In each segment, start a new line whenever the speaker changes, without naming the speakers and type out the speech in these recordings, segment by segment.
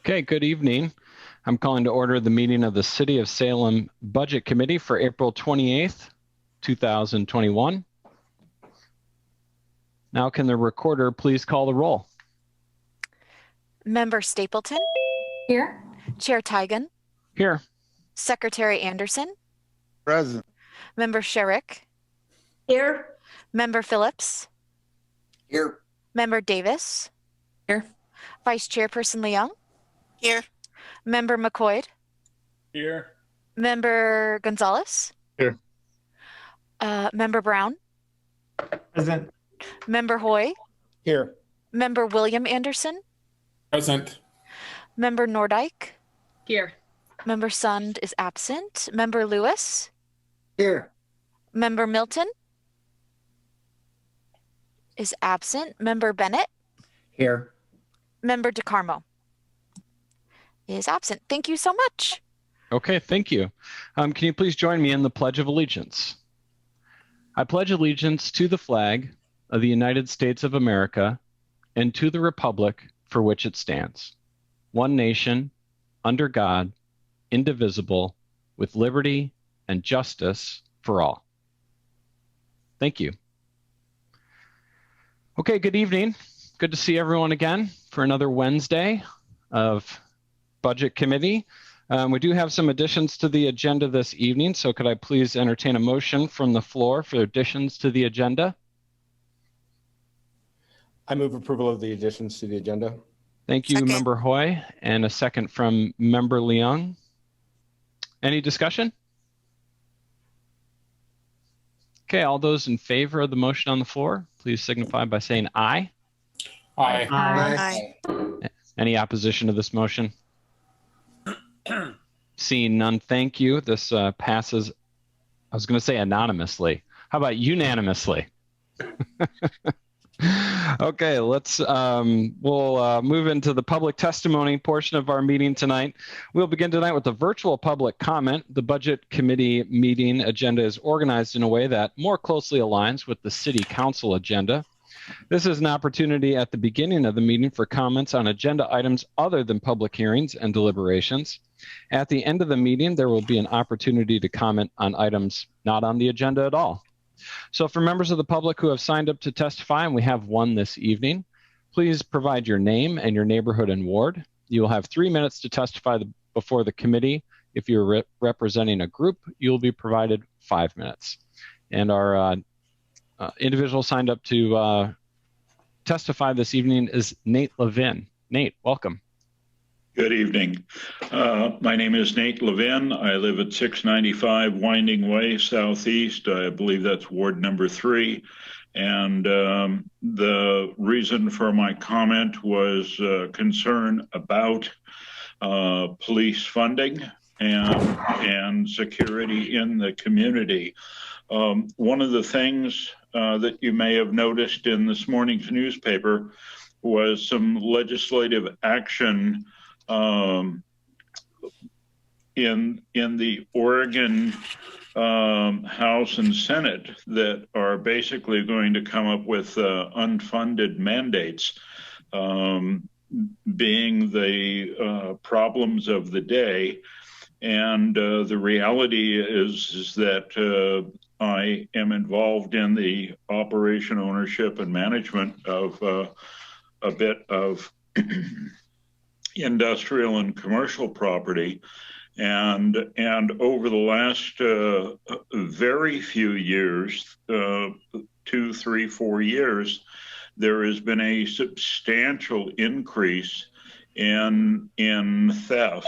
Okay, good evening. I'm calling to order the meeting of the City of Salem Budget Committee for April 28th, 2021. Now can the recorder please call the roll?
Member Stapleton?
Here.
Chair Tigan?
Here.
Secretary Anderson?
Present.
Member Sherrick?
Here.
Member Phillips?
Here.
Member Davis?
Here.
Vice Chairperson Leung?
Here.
Member McCoy?
Here.
Member Gonzalez?
Here.
Member Brown?
Present.
Member Hoy?
Here.
Member William Anderson?
Present.
Member Nordyke?
Here.
Member Sund is absent. Member Lewis?
Here.
Member Milton? Is absent. Member Bennett?
Here.
Member DeCarmo? Is absent. Thank you so much.
Okay, thank you. Can you please join me in the Pledge of Allegiance? I pledge allegiance to the flag of the United States of America and to the republic for which it stands, one nation, under God, indivisible, with liberty and justice for all. Thank you. Okay, good evening. Good to see everyone again for another Wednesday of Budget Committee. We do have some additions to the agenda this evening, so could I please entertain a motion from the floor for additions to the agenda?
I move approval of the additions to the agenda.
Thank you,
Second.
Member Hoy, and a second from Member Leung. Any discussion? Okay, all those in favor of the motion on the floor, please signify by saying aye.
Aye.
Aye.
Any opposition to this motion? Seeing none, thank you. This passes, I was going to say anonymously. How about unanimously? Okay, we'll move into the public testimony portion of our meeting tonight. We'll begin tonight with a virtual public comment. The Budget Committee meeting agenda is organized in a way that more closely aligns with the City Council agenda. This is an opportunity at the beginning of the meeting for comments on agenda items other than public hearings and deliberations. At the end of the meeting, there will be an opportunity to comment on items not on the agenda at all. So for members of the public who have signed up to testify, and we have one this evening, please provide your name and your neighborhood and ward. You will have 3 minutes to testify before the committee. If you're representing a group, you will be provided 5 minutes. And our individual signed up to testify this evening is Nate Levin. Nate, welcome.
Good evening. My name is Nate Levin. I live at 695 Winding Way, Southeast. I believe that's Ward number 3. And the reason for my comment was concern about police funding and security in the community. One of the things that you may have noticed in this morning's newspaper was some legislative action in the Oregon House and Senate that are basically going to come up with unfunded mandates, being the problems of the day. And the reality is that I am involved in the operation, ownership, and management of a bit of industrial and commercial property. And over the last very few years, 2, 3, 4 years, there has been a substantial increase in theft.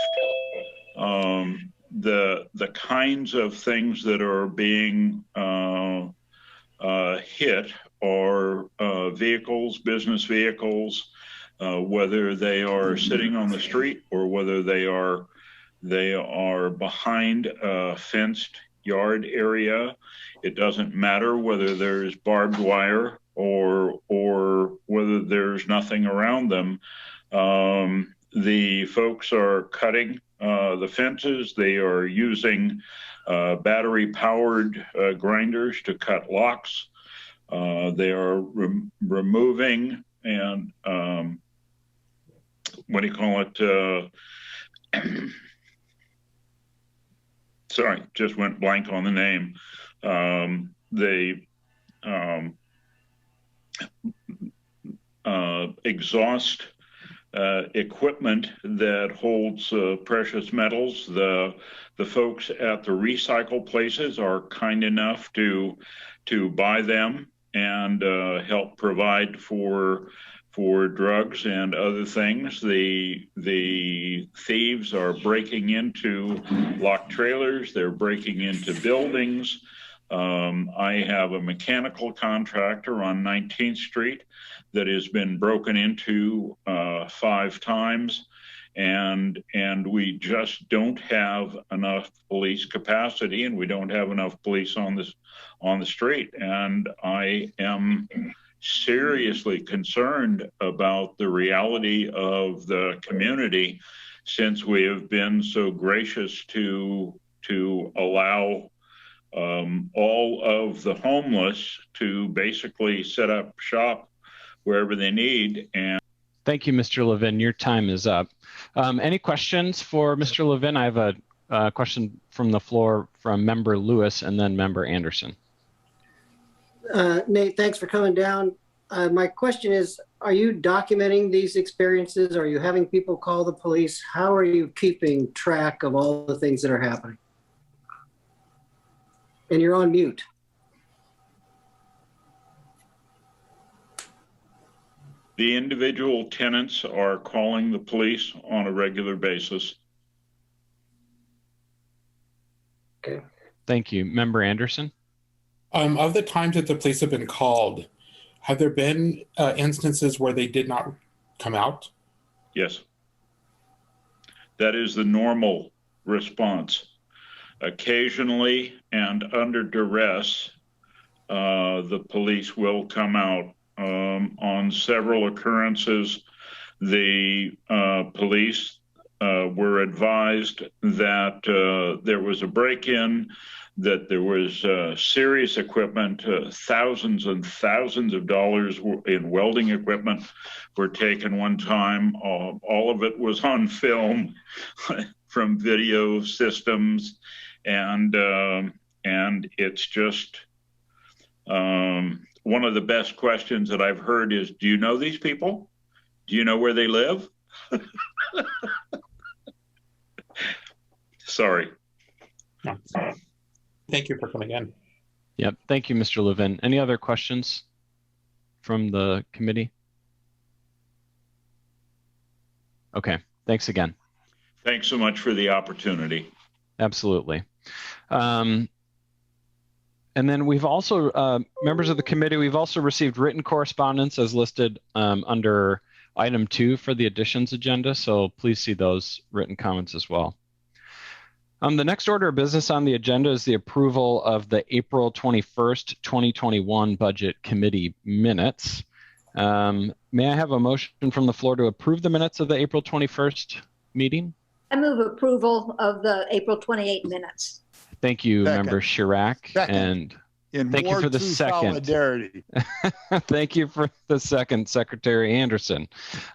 The kinds of things that are being hit are vehicles, business vehicles, whether they are sitting on the street or whether they are behind a fenced yard area. It doesn't matter whether there's barbed wire or whether there's nothing around them. The folks are cutting the fences. They are using battery-powered grinders to cut locks. They are removing and what do you call it? Sorry, just went blank on the name. Exhaust equipment that holds precious metals. The folks at the recycle places are kind enough to buy them and help provide for drugs and other things. The thieves are breaking into locked trailers. They're breaking into buildings. I have a mechanical contractor on 19th Street that has been broken into 5 times, and we just don't have enough police capacity, and we don't have enough police on the street. And I am seriously concerned about the reality of the community, since we have been so gracious to allow all of the homeless to basically set up shop wherever they need. And
thank you, Mr. Levin. Your time is up. Any questions for Mr. Levin? I have a question from the floor from Member Lewis and then Member Anderson.
Nate, thanks for coming down. My question is, are you documenting these experiences? Are you having people call the police? How are you keeping track of all the things that are happening? And you're on mute.
the individual tenants are calling the police on a regular basis.
Okay.
Thank you. Member Anderson?
Of the times that the police have been called, have there been instances where they did not come out?
Yes. That is the normal response. Occasionally and under duress, the police will come out. On several occurrences, the police were advised that there was a break-in, that there was serious equipment, thousands and thousands of dollars in welding equipment were taken one time. All of it was on film from video systems, and it's just one of the best questions that I've heard is, do you know these people? Do you know where they live? Sorry.
No. Thank you for coming in.
Yep. Thank you, Mr. Levin. Any other questions from the committee? Okay. Thanks again.
Thanks so much for the opportunity.
Absolutely. And then we've also, members of the committee, we've also received written correspondence as listed under item 2 for the additions agenda. So please see those written comments as well. The next order of business on the agenda is the approval of the April 21st, 2021 Budget Committee minutes. May I have a motion from the floor to approve the minutes of the April 21st meeting?
I move approval of the April 28 minutes.
Thank you,
Second.
Member Chirac.
Second.
And thank you for the second.
Solidarity.
Thank you for the second, Secretary Anderson.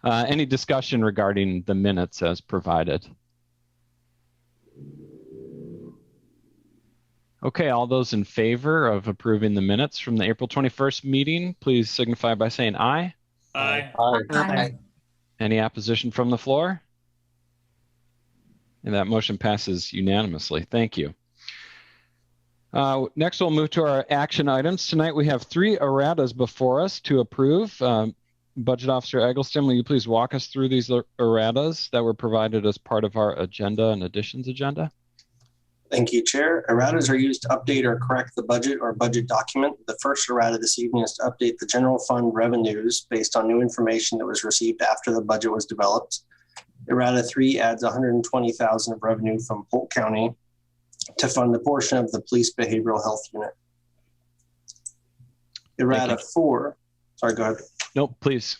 Any discussion regarding the minutes as provided? Okay, all those in favor of approving the minutes from the April 21st meeting, please signify by saying aye.
Aye.
Aye.
Any opposition from the floor? And that motion passes unanimously. Thank you. Next, we'll move to our action items. Tonight, we have 3 erratas before us to approve. Budget Officer Eggleston, will you please walk us through these erratas that were provided as part of our agenda and additions agenda?
Thank you, Chair. Erratas are used to update or correct the budget or budget document. The first errata this evening is to update the general fund revenues based on new information that was received after the budget was developed. Errata 3 adds $120,000 of revenue from Polk County to fund the portion of the police behavioral health unit. Errata 4, sorry, go ahead.
Nope, please.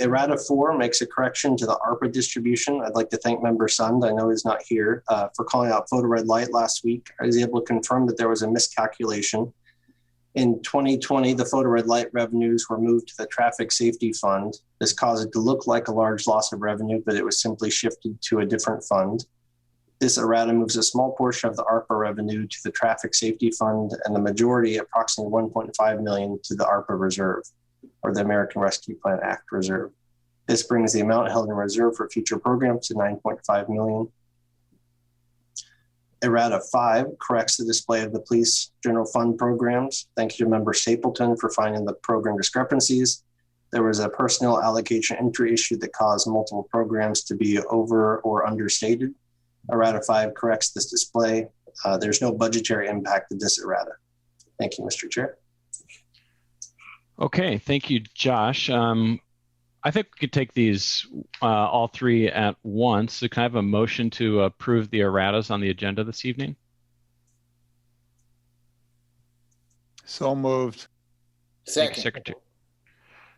Errata 4 makes a correction to the ARPA distribution. I'd like to thank Member Sund, I know he's not here, for calling out photo red light last week. I was able to confirm that there was a miscalculation. In 2020, the photo red light revenues were moved to the Traffic Safety Fund. This caused it to look like a large loss of revenue, but it was simply shifted to a different fund. This errata moves a small portion of the ARPA revenue to the Traffic Safety Fund and the majority, approximately $1.5 million, to the ARPA Reserve, or the American Rescue Plan Act Reserve. This brings the amount held in reserve for future programs to $9.5 million. Errata 5 corrects the display of the police general fund programs. Thank you to member Stapleton for finding the program discrepancies. There was a personnel allocation entry issue that caused multiple programs to be over or understated. Errata 5 corrects this display. There's no budgetary impact to this errata. Thank you, Mr. Chair.
Okay, thank you, Josh. I think we could take these all three at once. So can I have a motion to approve the erratas on the agenda this evening?
So moved.
Thank you, Secretary.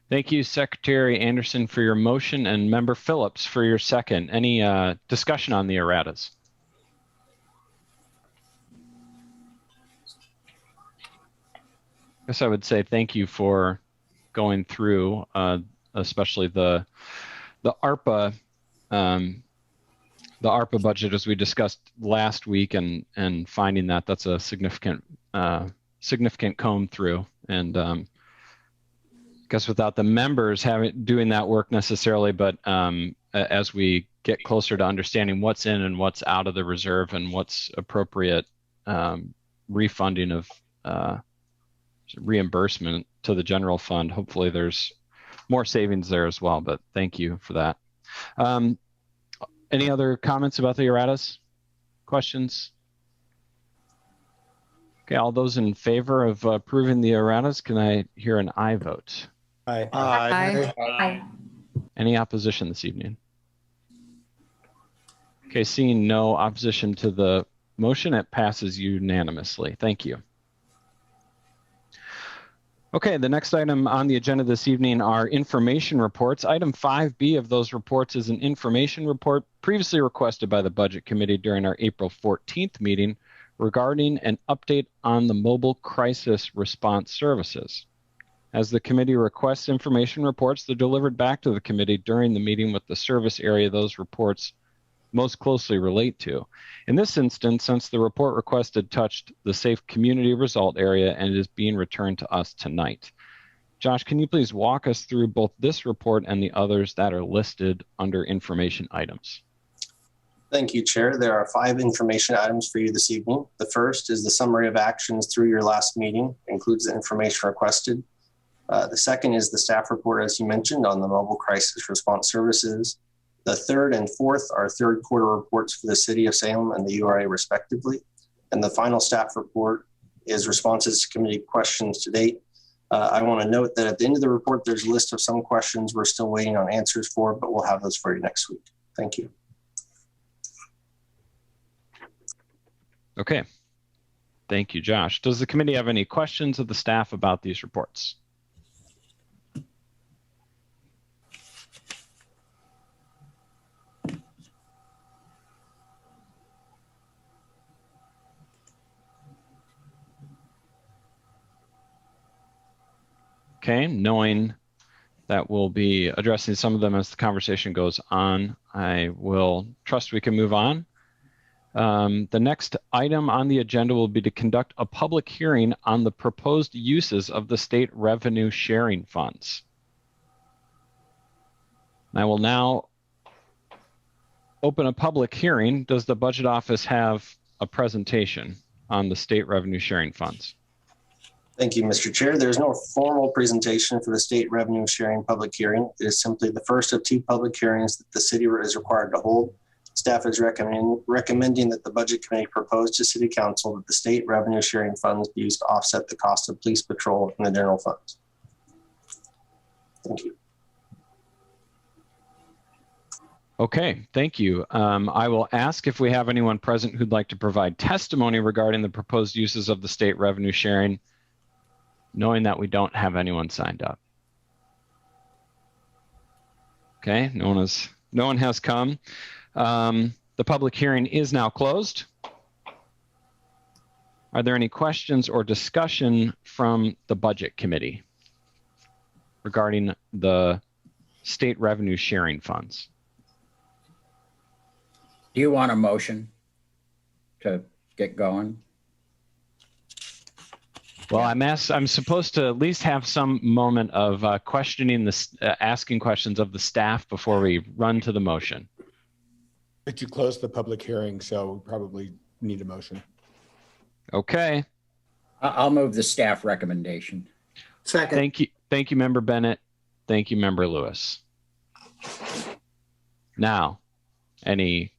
Thank you, Secretary Anderson, for your motion, and Member Phillips for your second. Any discussion on the erratas? I guess I would say thank you for going through, especially the ARPA budget, as we discussed last week, and finding that that's a significant comb through. And I guess without the members doing that work necessarily, but as we get closer to understanding what's in and what's out of the reserve and what's appropriate refunding of reimbursement to the general fund, hopefully there's more savings there as well, but thank you for that. Any other comments about the erratas? Questions? Okay, all those in favor of approving the erratas, can I hear an aye vote?
Aye.
Aye.
Aye.
Any opposition this evening? Okay, seeing no opposition to the motion, it passes unanimously. Thank you. Okay, the next item on the agenda this evening are information reports. Item 5B of those reports is an information report previously requested by the Budget Committee during our April 14th meeting regarding an update on the mobile crisis response services. As the committee requests information reports, they're delivered back to the committee during the meeting with the service area those reports most closely relate to. In this instance, since the report requested touched the safe community result area and it is being returned to us tonight. Josh, can you please walk us through both this report and the others that are listed under information items?
Thank you, Chair. There are 5 information items for you this evening. The first is the summary of actions through your last meeting, includes the information requested. The second is the staff report, as you mentioned, on the mobile crisis response services. The third and fourth are third quarter reports for the City of Salem and the URA respectively. And the final staff report is responses to committee questions to date. I want to note that at the end of the report, there's a list of some questions we're still waiting on answers for, but we'll have those for you next week. Thank you.
Okay. Thank you, Josh. Does the committee have any questions of the staff about these reports? Okay, knowing that we'll be addressing some of them as the conversation goes on, I will trust we can move on. The next item on the agenda will be to conduct a public hearing on the proposed uses of the state revenue sharing funds. I will now open a public hearing. Does the Budget Office have a presentation on the state revenue sharing funds?
Thank you, Mr. Chair. There's no formal presentation for the state revenue sharing public hearing. It is simply the first of 2 public hearings that the city is required to hold. Staff is recommending that the Budget Committee propose to City Council that the state revenue sharing funds be used to offset the cost of police patrol in the general funds. Thank you.
Okay, thank you. I will ask if we have anyone present who'd like to provide testimony regarding the proposed uses of the state revenue sharing, knowing that we don't have anyone signed up. Okay, no one has come. The public hearing is now closed. Are there any questions or discussion from the Budget Committee regarding the state revenue sharing funds?
Do you want a motion to get going?
Well, I'm supposed to at least have some moment of questioning asking questions of the staff before we run to the motion.
But you closed the public hearing, so we probably need a motion.
Okay.
I'll move the staff recommendation.
Second.
Thank you, Member Bennett. Thank you, Member Lewis. Now, any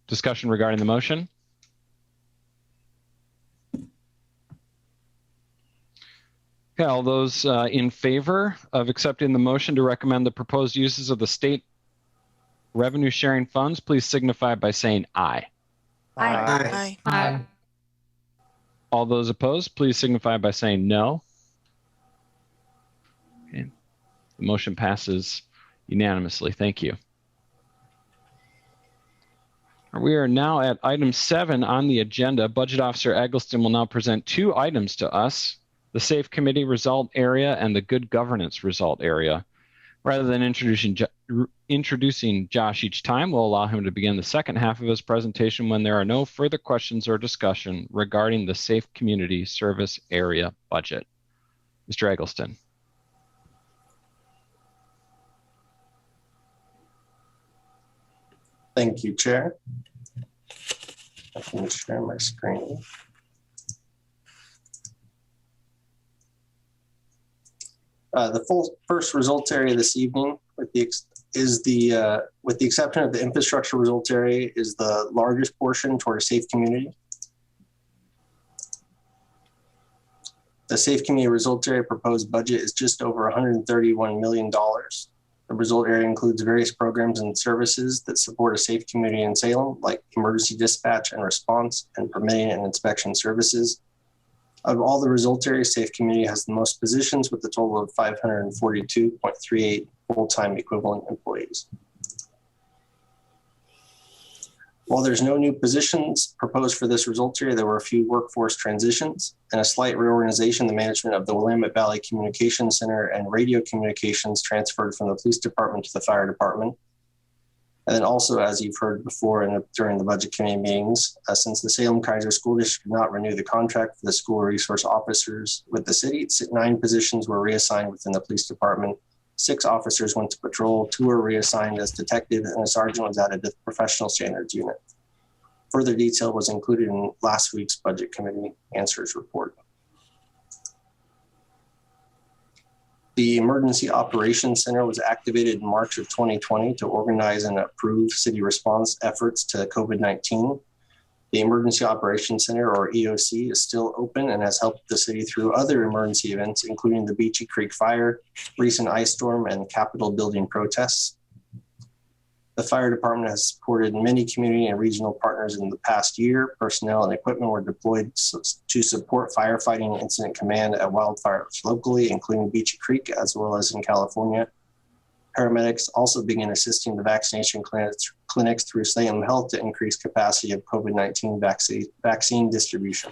discussion regarding the motion? Okay, all those in favor of accepting the motion to recommend the proposed uses of the state revenue sharing funds, please signify by saying aye.
Aye.
Aye.
All those opposed, please signify by saying no. Okay. The motion passes unanimously. Thank you. We are now at item 7 on the agenda. Budget Officer Eggleston will now present 2 items to us: the Safe Committee result area and the Good Governance result area. Rather than introducing Josh each time, we'll allow him to begin the second half of his presentation when there are no further questions or discussion regarding the Safe Community Service Area budget. Mr. Eggleston.
Thank you, Chair. I can share my screen. The full first results area this evening, with the exception of the infrastructure results area, is the largest portion toward a safe community. The safe community results area proposed budget is just over $131 million. The result area includes various programs and services that support a safe community in Salem, like emergency dispatch and response and permitting and inspection services. Of all the result areas, Safe Community has the most positions with a total of 542.38 full-time equivalent employees. While there's no new positions proposed for this result area, there were a few workforce transitions and a slight reorganization. The management of the Willamette Valley Communications Center and radio communications transferred from the police department to the fire department. And then also, as you've heard before during the budget committee meetings, since the Salem Kaiser School District did not renew the contract for the school resource officers with the city, 9 positions were reassigned within the police department. 6 officers went to patrol, 2 were reassigned as detectives, and a sergeant was added to the professional standards unit. Further detail was included in last week's budget committee answers report. The Emergency Operations Center was activated in March of 2020 to organize and approve city response efforts to COVID-19. The Emergency Operations Center, or EOC, is still open and has helped the city through other emergency events, including the Beachy Creek fire, recent ice storm, and Capitol building protests. The fire department has supported many community and regional partners in the past year. Personnel and equipment were deployed to support firefighting and incident command at wildfires locally, including Beachy Creek, as well as in California. Paramedics also began assisting the vaccination clinics through Salem Health to increase capacity of COVID-19 vaccine distribution.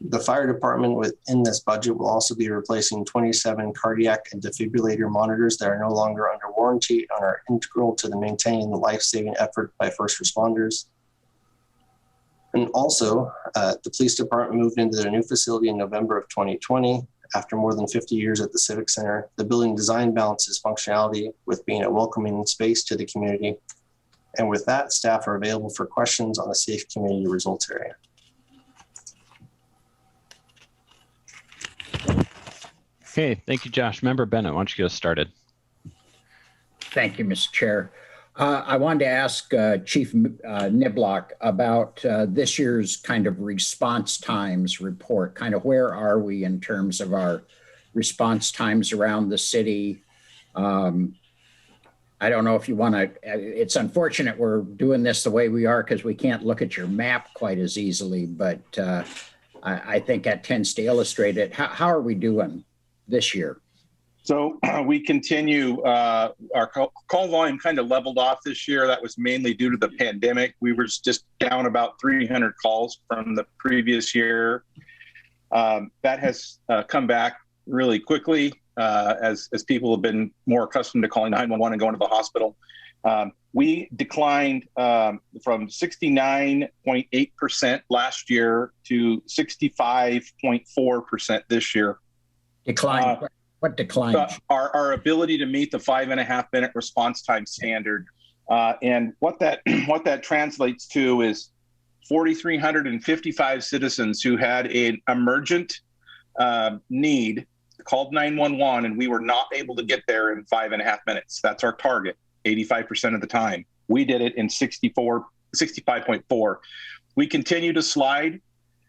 The fire department within this budget will also be replacing 27 cardiac and defibrillator monitors that are no longer under warranty and are integral to the maintaining the life-saving effort by first responders. And also, the police department moved into their new facility in November of 2020. After more than 50 years at the Civic Center, the building design balances functionality with being a welcoming space to the community. And with that, staff are available for questions on the Safe Community results area.
Okay, thank you, Josh. Member Bennett, why don't you get us started?
Thank you, Mr. Chair. I wanted to ask Chief Niblock about this year's kind of response times report. Kind of where are we in terms of our response times around the city? I don't know if you want to, it's unfortunate we're doing this the way we are because we can't look at your map quite as easily, but I think that tends to illustrate it. How are we doing this year?
So we continue, our call volume kind of leveled off this year. That was mainly due to the pandemic. We were just down about 300 calls from the previous year. That has come back really quickly as people have been more accustomed to calling 911 and going to the hospital. We declined from 69.8% last year to 65.4% this year.
Decline. What decline?
Our ability to meet the 5.5 minute response time standard. And what that translates to is 4,355 citizens who had an emergent need, called 911, and we were not able to get there in 5.5 minutes. That's our target, 85% of the time. We did it in 65.4. We continue to slide.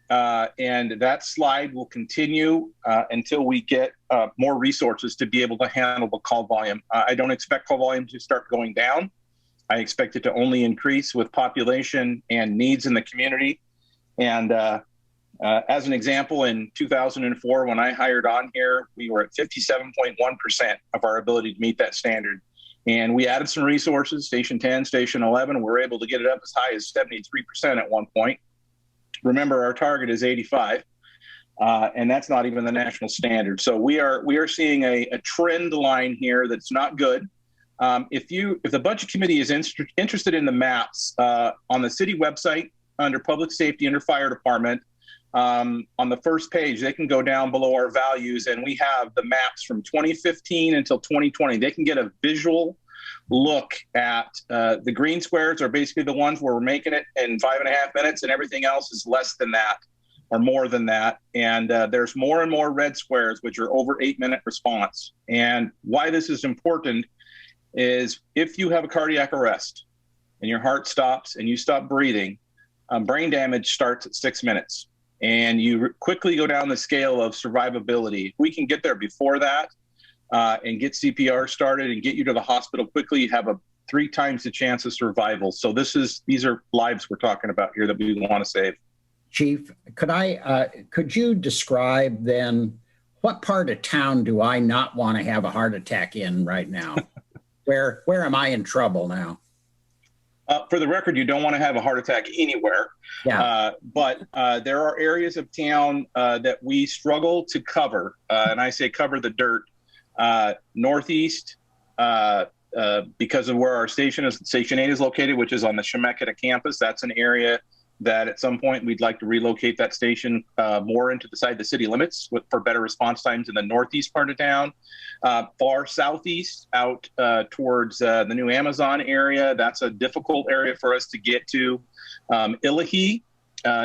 And that slide will continue until we get more resources to be able to handle the call volume. I don't expect call volume to start going down. I expect it to only increase with population and needs in the community. And as an example, in 2004, when I hired on here, we were at 57.1% of our ability to meet that standard. And we added some resources, Station 10, Station 11, we were able to get it up as high as 73% at one point. Remember, our target is 85, and that's not even the national standard. So we are seeing a trend line here that's not good. If the budget committee is interested in the maps on the city website under public safety, under fire department, on the first page, they can go down below our values, and we have the maps from 2015 until 2020. They can get a visual look at the green squares are basically the ones where we're making it in 5.5 minutes, and everything else is less than that or more than that. And there's more and more red squares, which are over 8-minute response. And why this is important is if you have a cardiac arrest and your heart stops and you stop breathing, brain damage starts at 6 minutes. And you quickly go down the scale of survivability. If we can get there before that, and get CPR started and get you to the hospital quickly, you have 3 times the chance of survival. So these are lives we're talking about here that we want to save.
Chief, could you describe then what part of town do I not want to have a heart attack in right now? Where am I in trouble now?
For the record, you don't want to have a heart attack anywhere. Yeah. But there are areas of town that we struggle to cover, and I say cover the dirt. Northeast, because of where our Station 8 is located, which is on the Chemeketa campus. That's an area that at some point we'd like to relocate that station more into the side of the city limits for better response times in the northeast part of town. Far southeast, out towards the new Amazon area, that's a difficult area for us to get to. Illahee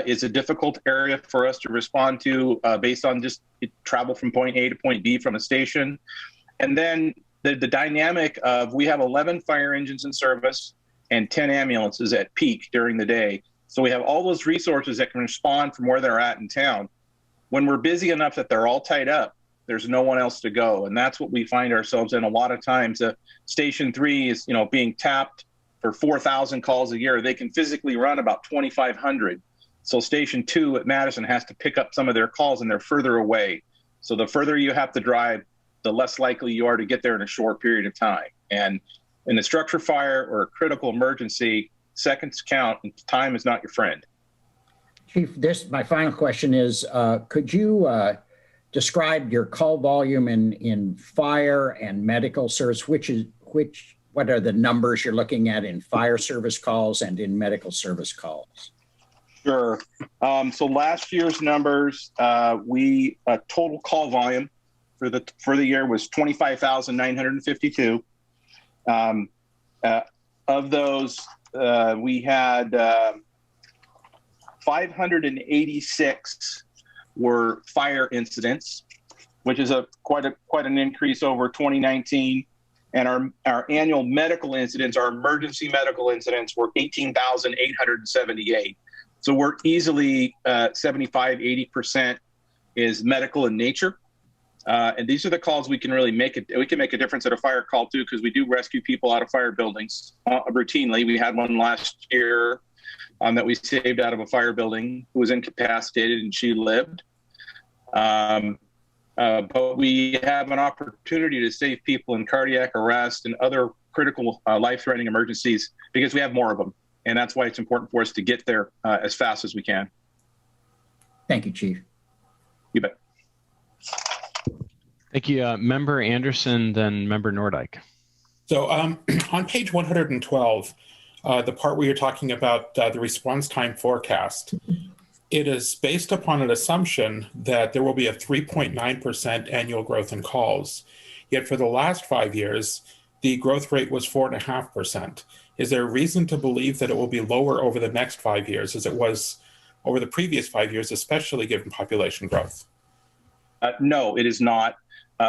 is a difficult area for us to respond to based on just travel from point A to point B from a station. And then the dynamic of we have 11 fire engines in service and 10 ambulances at peak during the day. So we have all those resources that can respond from where they're at in town. When we're busy enough that they're all tied up, there's no one else to go. And that's what we find ourselves in a lot of times. Station 3 is being tapped for 4,000 calls a year. They can physically run about 2,500. So Station 2 at Madison has to pick up some of their calls, and they're further away. So the further you have to drive, the less likely you are to get there in a short period of time. And in a structure fire or a critical emergency, seconds count, and time is not your friend.
Chief, my final question is, could you describe your call volume in fire and medical service? What are the numbers you're looking at in fire service calls and in medical service calls?
Sure. So last year's numbers, total call volume for the year was 25,952. Of those, we had 586 were fire incidents, which is quite an increase over 2019. And our annual medical incidents, our emergency medical incidents, were 18,878. So we're easily 75-80% is medical in nature. And these are the calls we can really make we can make a difference at a fire call too, because we do rescue people out of fire buildings routinely. We had one last year that we saved out of a fire building who was incapacitated, and she lived. but we have an opportunity to save people in cardiac arrest and other critical life-threatening emergencies because we have more of them. And that's why it's important for us to get there as fast as we can.
Thank you, Chief.
You bet.
Thank you. Member Anderson, then Member Nordyke.
So on page 112, the part where you're talking about the response time forecast, it is based upon an assumption that there will be a 3.9% annual growth in calls. Yet for the last 5 years, the growth rate was 4.5%. Is there a reason to believe that it will be lower over the next 5 years as it was over the previous 5 years, especially given population growth?
No, it is not.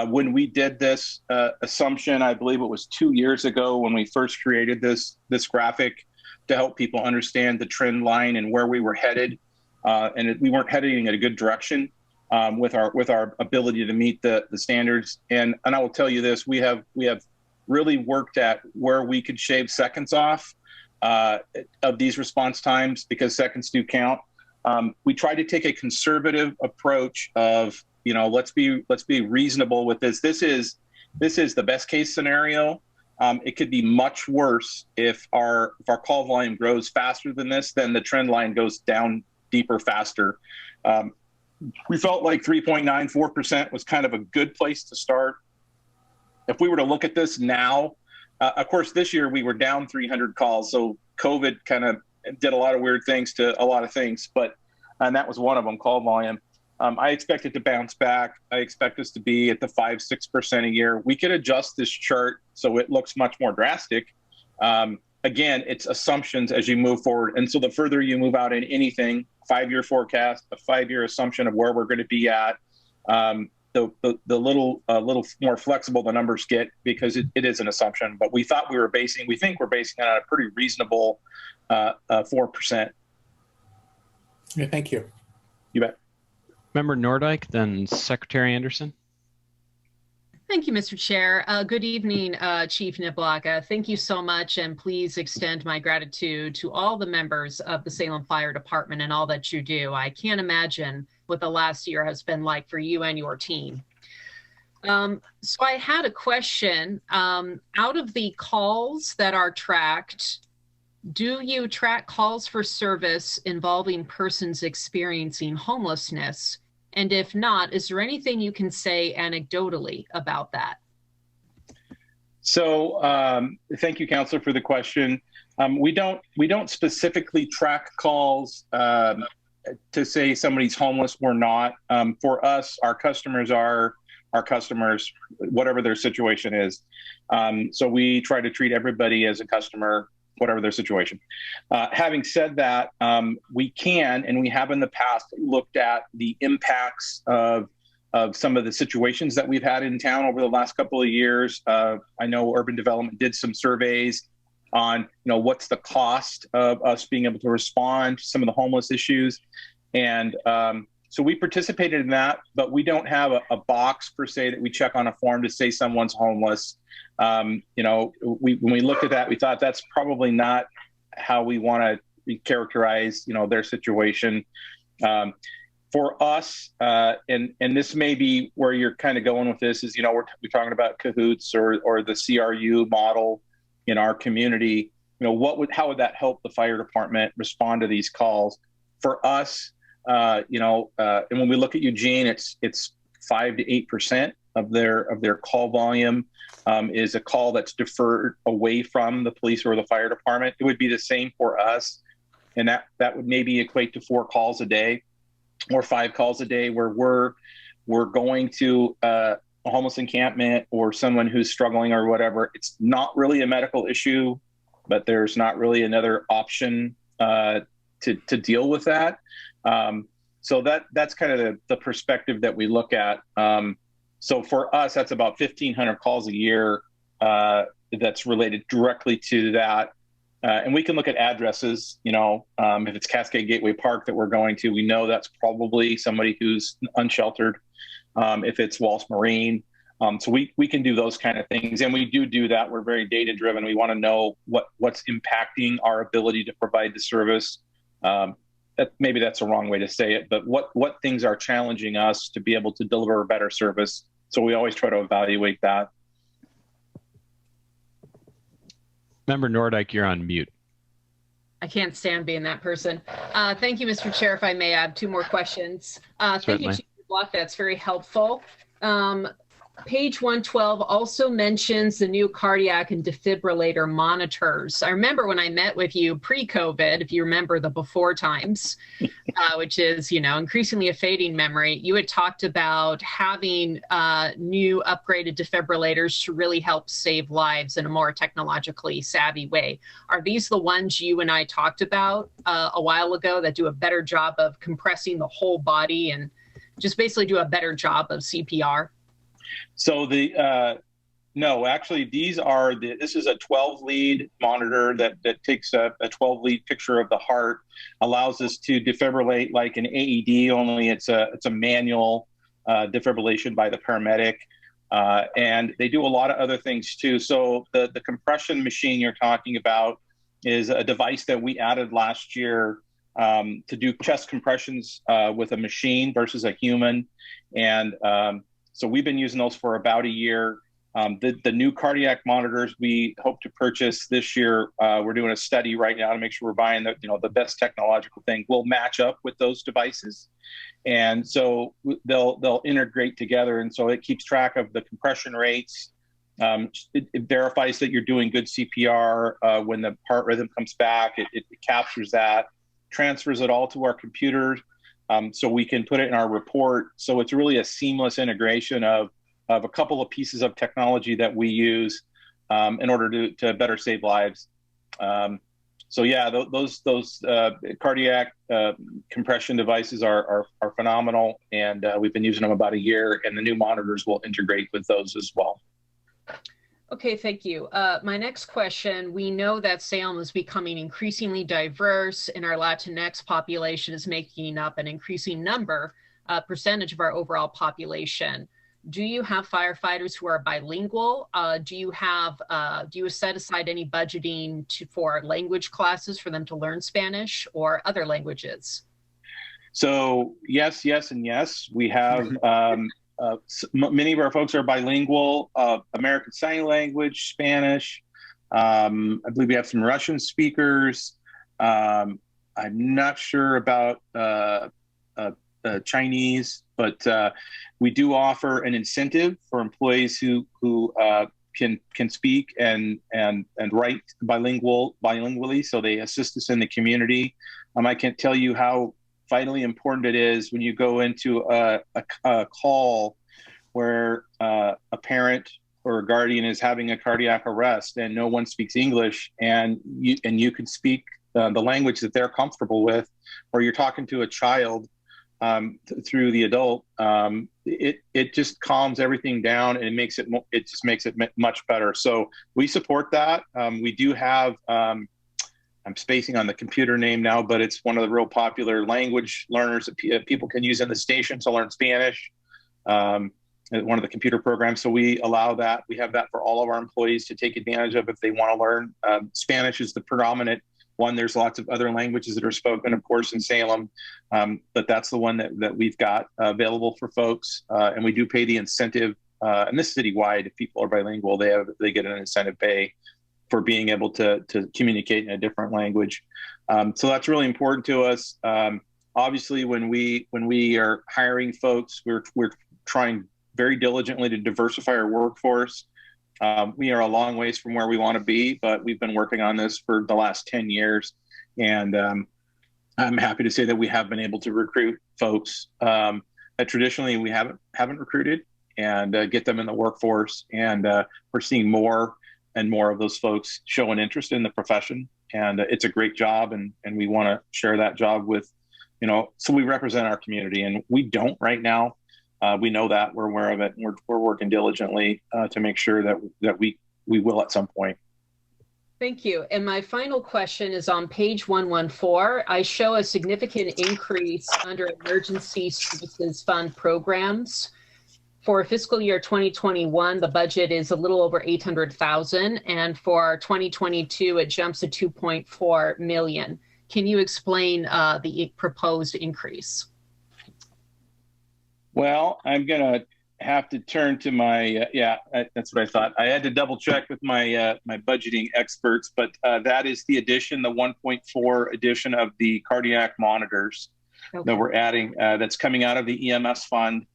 When we did this assumption, I believe it was 2 years ago when we first created this graphic to help people understand the trend line and where we were headed. We weren't heading in a good direction with our ability to meet the standards. And I will tell you this: we have really worked at where we could shave seconds off of these response times because seconds do count. We try to take a conservative approach of, let's be reasonable with this. This is the best case scenario. It could be much worse if our call volume grows faster than this, then the trend line goes down deeper faster. We felt like 3.94% was kind of a good place to start. If we were to look at this now, of course, this year we were down 300 calls. So COVID kind of did a lot of weird things to a lot of things, and that was one of them, call volume. I expect it to bounce back. I expect us to be at the 5-6% a year. We could adjust this chart so it looks much more drastic. Again, it's assumptions as you move forward. And so the further you move out in anything, 5-year forecast, a 5-year assumption of where we're going to be at, the little more flexible the numbers get because it is an assumption. But we think we're basing it on a pretty reasonable 4%.
Yeah, thank you.
You bet.
Member Nordyke, then Secretary Anderson.
Thank you, Mr. Chair. Good evening, Chief Niblock. Thank you so much, and please extend my gratitude to all the members of the Salem Fire Department and all that you do. I can't imagine what the last year has been like for you and your team. So I had a question. Out of the calls that are tracked, do you track calls for service involving persons experiencing homelessness? And if not, is there anything you can say anecdotally about that?
So thank you, Counselor, for the question. We don't specifically track calls to say somebody's homeless or not. For us, our customers are our customers, whatever their situation is. So we try to treat everybody as a customer, whatever their situation. Having said that, we can, and we have in the past, looked at the impacts of some of the situations that we've had in town over the last couple of years. I know Urban Development did some surveys on, what's the cost of us being able to respond to some of the homeless issues. And so we participated in that, but we don't have a box per se that we check on a form to say someone's homeless. When we looked at that, we thought that's probably not how we want to characterize, their situation. For us, and this may be where you're kind of going with this, is, we're talking about cahoots or the CRU model in our community. How would that help the fire department respond to these calls? For us, and when we look at Eugene, it's 5 to 8% of their call volume is a call that's deferred away from the police or the fire department. It would be the same for us, and that would maybe equate to 4 calls a day or 5 calls a day, where we're going to a homeless encampment or someone who's struggling or whatever. It's not really a medical issue, but there's not really another option to deal with that. So that's kind of the perspective that we look at. So for us, that's about 1,500 calls a year that's related directly to that. And we can look at addresses, if it's Cascade Gateway Park that we're going to, we know that's probably somebody who's unsheltered. If it's Walsh Marine. So we can do those kind of things. And we do that. We're very data driven. We want to know what's impacting our ability to provide the service. maybe that's a wrong way to say it, but what things are challenging us to be able to deliver a better service. So we always try to evaluate that.
Member Nordyke, you're on mute.
I can't stand being that person. Thank you, Mr. Chair. If I may, I have two more questions. Thank you, Chief Block. That's very helpful. Page 112 also mentions the new cardiac and defibrillator monitors. I remember when I met with you pre-COVID, if you remember the before times, which is, increasingly a fading memory, you had talked about having new upgraded defibrillators to really help save lives in a more technologically savvy way. Are these the ones you and I talked about a while ago that do a better job of compressing the whole body and just basically do a better job of CPR?
So no, actually, this is a 12 lead monitor that takes a 12 lead picture of the heart, allows us to defibrillate like an AED, only it's a manual defibrillation by the paramedic. And they do a lot of other things too. So the compression machine you're talking about is a device that we added last year to do chest compressions with a machine versus a human. And so we've been using those for about a year. The new cardiac monitors we hope to purchase this year. We're doing a study right now to make sure we're buying the best technological thing. Will match up with those devices, and so they'll integrate together. And so it keeps track of the compression rates. It verifies that you're doing good CPR when the heart rhythm comes back. It captures that, transfers it all to our computer. So we can put it in our report. So it's really a seamless integration of a couple of pieces of technology that we use in order to better save lives. So yeah, those cardiac compression devices are phenomenal, and we've been using them about a year, and the new monitors will integrate with those as well.
Okay, thank you. My next question, we know that Salem is becoming increasingly diverse and our Latinx population is making up an increasing percentage of our overall population. Do you have firefighters who are bilingual? Do you set aside any budgeting for language classes for them to learn Spanish or other languages?
So yes, and yes. We have many of our folks are bilingual, American Sign Language, Spanish. I believe we have some Russian speakers. I'm not sure about Chinese, but we do offer an incentive for employees who can speak and write bilingually, so they assist us in the community. I can't tell you how vitally important it is when you go into a call where a parent or a guardian is having a cardiac arrest and no one speaks English, and you can speak the language that they're comfortable with, or you're talking to a child through the adult. It just calms everything down, and it just makes it much better. So we support that. We do have. I'm spacing on the computer name now, but it's one of the real popular language learners that people can use in the station to learn Spanish. One of the computer programs. So we allow that. We have that for all of our employees to take advantage of if they want to learn. Spanish is the predominant one. There's lots of other languages that are spoken, of course, in Salem, but that's the one that we've got available for folks. And we do pay the incentive. And this is citywide. If people are bilingual, they get an incentive pay for being able to communicate in a different language. So that's really important to us. Obviously, when we are hiring folks, we're trying very diligently to diversify our workforce. We are a long ways from where we want to be, but we've been working on this for the last 10 years. And I'm happy to say that we have been able to recruit folks that traditionally we haven't recruited, and get them in the workforce. And we're seeing more and more of those folks show an interest in the profession. And it's a great job, and we want to share that job with, so we represent our community, and we don't right now. We know that, we're aware of it, and we're working diligently to make sure that we will at some point.
Thank you. And my final question is on page 114. I show a significant increase under Emergency Services Fund programs. For fiscal year 2021, the budget is a little over $800,000, and for 2022, it jumps to $2.4 million. can you explain the proposed increase?
Well, I'm going to have to turn to my, that's what I thought. I had to double check with my my budgeting experts, but that is the addition, the 1.4 addition of the cardiac monitors that we're adding, that's coming out of the EMS fund,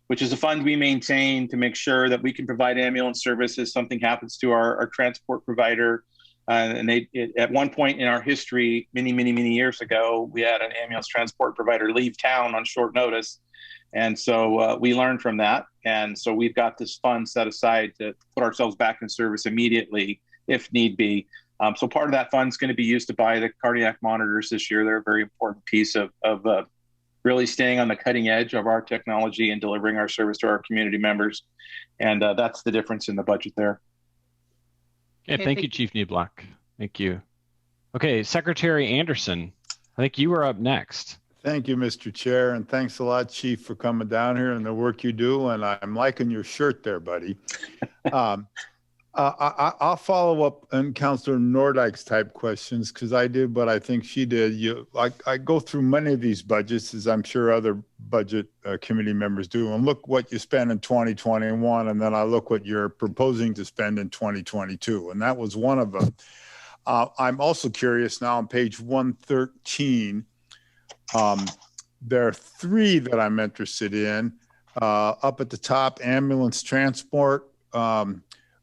which is a fund we maintain to make sure that we can provide ambulance services. Something happens to our transport provider. And at one point in our history, many years ago, we had an ambulance transport provider leave town on short notice. And so we learned from that. And so we've got this fund set aside to put ourselves back in service immediately if need be. So part of that fund is going to be used to buy the cardiac monitors this year. They're a very important piece of really staying on the cutting edge of our technology and delivering our service to our community members. And that's the difference in the budget there.
Okay, thank you, Chief Neblock. Thank you. Okay, Secretary Anderson, I think you were up next.
Thank you, Mr. Chair, and thanks a lot, Chief, for coming down here and the work you do. And I'm liking your shirt there, buddy. I'll follow up on Councilor Nordyke's type questions because I did what I think she did. I go through many of these budgets, as I'm sure other budget committee members do, and look what you spent in 2021, and then I look what you're proposing to spend in 2022, and that was one of them. I'm also curious now on page 113. There are three that I'm interested in. Up at the top, ambulance transport,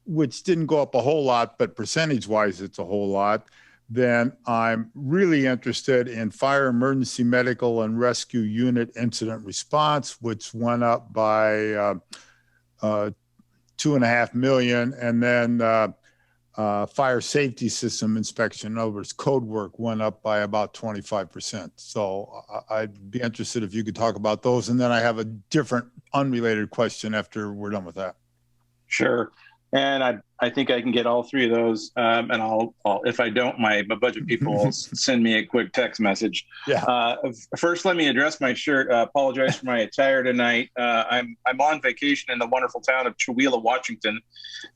which didn't go up a whole lot, but percentage-wise, it's a whole lot. Then I'm really interested in fire emergency medical and rescue unit incident response, which went up by $2.5 million, and then fire safety system inspection, in other words, code work went up by about 25%. So I'd be interested if you could talk about those. And then I have a different unrelated question after we're done with that.
Sure. And I think I can get all three of those. And I'll if I don't, my budget people will send me a quick text message.
Yeah.
First, let me address my shirt. Apologize for my attire tonight. I'm on vacation in the wonderful town of Chewelah, Washington.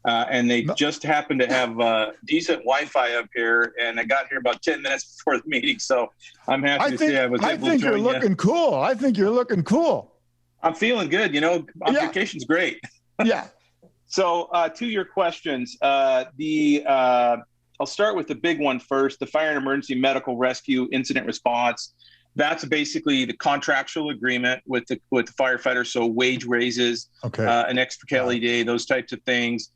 And they just happened to have decent Wi-Fi up here. And I got here about 10 minutes before the meeting. So I'm happy to say I was able to join you.
I think you're looking cool. I think you're looking cool.
I'm feeling good. You know, vacation's great.
Yeah.
So to your questions, I'll start with the big one first, the fire and emergency medical rescue incident response. That's basically the contractual agreement with the firefighters. So wage raises, an extra Kelly day, those types of things,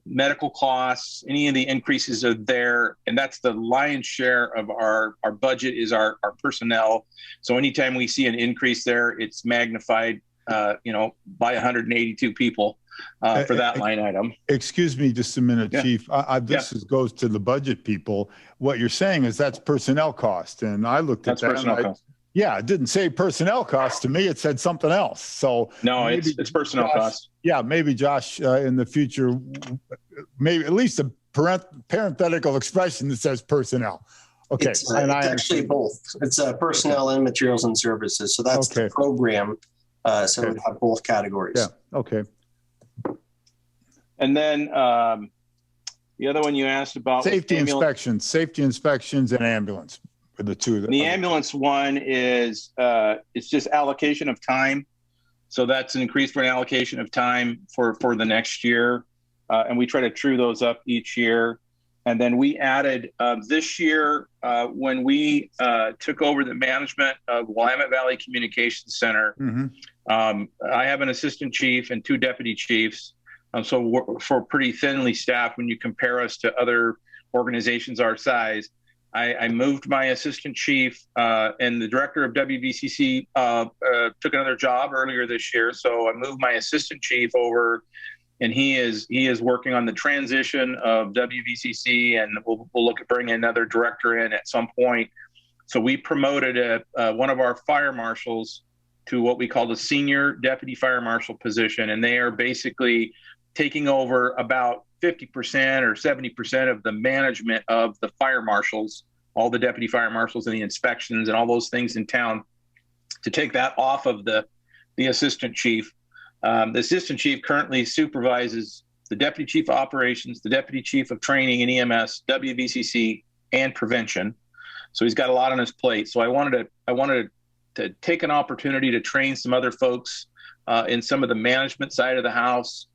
medical costs, any of the increases are there. And that's the lion's share of our budget is our personnel. So anytime we see an increase there, it's magnified, by 182 people. For that line item.
Excuse me just a minute, Chief. This goes to the budget people. What you're saying is that's personnel cost. And I looked at that. Personnel cost. Yeah, it didn't say personnel cost to me. It said something else. So
no, it's personnel cost.
Yeah, maybe Josh in the future, maybe at least a parenthetical expression that says personnel. Okay.
It's actually both. It's personnel and materials and services. So that's the program. So we have both categories.
Yeah. Okay.
And then the other one you asked about
safety inspections and ambulance are the two.
The ambulance one is it's just allocation of time. So that's an increase for an allocation of time for the next year. And we try to true those up each year. And then we added this year when we took over the management of Willamette Valley Communications Center. I have an assistant chief and two deputy chiefs. So we're pretty thinly staffed when you compare us to other organizations our size. I moved my assistant chief and the director of WVCC took another job earlier this year. So I moved my assistant chief over, and he is working on the transition of WVCC, and we'll look at bringing another director in at some point. So we promoted one of our fire marshals to what we call the senior deputy fire marshal position, and they are basically taking over about 50% or 70% of the management of the fire marshals, all the deputy fire marshals and the inspections and all those things in town, to take that off of the assistant chief. The assistant chief currently supervises the deputy chief of operations, the deputy chief of training and EMS, WVCC, and prevention. So he's got a lot on his plate. So I wanted to take an opportunity to train some other folks in some of the management side of the house,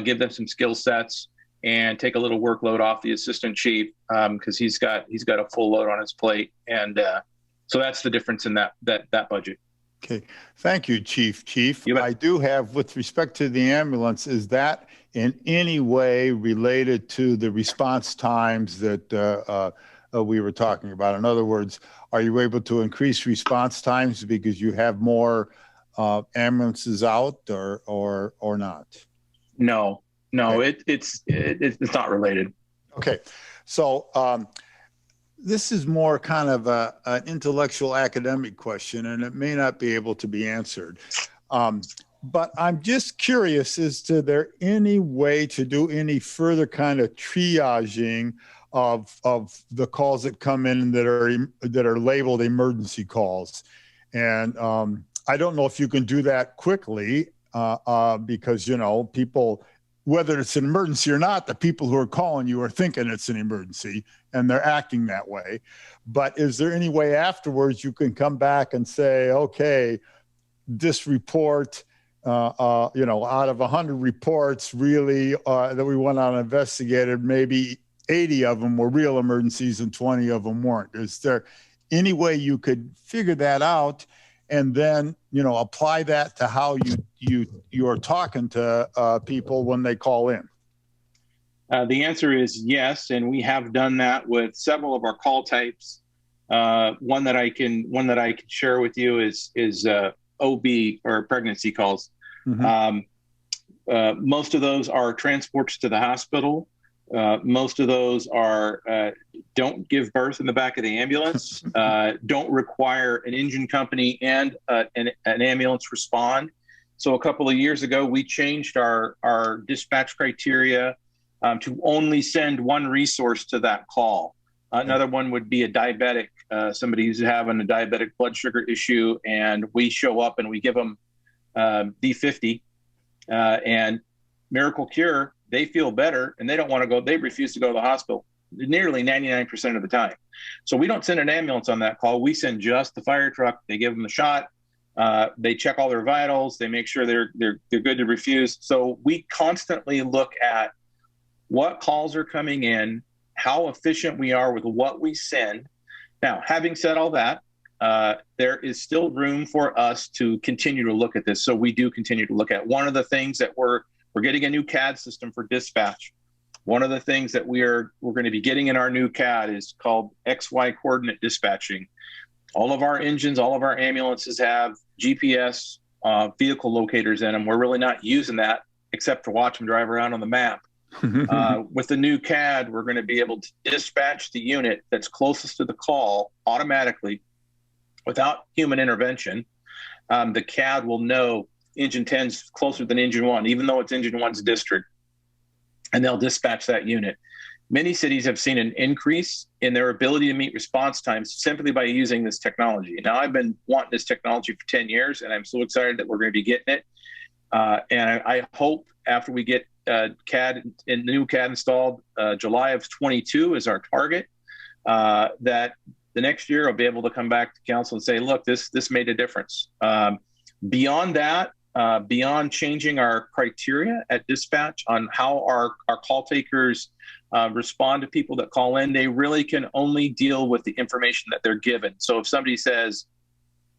give them some skill sets, and take a little workload off the assistant chief because he's got a full load on his plate. And so that's the difference in that budget.
Okay, thank you, Chief. I do have, with respect to the ambulance, is that in any way related to the response times that we were talking about? In other words, are you able to increase response times because you have more ambulances out, or not?
No,
okay.
It's not related.
Okay, so this is more kind of an intellectual academic question, and it may not be able to be answered. But I'm just curious, is there any way to do any further kind of triaging of the calls that come in that are labeled emergency calls? And I don't know if you can do that quickly because, people, whether it's an emergency or not, the people who are calling you are thinking it's an emergency and they're acting that way. But is there any way afterwards you can come back and say, okay, this report, out of 100 reports really that we went out and investigated, maybe 80 of them were real emergencies and 20 of them weren't? Is there any way you could figure that out and then, apply that to how you're talking to people when they call in?
The answer is yes, and we have done that with several of our call types. One that I can share with you is OB, or pregnancy calls. Mm-hmm. Most of those are transports to the hospital. Most of those are don't give birth in the back of the ambulance, don't require an engine company and an ambulance respond. So a couple of years ago, we changed our dispatch criteria to only send one resource to that call. Another one would be a diabetic, somebody who's having a diabetic blood sugar issue, and we show up and we give them D50 and Miracle Cure. They feel better and they don't want to go. They refuse to go to the hospital nearly 99% of the time. So we don't send an ambulance on that call. We send just the fire truck. They give them the shot. They check all their vitals. They make sure they're good to refuse. So we constantly look at what calls are coming in, how efficient we are with what we send. Now, having said all that, there is still room for us to continue to look at this. So we do continue to look at one of the things that we're getting a new CAD system for dispatch. One of the things that we're going to be getting in our new CAD is called XY coordinate dispatching. All of our engines, all of our ambulances have GPS vehicle locators in them. We're really not using that except to watch them drive around on the map. With the new CAD, we're going to be able to dispatch the unit that's closest to the call automatically without human intervention. The CAD will know engine 10's closer than engine 1, even though it's engine 1's district, and they'll dispatch that unit. Many cities have seen an increase in their ability to meet response times simply by using this technology. Now, I've been wanting this technology for 10 years, and I'm so excited that we're going to be getting it. And I hope after we get CAD and the new CAD installed, July of 22 is our target, that the next year I'll be able to come back to council and say, look, this made a difference. Beyond that, beyond changing our criteria at dispatch on how our call takers respond to people that call in, they really can only deal with the information that they're given. So if somebody says,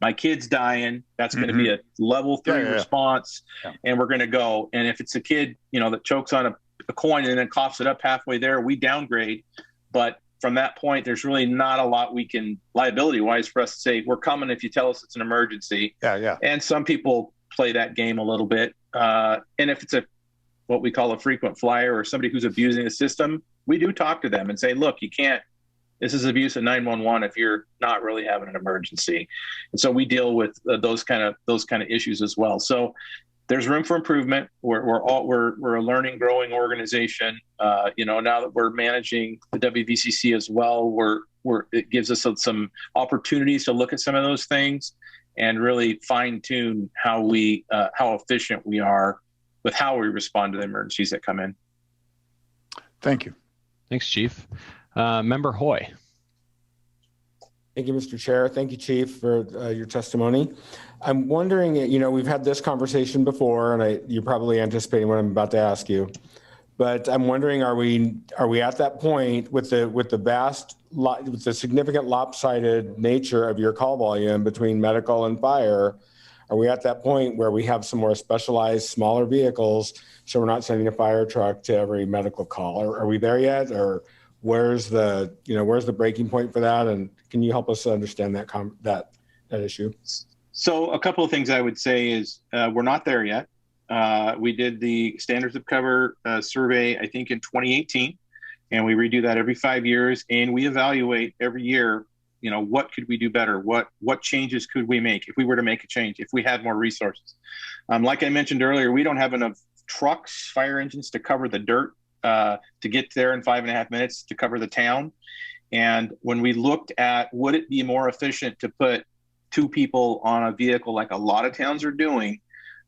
my kid's dying, that's going to be a level 3 response, and we're going to go. And if it's a kid, that chokes on a coin and then coughs it up halfway there, we downgrade. But from that point, there's really not a lot we can, liability-wise, for us to say, we're coming if you tell us it's an emergency. And some people play that game a little bit. And if it's what we call a frequent flyer or somebody who's abusing the system, we do talk to them and say, look, you can't, this is abuse of 911 if you're not really having an emergency. And so we deal with those kind of issues as well. So there's room for improvement. We're a learning, growing organization. Now that we're managing the WVCC as well, it gives us some opportunities to look at some of those things and really fine tune how efficient we are with how we respond to the emergencies that come in.
Thank you.
Thanks, Chief. Member Hoy.
Thank you, Mr. Chair. Thank you, Chief, for your testimony. I'm wondering, we've had this conversation before, and you're probably anticipating what I'm about to ask you. But I'm wondering, are we at that point with the significant lopsided nature of your call volume between medical and fire? Are we at that point where we have some more specialized, smaller vehicles, so we're not sending a fire truck to every medical call? Are we there yet, or where's the breaking point for that? And can you help us understand that issue?
So a couple of things I would say is we're not there yet. We did the Standards of Cover survey, I think, in 2018, and we redo that every 5 years, and we evaluate every year, what could we do better? What changes could we make if we were to make a change, if we had more resources? Like I mentioned earlier, we don't have enough trucks, fire engines to cover the dirt, to get there in 5.5 minutes to cover the town. And when we looked at, would it be more efficient to put 2 people on a vehicle like a lot of towns are doing,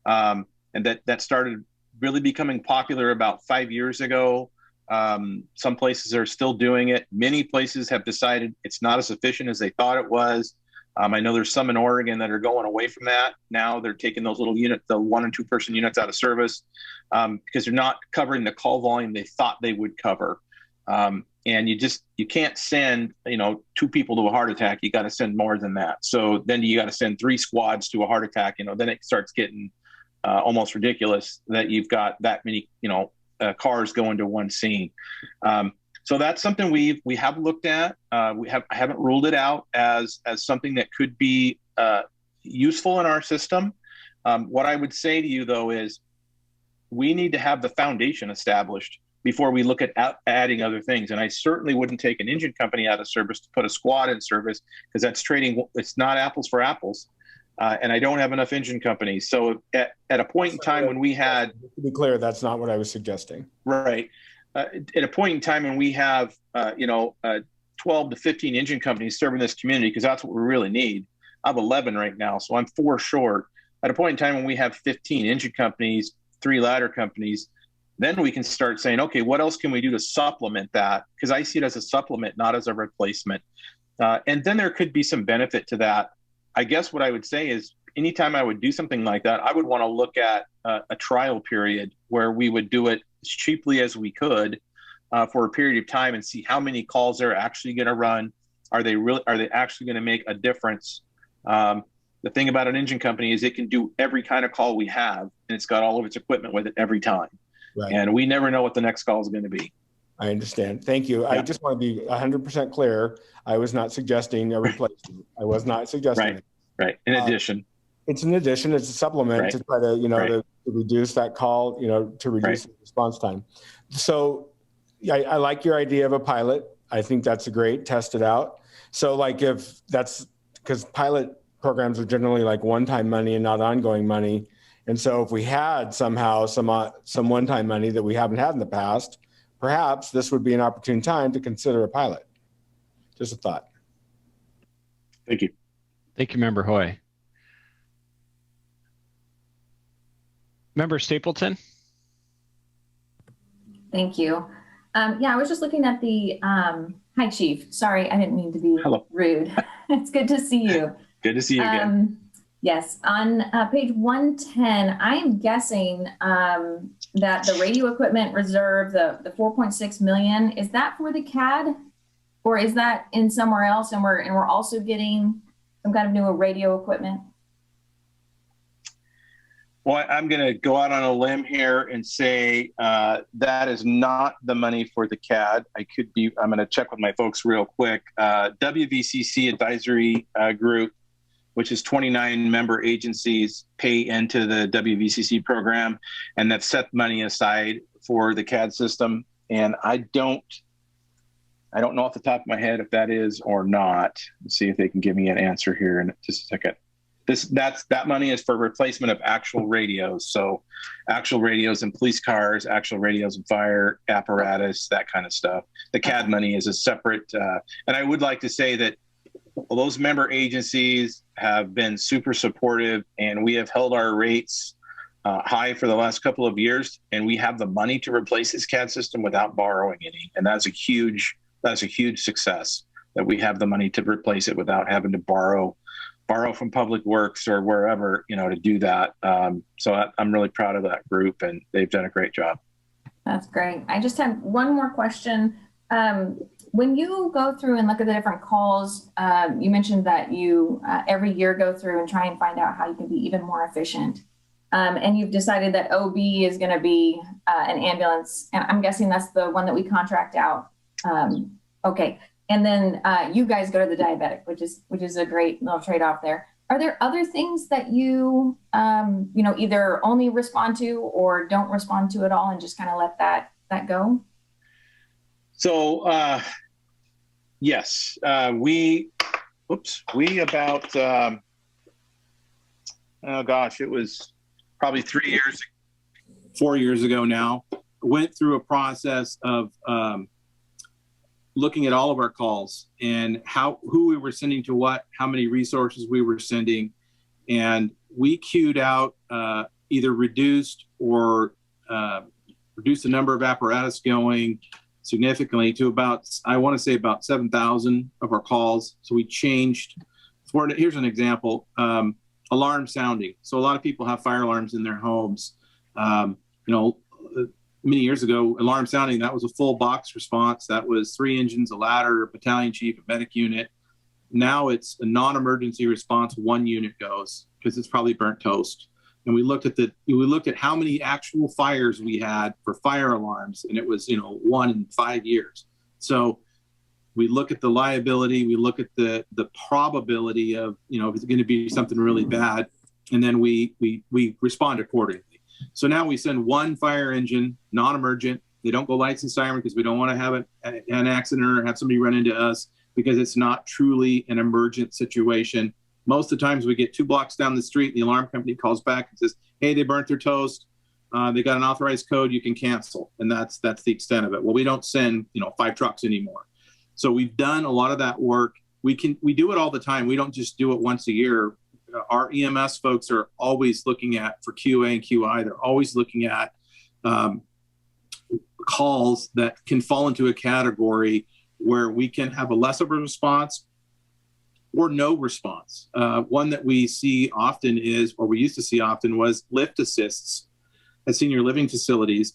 and that started really becoming popular about 5 years ago. Some places are still doing it. Many places have decided it's not as efficient as they thought it was. I know there's some in Oregon that are going away from that. Now they're taking those little units, the 1 and 2 person units, out of service because they're not covering the call volume they thought they would cover. And you can't send, 2 people to a heart attack. You got to send more than that. So then you got to send 3 squads to a heart attack. Then it starts getting almost ridiculous that you've got that many, cars going to one scene. So that's something we have looked at. I haven't ruled it out as something that could be useful in our system. What I would say to you though is we need to have the foundation established before we look at adding other things. And I certainly wouldn't take an engine company out of service to put a squad in service because that's trading. It's not apples for apples. And I don't have enough engine companies. So at a point in time when we had...
To be clear, that's not what I was suggesting.
Right. At a point in time when we have, 12 to 15 engine companies serving this community, because that's what we really need. I have 11 right now, so I'm 4 short. At a point in time when we have 15 engine companies, 3 ladder companies, then we can start saying, okay, what else can we do to supplement that? Because I see it as a supplement, not as a replacement. And then there could be some benefit to that. I guess what I would say is anytime I would do something like that, I would want to look at a trial period where we would do it as cheaply as we could for a period of time and see how many calls they're actually going to run. Are they actually going to make a difference? The thing about an engine company is it can do every kind of call we have, and it's got all of its equipment with it every time. Right. And we never know what the next call is going to be.
I understand. Thank you. Yeah. I just want to be 100% clear. I was not suggesting a replacement. I was not suggesting it.
Right. In addition.
It's an addition. It's a supplement to try to, to reduce that call, to reduce the response time. So I like your idea of a pilot. I think that's a great, test it out. So like if that's because pilot programs are generally like one-time money and not ongoing money. And so if we had somehow some one-time money that we haven't had in the past, perhaps this would be an opportune time to consider a pilot. Just a thought.
Thank you.
Thank you, Member Hoy. Member Stapleton.
Thank you. Yeah, I was just looking at the, hi, Chief. Sorry, I didn't mean to be rude. It's good to see you.
Good to see you again.
Yes, on page 110, I am guessing that the radio equipment reserve, the 4.6 million, is that for the CAD, or is that in somewhere else? And we're also getting some kind of new radio equipment.
Well, I'm going to go out on a limb here and say that is not the money for the CAD. I'm going to check with my folks real quick. WVCC Advisory Group, which is 29 member agencies, pay into the WVCC program, and they've set money aside for the CAD system. And I don't know off the top of my head if that is or not. Let's see if they can give me an answer here in just a second. That money is for replacement of actual radios. So actual radios in police cars, actual radios in fire apparatus, that kind of stuff. The CAD money is a separate, and I would like to say that those member agencies have been super supportive, and we have held our rates high for the last couple of years, and we have the money to replace this CAD system without borrowing any. And that's a huge success. that we have the money to replace it without having to borrow from Public Works or wherever, to do that. So I'm really proud of that group, and they've done a great job.
That's great. I just have one more question. When you go through and look at the different calls, you mentioned that you every year go through and try and find out how you can be even more efficient. And you've decided that OB is going to be an ambulance, and I'm guessing that's the one that we contract out. Okay. And then you guys go to the diabetic, which is a great little trade-off there. Are there other things that you, either only respond to or don't respond to at all and just kind of let that go?
So, yes, we about, it was probably 4 years ago now, went through a process of looking at all of our calls and who we were sending to what, how many resources we were sending. And we queued out either reduced or reduced the number of apparatus going significantly to about 7,000 of our calls. So we changed. Here's an example, alarm sounding. So a lot of people have fire alarms in their homes. Many years ago, alarm sounding, that was a full box response. That was 3 engines, a ladder, a battalion chief, a medic unit. Now it's a non-emergency response. 1 unit goes because it's probably burnt toast. And we looked at how many actual fires we had for fire alarms, and it was 1 in 5 years. So we look at the liability, we look at the probability of if it's going to be something really bad, and then we respond accordingly. So now we send 1 fire engine, non-emergent. They don't go lights and siren because we don't want to have an accident or have somebody run into us because it's not truly an emergent situation. Most of the times we get 2 blocks down the street, the alarm company calls back and says, hey, they burnt their toast. They got an authorized code, you can cancel. And that's the extent of it. Well, we don't send 5 trucks anymore. So we've done a lot of that work. We do it all the time. We don't just do it once a year. Our EMS folks are always looking at, for QA and QI, they're always looking at calls that can fall into a category where we can have a less of a response or no response. One that we see often we used to see often was lift assists at senior living facilities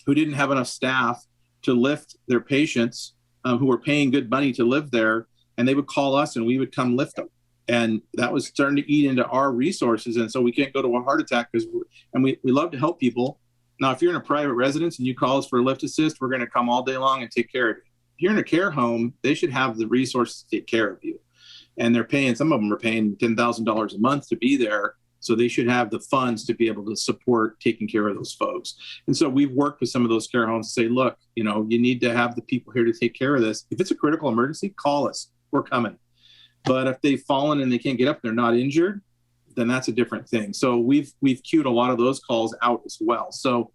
who didn't have enough staff to lift their patients who were paying good money to live there, and they would call us and we would come lift them. And that was starting to eat into our resources. And so we can't go to a heart attack we love to help people. Now, if you're in a private residence and you call us for a lift assist, we're going to come all day long and take care of you. If you're in a care home, they should have the resources to take care of you. And some of them are paying $10,000 a month to be there. So they should have the funds to be able to support taking care of those folks. And so we've worked with some of those care homes to say, look, you need to have the people here to take care of this. If it's a critical emergency, call us. We're coming. But if they've fallen and they can't get up, they're not injured, then that's a different thing. So we've queued a lot of those calls out as well. So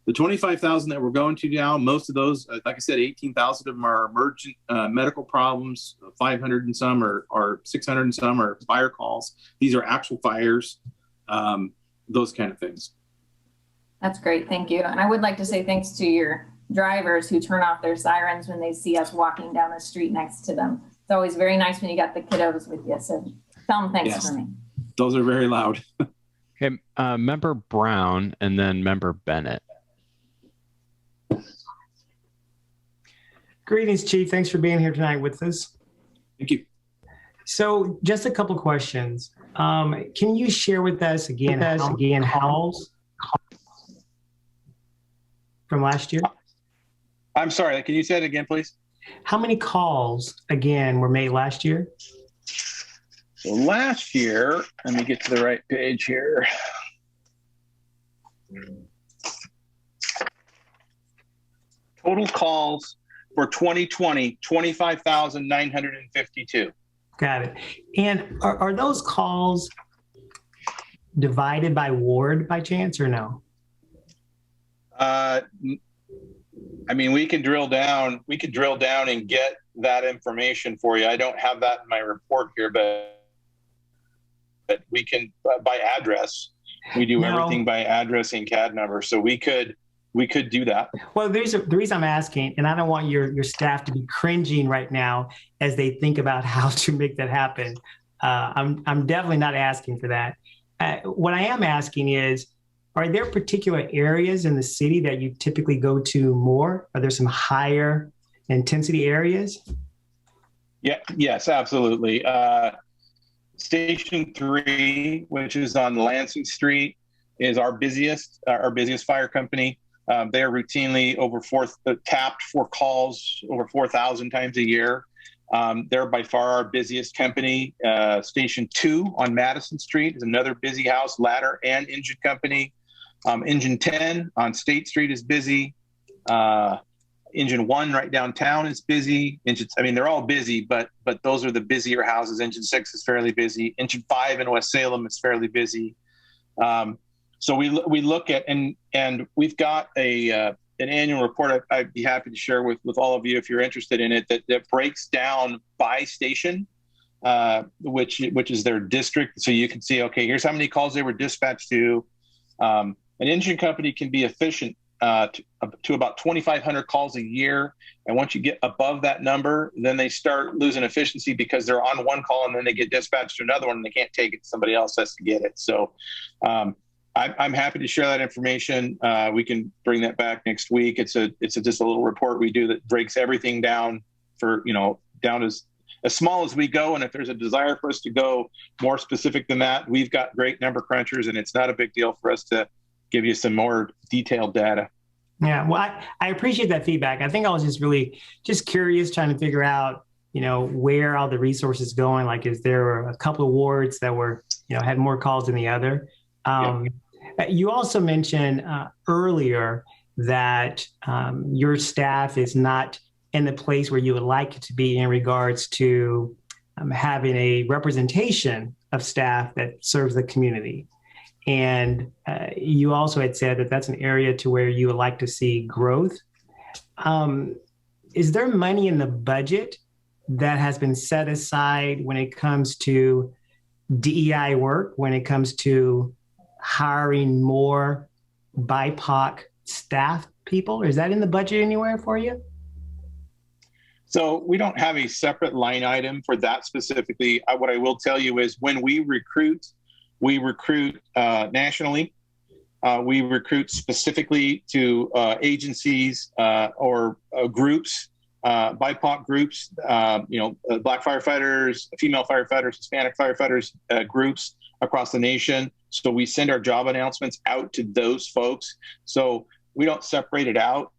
the 25,000 that we're going to now, most of those, like I said, 18,000 of them are emergent medical problems. 500 and some or 600 and some are fire calls. These are actual fires, those kind of things.
That's great. Thank you. And I would like to say thanks to your drivers who turn off their sirens when they see us walking down the street next to them. It's always very nice when you got the kiddos with you. So tell them thanks for me.
Those are very loud.
Okay, Member Brown and then Member Bennett.
Greetings, Chief. Thanks for being here tonight with us.
Thank you.
So just a couple questions. Can you share with us again calls from last year?
I'm sorry, can you say it again, please?
How many calls, again, were made last year?
So last year, let me get to the right page here. Total calls for 2020, 25,952.
Got it. And are those calls divided by ward by chance or no?
We can drill down and get that information for you. I don't have that in my report here, but we can by address. We do everything by address and CAD number. So we could we could do that.
Well, the reason I'm asking, and I don't want your staff to be cringing right now as they think about how to make that happen. I'm definitely not asking for that. What I am asking is, are there particular areas in the city that you typically go to more? Are there some higher intensity areas?
Yeah, yes, absolutely. Station 3, which is on Lansing Street, is our busiest fire company. They are routinely tapped for calls over 4,000 times a year. They're by far our busiest company. Station 2 on Madison Street is another busy house, ladder and engine company. Engine 10 on State Street is busy. Engine 1 right downtown is busy. They're all busy, but those are the busier houses. Engine 6 is fairly busy. Engine 5 in West Salem is fairly busy. So we look at, and we've got an annual report I'd be happy to share with all of you if you're interested in it, that breaks down by station, which is their district. So you can see, okay, here's how many calls they were dispatched to. An engine company can be efficient to about 2,500 calls a year. And once you get above that number, then they start losing efficiency because they're on one call and then they get dispatched to another one and they can't take it. Somebody else has to get it. So I'm happy to share that information. We can bring that back next week. It's just a little report we do that breaks everything down down as small as we go. And if there's a desire for us to go more specific than that, we've got great number crunchers, and it's not a big deal for us to give you some more detailed data.
Yeah, well, I appreciate that feedback. I think I was just curious, trying to figure out, where all the resources going. Like, is there a couple of wards that were, had more calls than the other? You also mentioned earlier that your staff is not in the place where you would like it to be in regards to having a representation of staff that serves the community. And you also had said that that's an area to where you would like to see growth. Is there money in the budget that has been set aside when it comes to DEI work, when it comes to hiring more BIPOC staff people? Is that in the budget anywhere for you?
So we don't have a separate line item for that specifically. What I will tell you is when we recruit nationally. We recruit specifically to agencies or groups, BIPOC groups, Black firefighters, female firefighters, Hispanic firefighters groups across the nation. So we send our job announcements out to those folks. So we don't separate it out.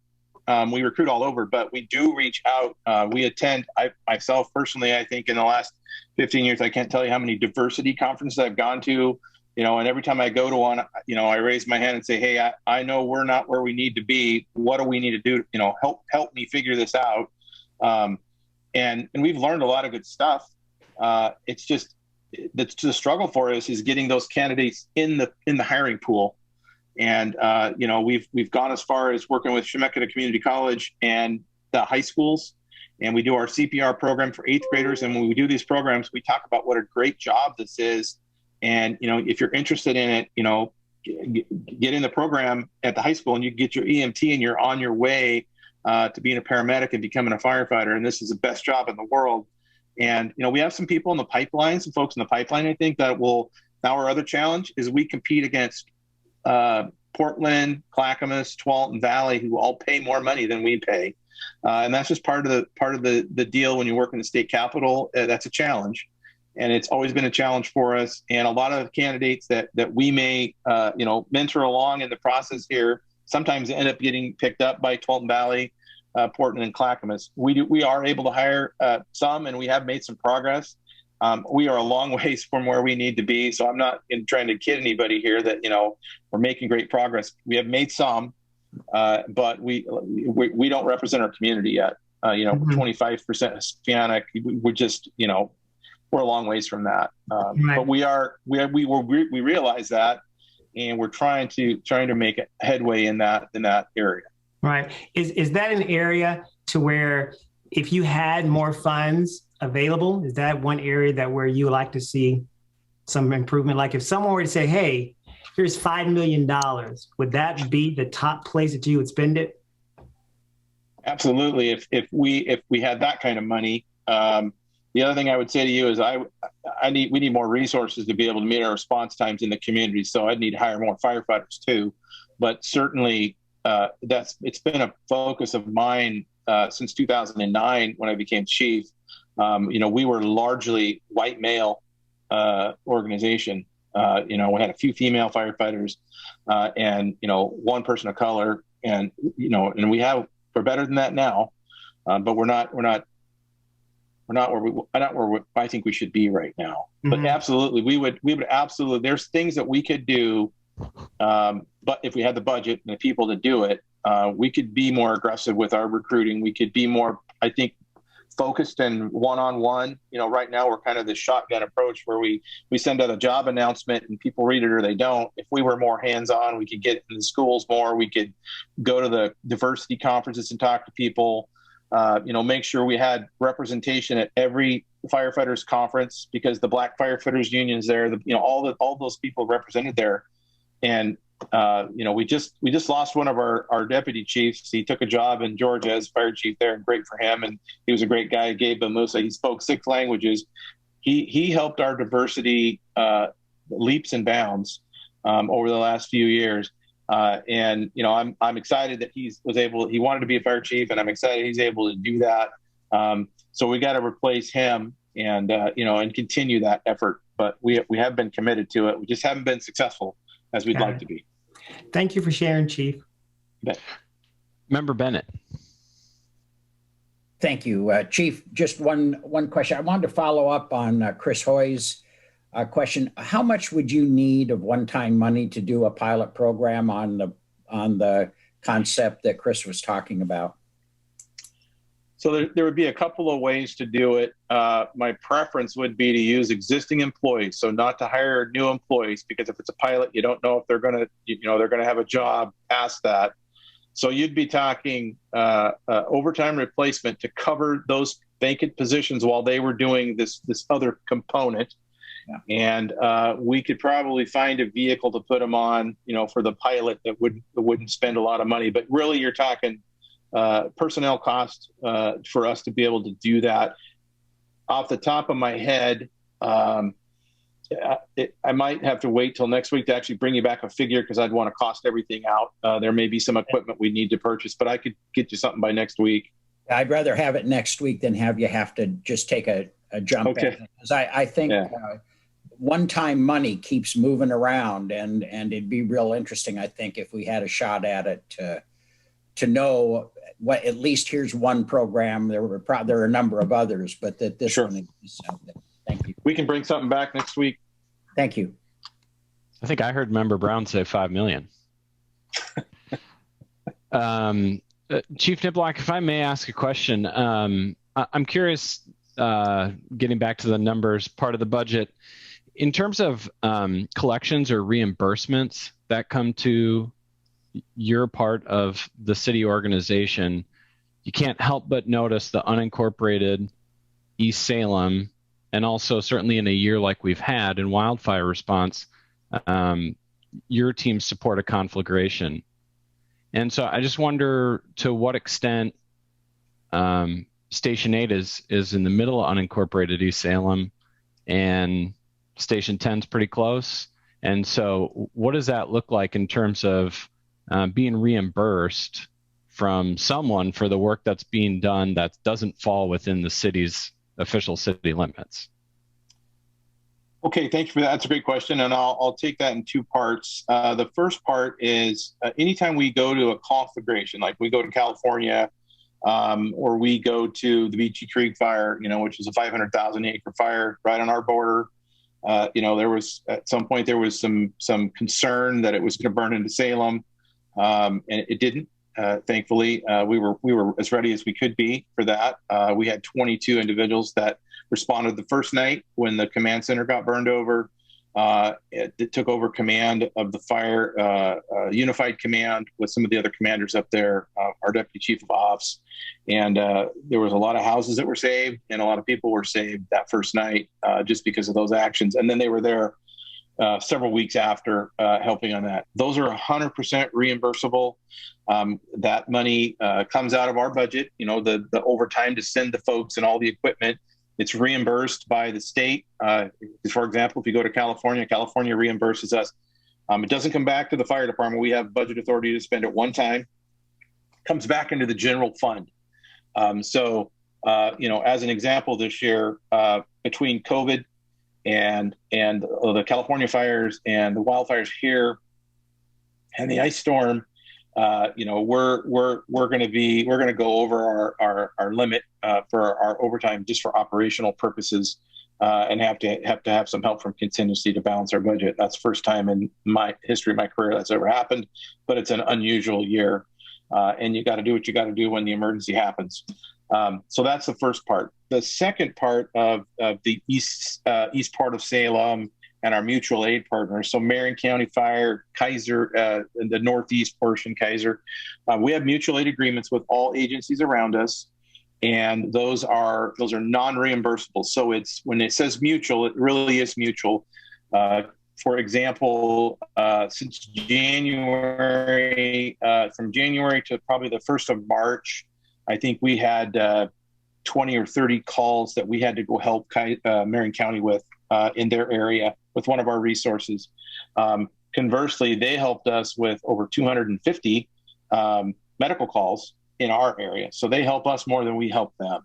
We recruit all over, but we do reach out. We attend, myself personally, I think in the last 15 years, I can't tell you how many diversity conferences I've gone to, and every time I go to one, I raise my hand and say, hey, I know we're not where we need to be. What do we need to do? Help me figure this out. And we've learned a lot of good stuff. It's just, the struggle for us is getting those candidates in the hiring pool. And, we've gone as far as working with Chemeketa Community College and the high schools. And we do our CPR program for 8th graders. And when we do these programs, we talk about what a great job this is. And, if you're interested in it, get in the program at the high school and you get your EMT and you're on your way to being a paramedic and becoming a firefighter. And this is the best job in the world. And, we have some people in the pipeline, some folks in the pipeline, I think that will. Now our other challenge is we compete against Portland, Clackamas, Tualatin Valley, who all pay more money than we pay. And that's just part of the deal when you work in the state capitol. That's a challenge. And it's always been a challenge for us. And a lot of candidates that we may, mentor along in the process here sometimes end up getting picked up by Tualatin Valley, Portland, and Clackamas. We are able to hire some, and we have made some progress. We are a long ways from where we need to be. So I'm not trying to kid anybody here that, we're making great progress. We have made some, but we don't represent our community yet. 25% Hispanic. We're just, we're a long ways from that. Right. But we realize that, and we're trying to make a headway in that area.
Right. Is that an area to where if you had more funds available, is that one area where you would like to see some improvement? Like if someone were to say, hey, here's $5 million. Would that be the top place that you would spend it?
Absolutely. If we had that kind of money, the other thing I would say to you is we need more resources to be able to meet our response times in the community. So I'd need to hire more firefighters too. But certainly it's been a focus of mine since 2009 when I became chief. We were largely white male organization. We had a few female firefighters and one person of color, and we're better than that now, but we're not where I think we should be right now. Mm-hmm. But absolutely, we would absolutely. There's things that we could do, but if we had the budget and the people to do it, we could be more aggressive with our recruiting. We could be more, I think, focused and one-on-one. Right now we're kind of this shotgun approach where we send out a job announcement and people read it or they don't. If we were more hands-on, we could get in the schools more. We could go to the diversity conferences and talk to people. Make sure we had representation at every firefighters conference, because the Black Firefighters Union's there. All those people represented there, and we just lost one of our deputy chiefs. He took a job in Georgia as fire chief there, and great for him. And he was a great guy, Gabe Bamusa. He spoke 6 languages. He helped our diversity leaps and bounds over the last few years. I'm excited that he wanted to be a fire chief, and I'm excited he's able to do that. So we got to replace him and continue that effort. But we have been committed to it. We just haven't been successful as we'd like to be.
Thank you for sharing, Chief.
Member Bennett.
Thank you, Chief. Just one question. I wanted to follow up on Chris Hoy's question. How much would you need of one-time money to do a pilot program on the concept that Chris was talking about?
So there would be a couple of ways to do it. My preference would be to use existing employees, so not to hire new employees, because if it's a pilot, you don't know if they're going to have a job past that. So you'd be talking overtime replacement to cover those vacant positions while they were doing this other component. Yeah. And we could probably find a vehicle to put them on, for the pilot that wouldn't spend a lot of money. But really, you're talking personnel cost for us to be able to do that. Off the top of my head, I might have to wait till next week to actually bring you back a figure, because I'd want to cost everything out. There may be some equipment we need to purchase, but I could get you something by next week.
I'd rather have it next week than have to just take a jump. Okay. Because I think one-time money keeps moving around, and it'd be real interesting, I think, if we had a shot at it to know what, at least here's one program. There are a number of others, but that this one is something. Thank you.
We can bring something back next week.
Thank you.
I think I heard Member Brown say $5 million. Chief Niblock, if I may ask a question, I'm curious, getting back to the numbers part of the budget, in terms of collections or reimbursements that come to your part of the city organization, you can't help but notice the unincorporated East Salem, and also certainly in a year like we've had in wildfire response, your teams support a conflagration. And so I just wonder to what extent Station 8 is in the middle of unincorporated East Salem, and Station 10 is pretty close. And so what does that look like in terms of being reimbursed from someone for the work that's being done that doesn't fall within the city's official city limits?
Okay, thank you for that. That's a great question, and I'll take that in 2 parts. The first part is anytime we go to a conflagration, like we go to California, or we go to the Beachy Creek fire, which is a 500,000 acre fire right on our border. There was at some point some concern that it was going to burn into Salem, and it didn't. Thankfully, we were as ready as we could be for that. We had 22 individuals that responded the first night when the command center got burned over. It took over command of the fire, unified command with some of the other commanders up there, our deputy chief of ops. And there was a lot of houses that were saved, and a lot of people were saved that first night just because of those actions. And then they were there several weeks after helping on that. Those are 100% reimbursable. That money comes out of our budget. You know, the overtime to send the folks and all the equipment, it's reimbursed by the state. For example, if you go to California, California reimburses us. It doesn't come back to the fire department. We have budget authority to spend at one time. Comes back into the general fund. So, you know, as an example, this year, between COVID and the California fires and the wildfires here and the ice storm, you know, we're going to go over our limit for our overtime just for operational purposes, and have to have some help from contingency to balance our budget. That's the first time in my history of my career that's ever happened, but it's an unusual year, and you got to do what you got to do when the emergency happens. So that's the first part. The second part of the east part of Salem and our mutual aid partners, so Marion County Fire, Kaiser, in the northeast portion, Kaiser, we have mutual aid agreements with all agencies around us, and those are non-reimbursable. So it's, when it says mutual, it really is mutual. For example, since January, from January to probably the 1st of March, I think we had 20 or 30 calls that we had to go help Marion County with in their area with one of our resources. Conversely, they helped us with over 250 medical calls in our area. So they help us more than we help them.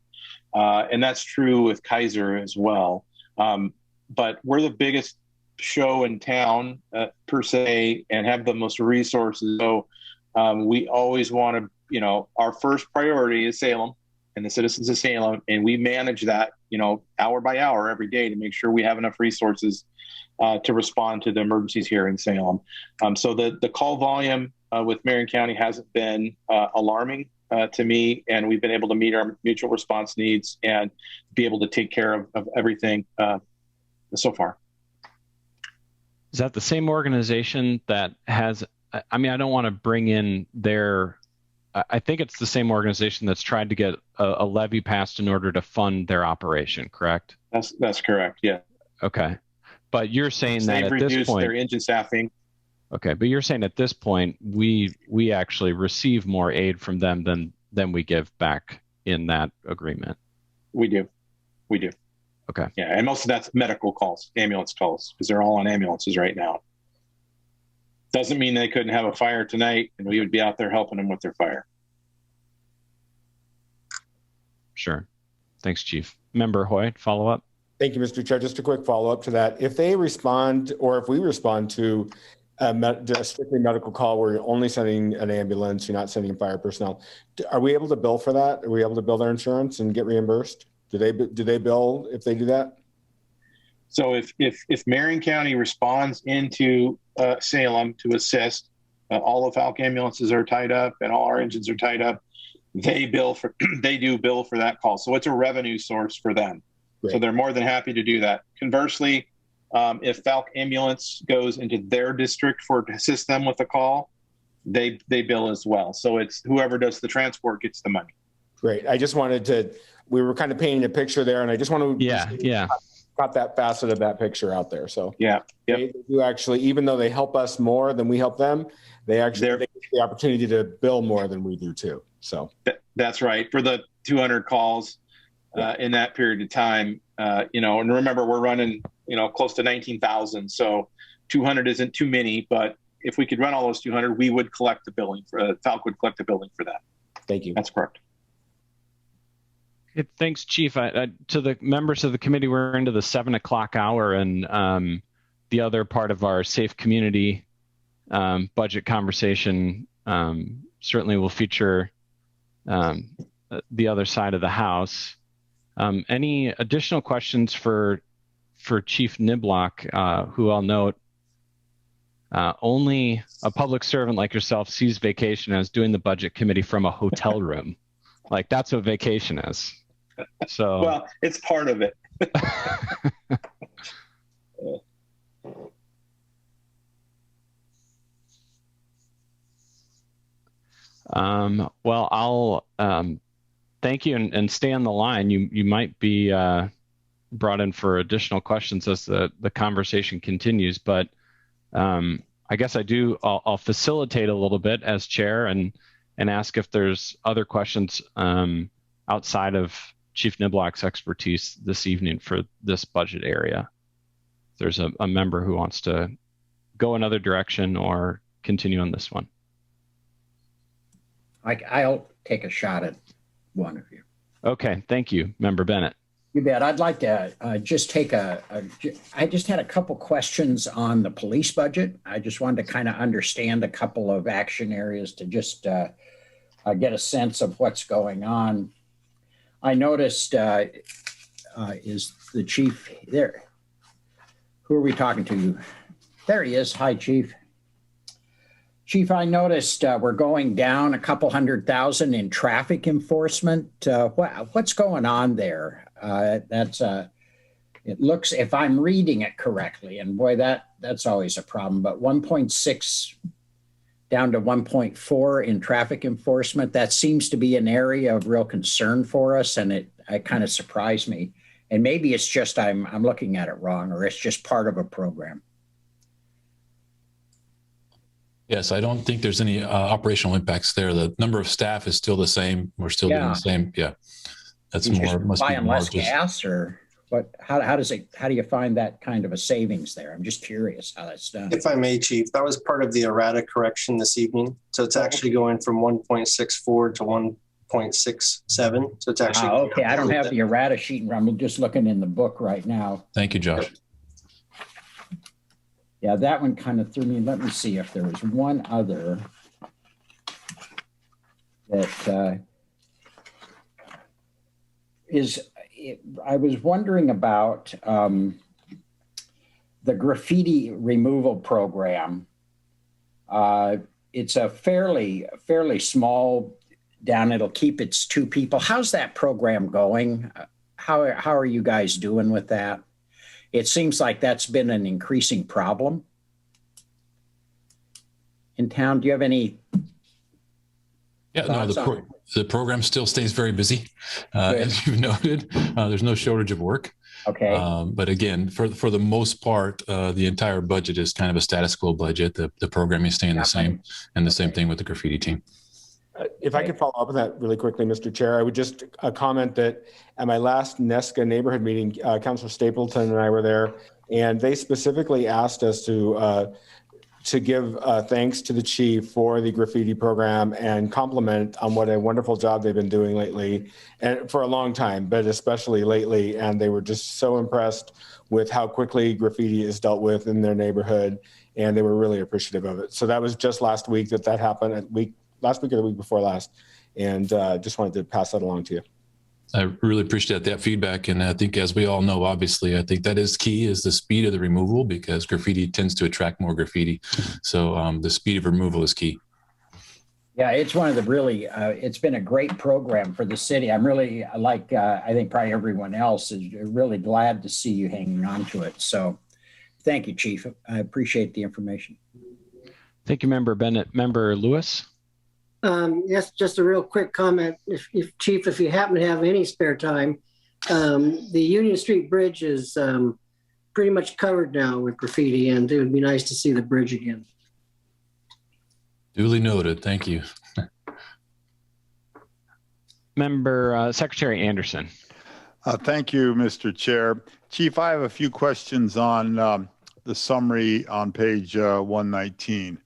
And that's true with Kaiser as well. But we're the biggest show in town per se, and have the most resources. So we always want to, you know, our first priority is Salem and the citizens of Salem, and we manage that, you know, hour by hour every day to make sure we have enough resources to respond to the emergencies here in Salem. So the call volume with Marion County hasn't been alarming to me, and we've been able to meet our mutual response needs and be able to take care of everything so far.
Is that the same organization that has, I mean, I don't want to bring in their, I think it's the same organization that's tried to get a levy passed in order to fund their operation, correct?
That's correct, yeah.
Okay. But you're saying that
they've
at this
reduced
point,
their engine staffing.
Okay, but you're saying at this point, we actually receive more aid from them than we give back in that agreement.
We do.
Okay.
Yeah, and most of that's medical calls, ambulance calls, because they're all on ambulances right now. Doesn't mean they couldn't have a fire tonight, and we would be out there helping them with their fire.
Sure. Thanks, Chief. Member Hoyt, follow up.
Thank you, Mr. Chair. Just a quick follow up to that. If they respond, or if we respond to a strictly medical call where you're only sending an ambulance, you're not sending fire personnel, are we able to bill for that? Are we able to bill their insurance and get reimbursed? Do they bill if they do that?
So if Marion County responds into Salem to assist, all of Falk ambulances are tied up and all our engines are tied up, they do bill for that call. So it's a revenue source for them. Great. So they're more than happy to do that. Conversely, if Falk ambulance goes into their district to assist them with a call, they bill as well. So it's whoever does the transport gets the money.
Great. I just wanted to, we were kind of painting a picture there, and I just want to got that facet of that picture out there. So they do actually, even though they help us more than we help them, they get the opportunity to bill more than we do too. So
that's right. For the 200 calls in that period of time, you know, and remember we're running, you know, close to 19,000. So 200 isn't too many, but if we could run all those 200, we would collect the billing Falk would collect the billing for that.
Thank you.
That's correct.
Okay, thanks, Chief. To the members of the committee, we're into the 7 o'clock hour, and the other part of our safe community budget conversation certainly will feature the other side of the house. Any additional questions for Chief Niblock, who I'll note only a public servant like yourself sees vacation as doing the budget committee from a hotel room. Like, that's what vacation is. So
well, it's part of it.
Well, I'll thank you and stay on the line. You might be brought in for additional questions as the conversation continues. But I guess I'll facilitate a little bit as chair and ask if there's other questions outside of Chief Niblock's expertise this evening for this budget area. If there's a member who wants to go another direction or continue on this one.
I'll take a shot at one of you.
Okay, thank you, Member Bennett.
You bet. I'd like to just take I just had a couple questions on the police budget. I just wanted to kind of understand a couple of action areas to just get a sense of what's going on. I noticed, is the chief there? Who are we talking to? There he is. Hi, Chief. Chief, I noticed we're going down a couple $100,000 in traffic enforcement. What's going on there? It looks, if I'm reading it correctly, and boy, that's always a problem, but 1.6 down to 1.4 in traffic enforcement, that seems to be an area of real concern for us, and it kind of surprised me. And maybe it's just I'm looking at it wrong, or it's just part of a program.
Yes, I don't think there's any operational impacts there. The number of staff is still the same. We're still doing the same. Yeah, that's more. Must be more
less gas, or what? How do you find that kind of a savings there? I'm just curious how that's done.
If I may, Chief, that was part of the errata correction this evening. So it's actually going from 1.64 to 1.67. So it's actually
okay. I don't have the errata sheet. I'm just looking in the book right now.
Thank you, Josh.
Yeah, that one kind of threw me. Let me see if there was one other that I was wondering about the graffiti removal program. It's a fairly small down. It'll keep its 2 people. How's that program going? How are you guys doing with that? It seems like that's been an increasing problem in town. Do you have any?
Yeah, no, the program still stays very busy. As you've noted, there's no shortage of work.
Okay.
But again, for the most part, the entire budget is kind of a status quo budget. The programming is staying the same, and the same thing with the graffiti team.
If I could follow up on that really quickly, Mr. Chair, I would just comment that at my last NESCA neighborhood meeting, Councilor Stapleton and I were there, and they specifically asked us to give thanks to the chief for the graffiti program and compliment on what a wonderful job they've been doing lately, and for a long time, but especially lately. And they were just so impressed with how quickly graffiti is dealt with in their neighborhood, and they were really appreciative of it. So that was just last week that happened. Last week or the week before last, and just wanted to pass that along to you.
I really appreciate that feedback, and I think, as we all know, obviously, I think that is key, is the speed of the removal, because graffiti tends to attract more graffiti. So the speed of removal is key.
Yeah, it's one of the really, it's been a great program for the city. I'm really, I think probably everyone else is really glad to see you hanging on to it. So thank you, Chief. I appreciate the information.
Thank you, Member Bennett. Member Lewis?
Yes, just a real quick comment. Chief, if you happen to have any spare time, the Union Street Bridge is pretty much covered now with graffiti, and it would be nice to see the bridge again.
Duly noted. Thank you.
Member Secretary Anderson.
Thank you, Mr. Chair. Chief, I have a few questions on the summary on page 119.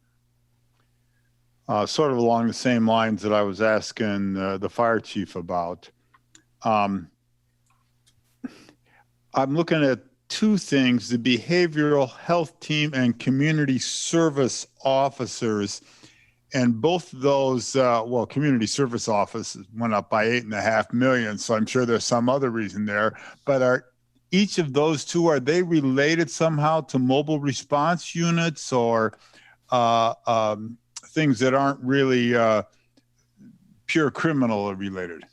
Sort of along the same lines that I was asking the fire chief about. I'm looking at 2 things: the behavioral health team and community service officers. And both of those, community service officers went up by $8.5 million. So I'm sure there's some other reason there. But are each of those 2, are they related somehow to mobile response units, or things that aren't really pure criminal related?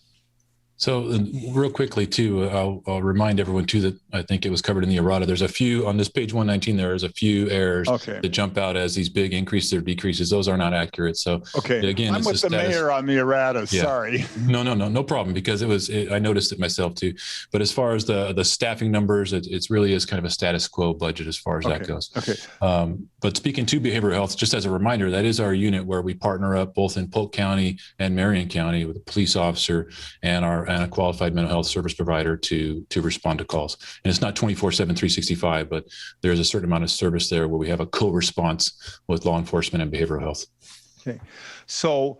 So real quickly too, I'll remind everyone too that I think it was covered in the errata. There's a few on this page 119. There's a few errors that jump out as these big increases or decreases. Those are not accurate. So again,
I'm with the mayor on the errata.
Yeah.
Sorry.
No problem, because I noticed it myself too. But as far as the staffing numbers, it really is kind of a status quo budget as far as that goes. But speaking to behavioral health, just as a reminder, that is our unit where we partner up both in Polk County and Marion County with a police officer and a qualified mental health service provider to respond to calls. And it's not 24/7, 365, but there's a certain amount of service there where we have a co-response with law enforcement and behavioral health.
Okay. So,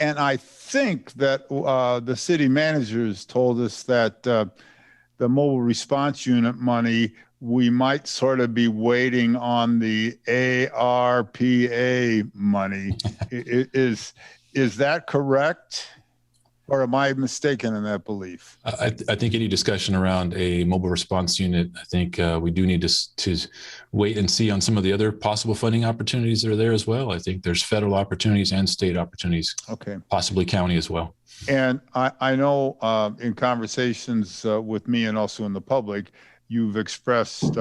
and I think that the city managers told us that the mobile response unit money, we might sort of be waiting on the ARPA money. Is that correct? Or am I mistaken in that belief?
I think any discussion around a mobile response unit, I think we do need to wait and see on some of the other possible funding opportunities that are there as well. I think there's federal opportunities and state opportunities, possibly county as well.
And I know in conversations with me and also in the public, you've expressed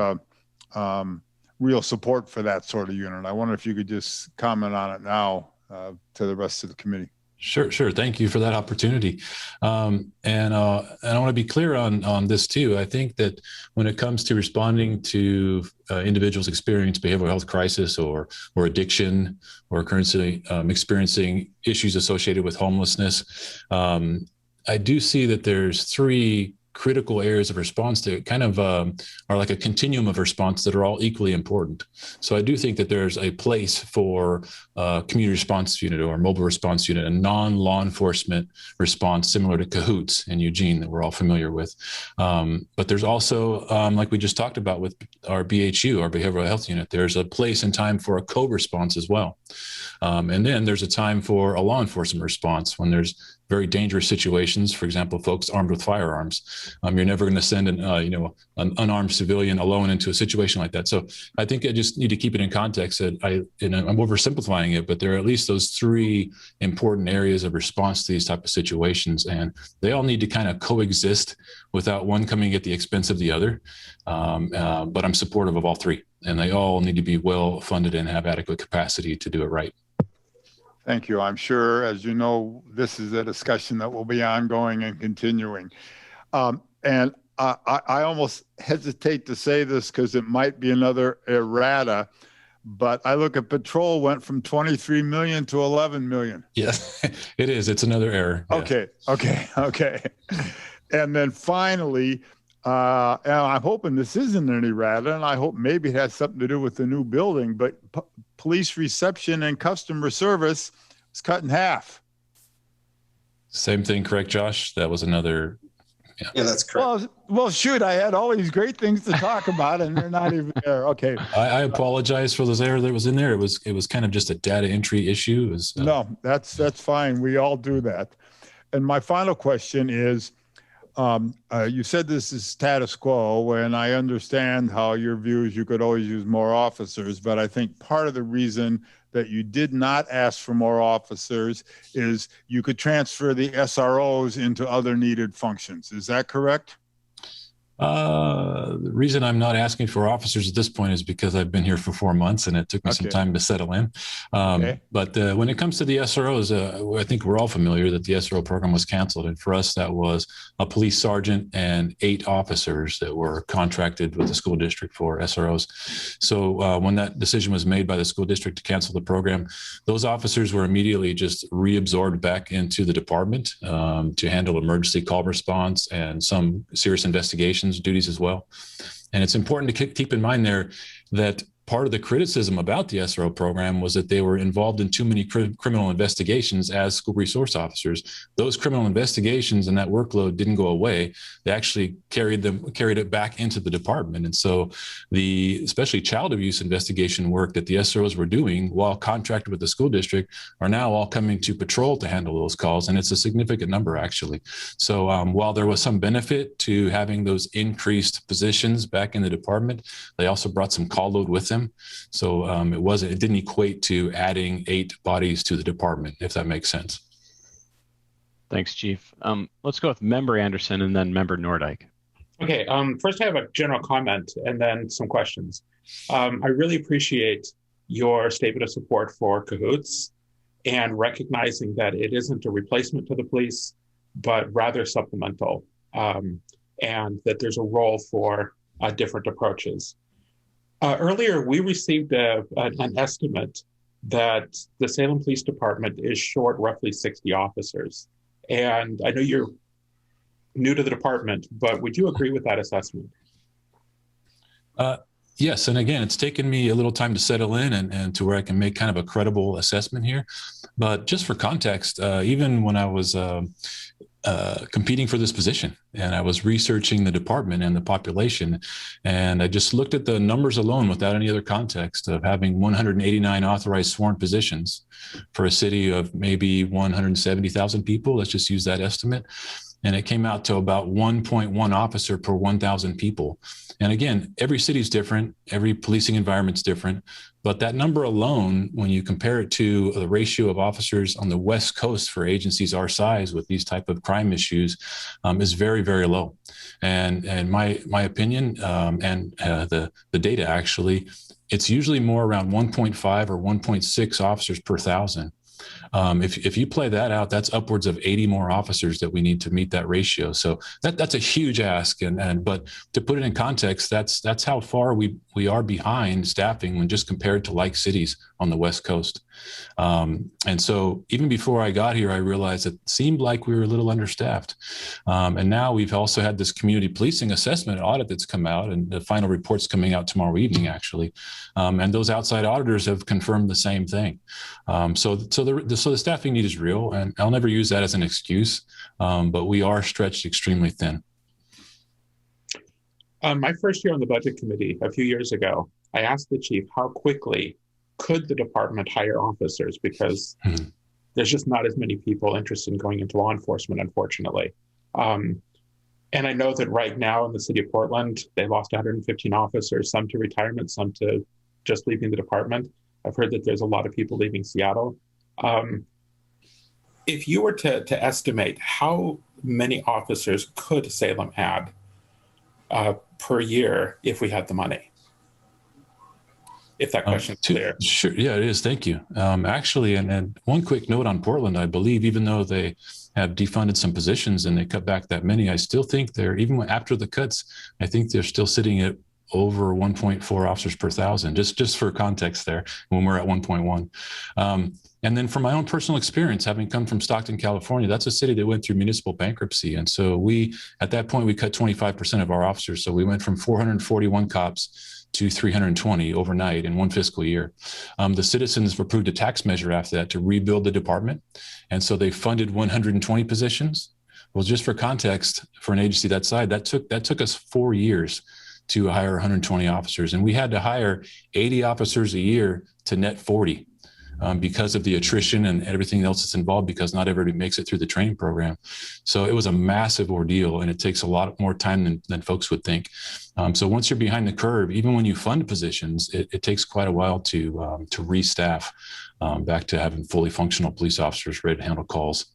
real support for that sort of unit. I wonder if you could just comment on it now to the rest of the committee.
Sure. Thank you for that opportunity. And I want to be clear on this too. I think that when it comes to responding to individuals experience behavioral health crisis or addiction, or currently experiencing issues associated with homelessness, I do see that there's three critical areas of response that kind of are like a continuum of response that are all equally important. So I do think that there's a place for community response unit or mobile response unit, a non-law enforcement response similar to Cahoots in Eugene that we're all familiar with. But there's also, like we just talked about with our BHU, our behavioral health unit, there's a place and time for a co-response as well. And then there's a time for a law enforcement response when there's very dangerous situations. For example, folks armed with firearms. You're never going to send an unarmed civilian alone into a situation like that. So I think I just need to keep it in context that I'm oversimplifying it, but there are at least those three important areas of response to these type of situations, and they all need to kind of coexist without one coming at the expense of the other. But I'm supportive of all three, and they all need to be well funded and have adequate capacity to do it right.
Thank you. I'm sure, as you know, this is a discussion that will be ongoing and continuing. And I almost hesitate to say this because it might be another errata, but I look at patrol went from 23 million to 11 million.
Yes, it is. It's another error.
Okay. And then finally, and I'm hoping this isn't an errata, and I hope maybe it has something to do with the new building, but police reception and customer service is cut in half.
Same thing, correct, Josh? That was another.
Yeah, that's correct.
Well, shoot, I had all these great things to talk about, and they're not even there. Okay.
I apologize for those error that was in there. It was kind of just a data entry issue.
No, that's fine. We all do that. And my final question is, you said this is status quo, and I understand how your view is you could always use more officers, but I think part of the reason that you did not ask for more officers is you could transfer the SROs into other needed functions. Is that correct?
The reason I'm not asking for officers at this point is because I've been here for 4 months and it took me some time to settle in. But when it comes to the SROs, I think we're all familiar that the SRO program was canceled. And for us, that was a police sergeant and 8 officers that were contracted with the school district for SROs. So when that decision was made by the school district to cancel the program, those officers were immediately just reabsorbed back into the department to handle emergency call response and some serious investigations duties as well. And it's important to keep in mind there that part of the criticism about the SRO program was that they were involved in too many criminal investigations as school resource officers. Those criminal investigations and that workload didn't go away. They actually carried it back into the department. And so especially child abuse investigation work that the SROs were doing while contracted with the school district are now all coming to patrol to handle those calls. And it's a significant number, actually. So while there was some benefit to having those increased positions back in the department, they also brought some call load with them. So it didn't equate to adding 8 bodies to the department, if that makes sense.
Thanks, Chief. Let's go with Member Anderson and then Member Nordyke.
Okay, first I have a general comment and then some questions. I really appreciate your statement of support for Cahoots and recognizing that it isn't a replacement to the police, but rather supplemental, and that there's a role for different approaches. Earlier, we received an estimate that the Salem Police Department is short roughly 60 officers. And I know you're new to the department, but would you agree with that assessment?
Yes, and again, it's taken me a little time to settle in and to where I can make kind of a credible assessment here. But just for context, even when I was competing for this position and I was researching the department and the population, and I just looked at the numbers alone without any other context of having 189 authorized sworn positions for a city of maybe 170,000 people. Let's just use that estimate. And it came out to about 1.1 officer per 1,000 people. And again, every city is different, every policing environment's different, but that number alone, when you compare it to the ratio of officers on the West Coast for agencies our size with these type of crime issues, is very, very low. And my opinion, and the data actually, it's usually more around 1.5 or 1.6 officers per 1,000. If you play that out, that's upwards of 80 more officers that we need to meet that ratio. So that's a huge ask. But to put it in context, that's how far we are behind staffing when just compared to like cities on the West Coast. And so even before I got here, I realized it seemed like we were a little understaffed. And now we've also had this community policing assessment audit that's come out, and the final report's coming out tomorrow evening, actually. And those outside auditors have confirmed the same thing. So the staffing need is real, and I'll never use that as an excuse, but we are stretched extremely thin.
My first year on the budget committee a few years ago, I asked the chief how quickly could the department hire officers, because there's just not as many people interested in going into law enforcement, unfortunately. And I know that right now in the city of Portland, they lost 115 officers, some to retirement, some to just leaving the department. I've heard that there's a lot of people leaving Seattle. If you were to estimate how many officers could Salem add per year if we had the money? If that question is clear.
Sure. Yeah, it is. Thank you. Actually, and one quick note on Portland, I believe even though they have defunded some positions and they cut back that many, I still think they're, even after the cuts, I think they're still sitting at over 1.4 officers per 1,000, just for context there, when we're at 1.1. And then from my own personal experience, having come from Stockton, California, that's a city that went through municipal bankruptcy. And so at that point, we cut 25% of our officers. So we went from 441 cops to 320 overnight in one fiscal year. The citizens approved a tax measure after that to rebuild the department. And so they funded 120 positions. Well, just for context, for an agency that size, that took us 4 years to hire 120 officers. And we had to hire 80 officers a year to net 40 because of the attrition and everything else that's involved, because not everybody makes it through the training program. So it was a massive ordeal, and it takes a lot more time than folks would think. So once you're behind the curve, even when you fund positions, it takes quite a while to restaff back to having fully functional police officers ready to handle calls.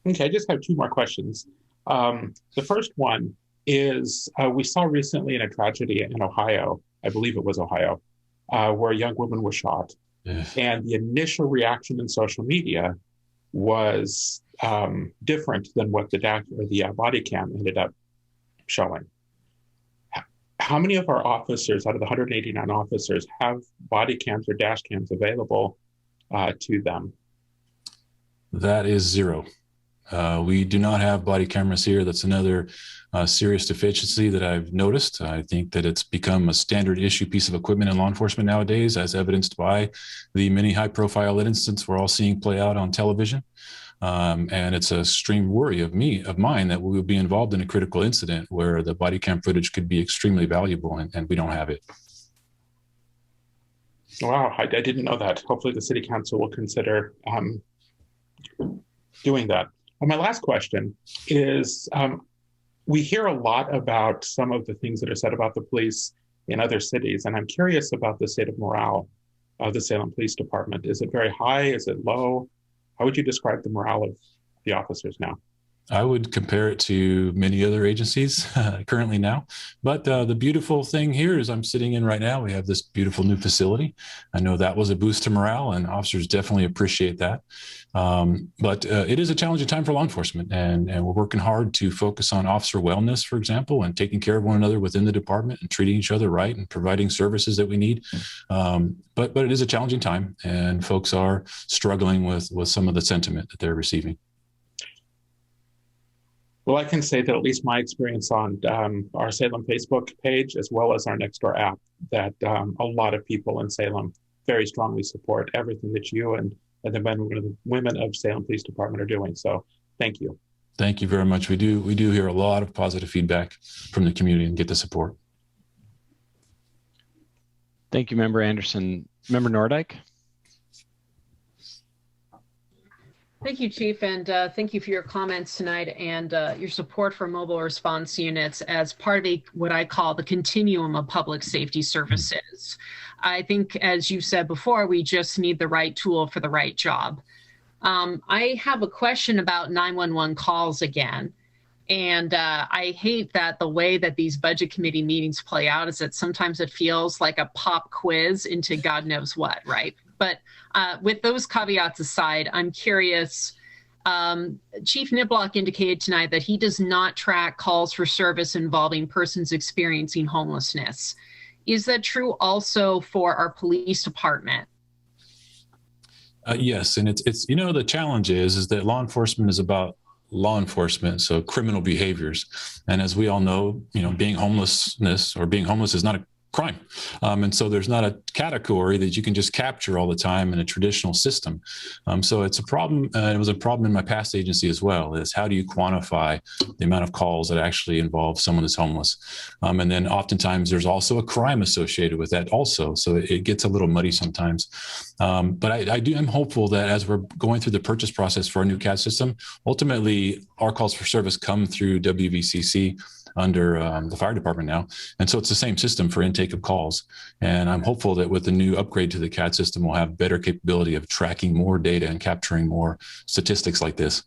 Okay, I just have two more questions. The first one is we saw recently in a tragedy in Ohio, I believe it was Ohio, where a young woman was shot. Yeah. And the initial reaction in social media was different than what the body cam ended up showing. How many of our officers, out of the 189 officers, have body cams or dash cams available to them?
That is zero. We do not have body cameras here. That's another serious deficiency that I've noticed. I think that it's become a standard issue piece of equipment in law enforcement nowadays, as evidenced by the many high-profile incidents we're all seeing play out on television. And it's a extreme worry of mine that we will be involved in a critical incident where the body cam footage could be extremely valuable, and we don't have it.
Wow, I didn't know that. Hopefully the city council will consider doing that. My last question is, we hear a lot about some of the things that are said about the police in other cities, and I'm curious about the state of morale of the Salem Police Department. Is it very high? Is it low? How would you describe the morale the officers now?
I would compare it to many other agencies currently now. But the beautiful thing here is I'm sitting in right now. We have this beautiful new facility. I know that was a boost to morale, and officers definitely appreciate that. But it is a challenging time for law enforcement, and we're working hard to focus on officer wellness, for example, and taking care of one another within the department and treating each other right and providing services that we need. But it is a challenging time, and folks are struggling with some of the sentiment that they're receiving.
Well, I can say that at least my experience on our Salem Facebook page, as well as our Nextdoor app, that a lot of people in Salem very strongly support everything that you and the men and women of Salem Police Department are doing. So thank you.
Thank you very much. We do hear a lot of positive feedback from the community and get the support.
Thank you, Member Anderson. Member Nordyke?
Thank you, Chief, and thank you for your comments tonight and your support for mobile response units as part of what I call the continuum of public safety services. I think, as you said before, we just need the right tool for the right job. I have a question about 911 calls again. And I hate that the way that these budget committee meetings play out is that sometimes it feels like a pop quiz into God knows what, right? But with those caveats aside, I'm curious, Chief Niblock indicated tonight that he does not track calls for service involving persons experiencing homelessness. Is that true also for our police department?
Yes, and it's the challenge is that law enforcement is about law enforcement, so criminal behaviors. And as we all know, being homeless is not a crime. And so there's not a category that you can just capture all the time in a traditional system. So it's a problem. It was a problem in my past agency as well, is how do you quantify the amount of calls that actually involve someone that's homeless? And then oftentimes there's also a crime associated with that also. So it gets a little muddy sometimes. But I'm hopeful that as we're going through the purchase process for our new CAD system, ultimately our calls for service come through WVCC under the fire department now. And so it's the same system for intake of calls. And I'm hopeful that with the new upgrade to the CAD system, we'll have better capability of tracking more data and capturing more statistics like this.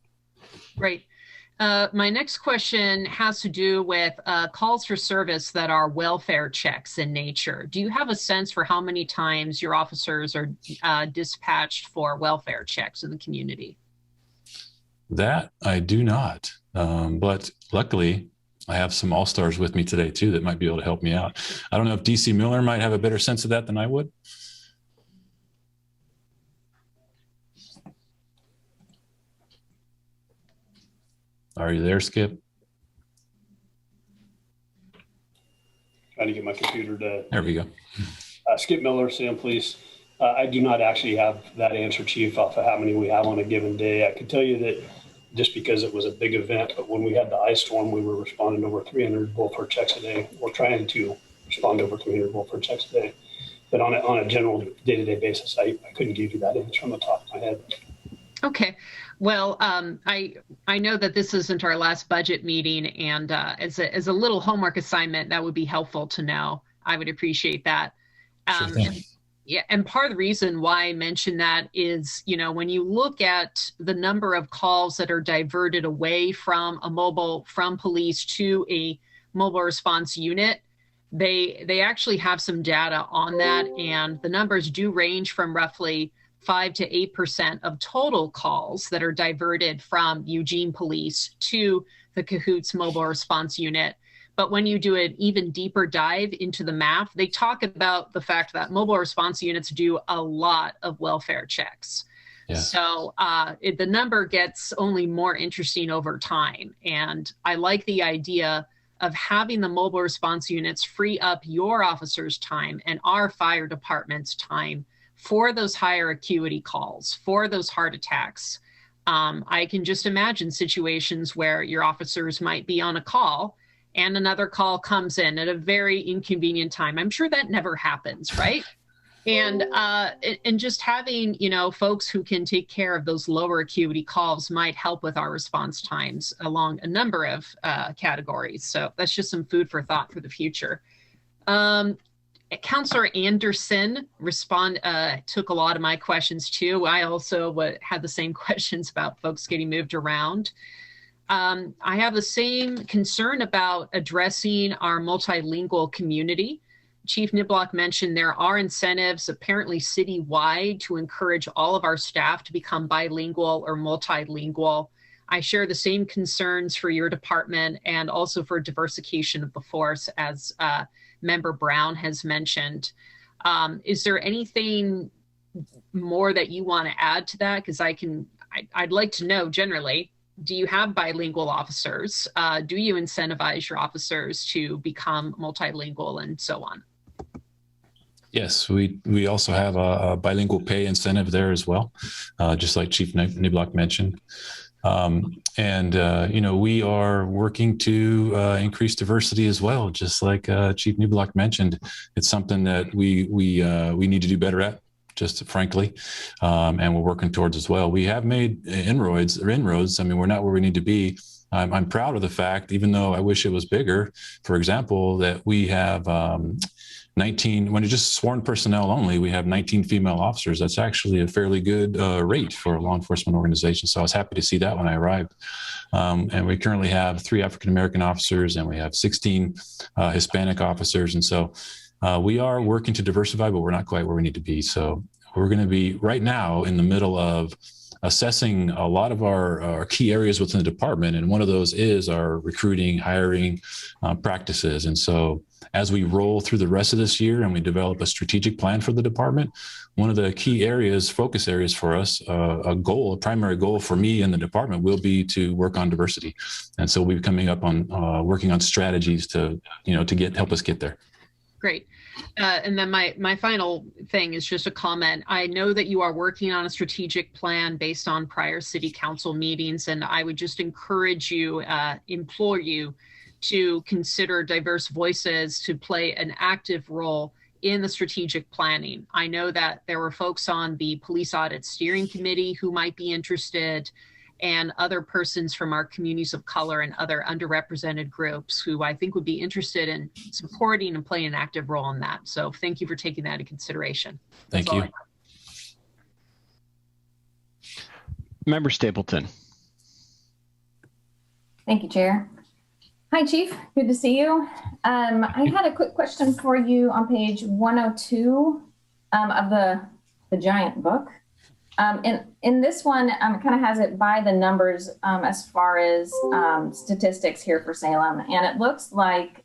Right. My next question has to do with calls for service that are welfare checks in nature. Do you have a sense for how many times your officers are dispatched for welfare checks in the community?
That I do not. But luckily, I have some all-stars with me today, too, that might be able to help me out. I don't know if DC Miller might have a better sense of that than I would. Are you there, Skip?
Trying to get my computer to.
There we go.
Skip Miller, Salem Police. I do not actually have that answer, Chief, off of how many we have on a given day. I can tell you that just because it was a big event, but when we had the ice storm, we were responding to over 300 welfare checks a day. We're trying to respond to over 300 welfare checks a day. But on a general day-to-day basis, I couldn't give you that answer from the top of my head.
Okay. Well, I know that this isn't our last budget meeting, and as a little homework assignment, that would be helpful to know. I would appreciate that. Yeah, and part of the reason why I mention that is, when you look at the number of calls that are diverted away from police to a mobile response unit, they actually have some data on that, and the numbers do range from roughly 5 to 8% of total calls that are diverted from Eugene Police to the Cahoots mobile response unit. But when you do an even deeper dive into the math, they talk about the fact that mobile response units do a lot of welfare checks. Yeah. So the number gets only more interesting over time. And I like the idea of having the mobile response units free up your officers' time and our fire department's time for those higher acuity calls, for those heart attacks. I can just imagine situations where your officers might be on a call and another call comes in at a very inconvenient time. I'm sure that never happens, right? And just having, folks who can take care of those lower acuity calls might help with our response times along a number of categories. So that's just some food for thought for the future. Counselor Anderson took a lot of my questions too. I also had the same questions about folks getting moved around. I have the same concern about addressing our multilingual community. Chief Niblock mentioned there are incentives apparently citywide to encourage all of our staff to become bilingual or multilingual. I share the same concerns for your department and also for diversification of the force, as Member Brown has mentioned. Is there anything more that you want to add to that? Because I'd like to know generally, do you have bilingual officers? Do you incentivize your officers to become multilingual and so on?
Yes, we also have a bilingual pay incentive there as well, just like Chief Niblock mentioned. We are working to increase diversity as well, just like Chief Niblock mentioned. It's something that we need to do better at, just frankly, and we're working towards as well. We have made inroads. I mean, we're not where we need to be. I'm proud of the fact, even though I wish it was bigger, for example, that we have 19, when it's just sworn personnel only, we have 19 female officers. That's actually a fairly good rate for a law enforcement organization. So I was happy to see that when I arrived. And we currently have 3 African-American officers, and we have 16 Hispanic officers. And so we are working to diversify, but we're not quite where we need to be. So we're going to be right now in the middle of assessing a lot of our key areas within the department. And one of those is our recruiting, hiring practices. And so as we roll through the rest of this year and we develop a strategic plan for the department, one of the key areas, focus areas for us, a primary goal for me in the department will be to work on diversity. And so we'll be coming up on working on strategies to help us get there.
Great. And then my final thing is just a comment. I know that you are working on a strategic plan based on prior city council meetings, and I would just encourage you, implore you to consider diverse voices to play an active role in the strategic planning. I know that there were folks on the Police Audit Steering Committee who might be interested, and other persons from our communities of color and other underrepresented groups who I think would be interested in supporting and playing an active role in that. So thank you for taking that into consideration.
Thank you.
Member Stapleton.
Thank you, Chair. Hi, Chief. Good to see you. I had a quick question for you on page 102 of the giant book. In this one, it kind of has it by the numbers as far as statistics here for Salem. And it looks like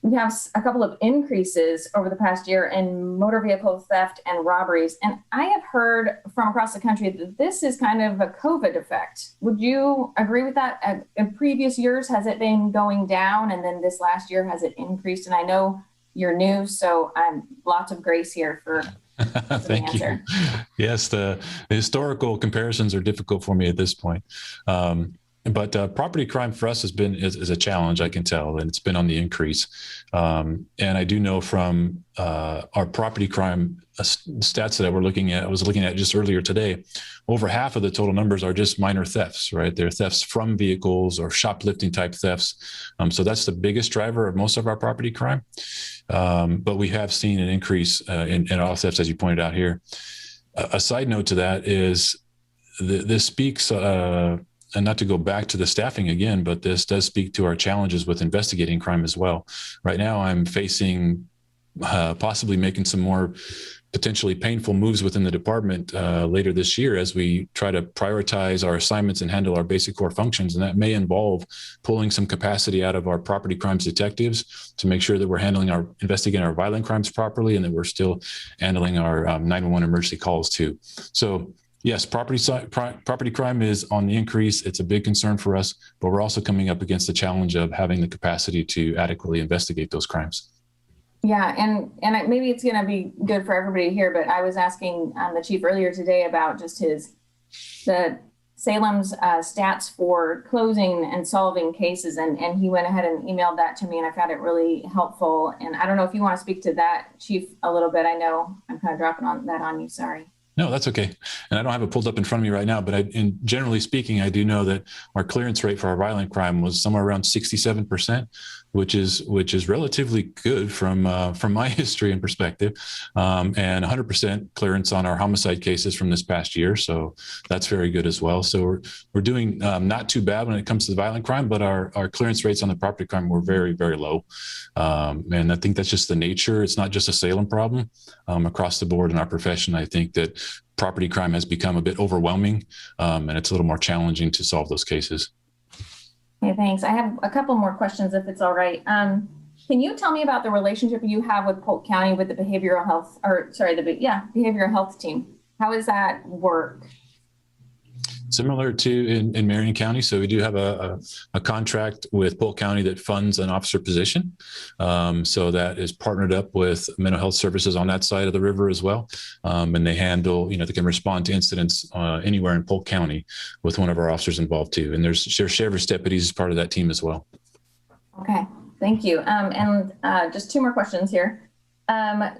we have a couple of increases over the past year in motor vehicle theft and robberies. And I have heard from across the country that this is kind of a COVID effect. Would you agree with that? In previous years, has it been going down? And then this last year, has it increased? And I know you're new, so lots of grace here for
Thank you. Yes, the historical comparisons are difficult for me at this point. But property crime for us is a challenge, I can tell, and it's been on the increase. And I do know from our property crime stats that I was looking at just earlier today, over half of the total numbers are just minor thefts, right? They're thefts from vehicles or shoplifting type thefts. So that's the biggest driver of most of our property crime. But we have seen an increase in auto thefts, as you pointed out here. A side note to that is this speaks, and not to go back to the staffing again, but this does speak to our challenges with investigating crime as well. Right now, I'm facing possibly making some more potentially painful moves within the department later this year as we try to prioritize our assignments and handle our basic core functions. And that may involve pulling some capacity out of our property crimes detectives to make sure that we're investigating our violent crimes properly and that we're still handling our 911 emergency calls too. So yes, property crime is on the increase. It's a big concern for us, but we're also coming up against the challenge of having the capacity to adequately investigate those crimes.
Yeah, and maybe it's going to be good for everybody here, but I was asking the chief earlier today about just the Salem's stats for closing and solving cases, and he went ahead and emailed that to me, and I found it really helpful. And I don't know if you want to speak to that, Chief, a little bit. I know I'm kind of dropping that on you. Sorry.
No, that's okay. And I don't have it pulled up in front of me right now, but generally speaking, I do know that our clearance rate for our violent crime was somewhere around 67%, which is relatively good from my history and perspective, and 100% clearance on our homicide cases from this past year. So that's very good as well. So we're doing not too bad when it comes to the violent crime, but our clearance rates on the property crime were very, very low. And I think that's just the nature. It's not just a Salem problem. Across the board in our profession, I think that property crime has become a bit overwhelming, and it's a little more challenging to solve those cases.
Okay, thanks. I have a couple more questions if it's all right. Can you tell me about the relationship you have with Polk County with the behavioral health, behavioral health team? How does that work?
Similar to in Marion County. So we do have a contract with Polk County that funds an officer position. So that is partnered up with mental health services on that side of the river as well. And they handle, they can respond to incidents anywhere in Polk County with one of our officers involved too. And there's sheriff's deputies as part of that team as well. Okay,
thank you. And just two more questions here.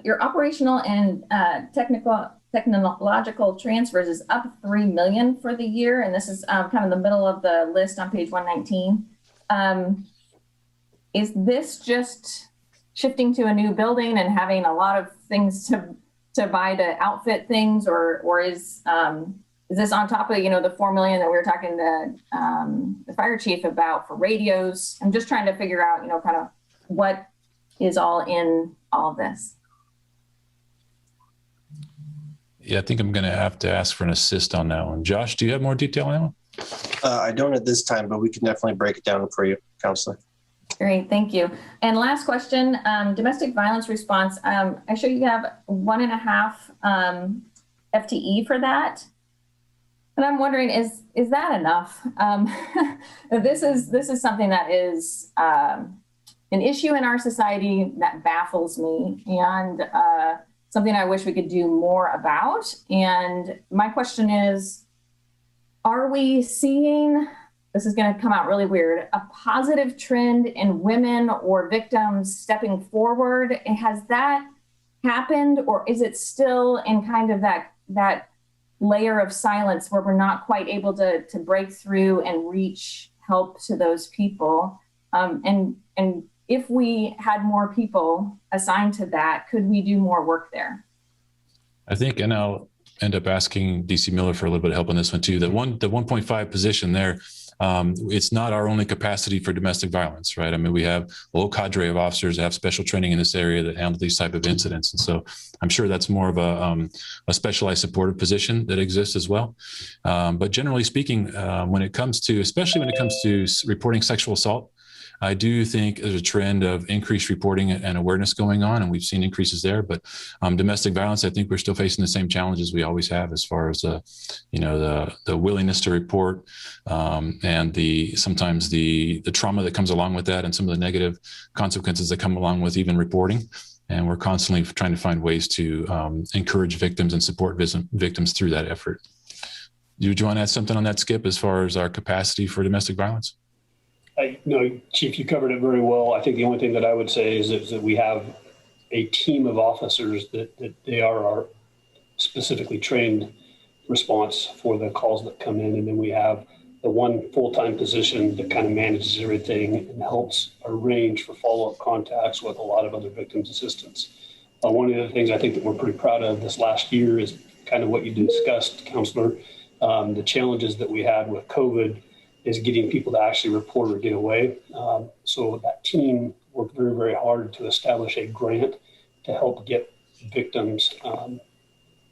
Your operational and technological transfers is up $3 million for the year, and this is kind of the middle of the list on page 119. Is this just shifting to a new building and having a lot of things to buy to outfit things, or is this on top of the $4 million that we were talking to the fire chief about for radios? I'm just trying to figure out kind of what is all in all of this.
Yeah, I think I'm going to have to ask for an assist on that one. Josh, do you have more detail on that one?
I don't at this time, but we can definitely break it down for you, Counselor.
Great, thank you. And last question, domestic violence response. I show you have 1.5 FTE for that. And I'm wondering, is that enough? This is something that is an issue in our society that baffles me, and something I wish we could do more about. And my question is, are we seeing, this is going to come out really weird, a positive trend in women or victims stepping forward? Has that happened, or is it still in kind of that layer of silence where we're not quite able to break through and reach help to those people? And if we had more people assigned to that, could we do more work there?
I think, and I'll end up asking DC Miller for a little bit of help on this one too. The 1.5 position there, it's not our only capacity for domestic violence, right? I mean, we have a whole cadre of officers that have special training in this area that handle these type of incidents. And so I'm sure that's more of a specialized supportive position that exists as well. But generally speaking, especially when it comes to reporting sexual assault, I do think there's a trend of increased reporting and awareness going on, and we've seen increases there. But domestic violence, I think we're still facing the same challenges we always have, as far as the willingness to report, and sometimes the trauma that comes along with that, and some of the negative consequences that come along with even reporting. And we're constantly trying to find ways to encourage victims and support victims through that effort. Do you want to add something on that, Skip, as far as our capacity for domestic violence?
No, Chief, you covered it very well. I think the only thing that I would say is that we have a team of officers that they are our specifically trained response for the calls that come in. And then we have the one full-time position that kind of manages everything and helps arrange for follow-up contacts with a lot of other victims' assistance. One of the things I think that we're pretty proud of this last year is kind of what you discussed, Counselor, the challenges that we had with COVID is getting people to actually report or get away. So that team worked very, very hard to establish a grant to help get victims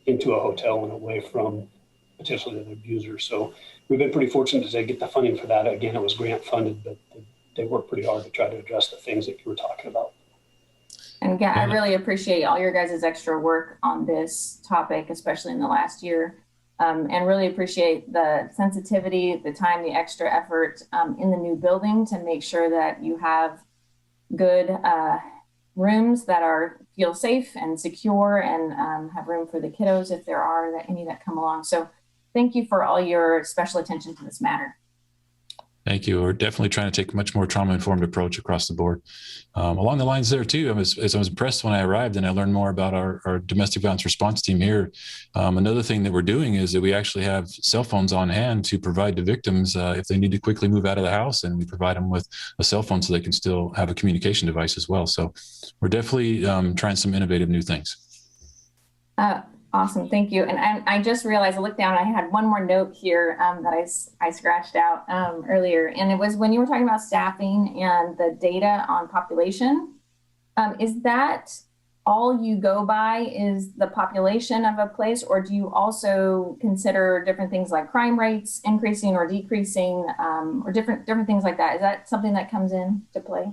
into a hotel and away from potentially the abusers. So we've been pretty fortunate to get the funding for that. Again, it was grant funded, but they worked pretty hard to try to address the things that you were talking about.
And yeah, I really appreciate all your guys' extra work on this topic, especially in the last year. And really appreciate the sensitivity, the time, the extra effort in the new building to make sure that you have good rooms that feel safe and secure, and have room for the kiddos if there are any that come along. So thank you for all your special attention to this matter.
Thank you. We're definitely trying to take a much more trauma-informed approach across the board. Along the lines there too, I was impressed when I arrived and I learned more about our domestic violence response team here. Another thing that we're doing is that we actually have cell phones on hand to provide to victims if they need to quickly move out of the house, and we provide them with a cell phone so they can still have a communication device as well. So we're definitely trying some innovative new things.
Awesome, thank you. And I just realized, I looked down, I had one more note here that I scratched out earlier. And it was when you were talking about staffing and the data on population. Is that all you go by, is the population of a place, or do you also consider different things like crime rates increasing or decreasing, or different things like that? Is that something that comes into play?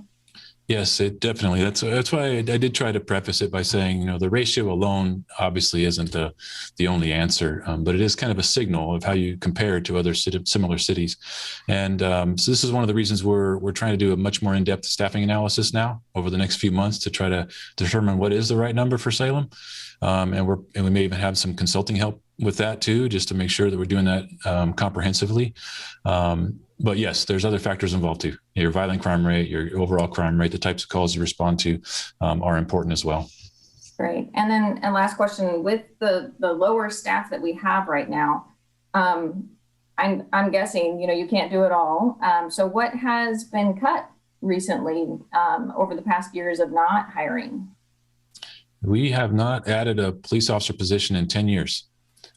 Yes, it definitely. That's why I did try to preface it by saying, the ratio alone obviously isn't the only answer, but it is kind of a signal of how you compare to other similar cities. And so this is one of the reasons we're trying to do a much more in-depth staffing analysis now over the next few months to try to determine what is the right number for Salem. And we may even have some consulting help with that too, just to make sure that we're doing that comprehensively. But yes, there's other factors involved too. Your violent crime rate, your overall crime rate, the types of calls you respond to are important as well.
Great. And then a last question, with the lower staff that we have right now, I'm guessing, you can't do it all. So what has been cut recently over the past years of not hiring?
We have not added a police officer position in 10 years.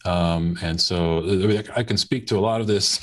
And so I can speak to a lot of this,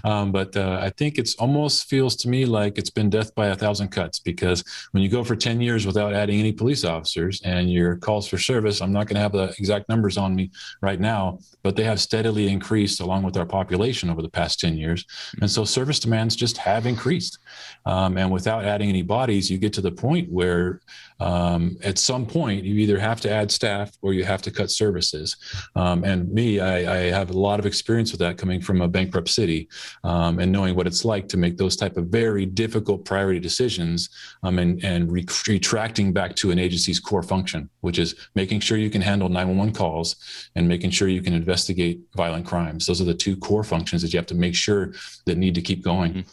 but I think it's almost feels to me like it's been death by 1,000 cuts, because when you go for 10 years without adding any police officers and your calls for service, I'm not going to have the exact numbers on me right now, but they have steadily increased along with our population over the past 10 years. And so service demands just have increased. And without adding any bodies, you get to the point where at some point you either have to add staff or you have to cut services. And me, I have a lot of experience with that coming from a bankrupt city and knowing what it's like to make those type of very difficult priority decisions and retracting back to an agency's core function, which is making sure you can handle 911 calls and making sure you can investigate violent crimes. Those are the two core functions that you have to make sure that need to keep going.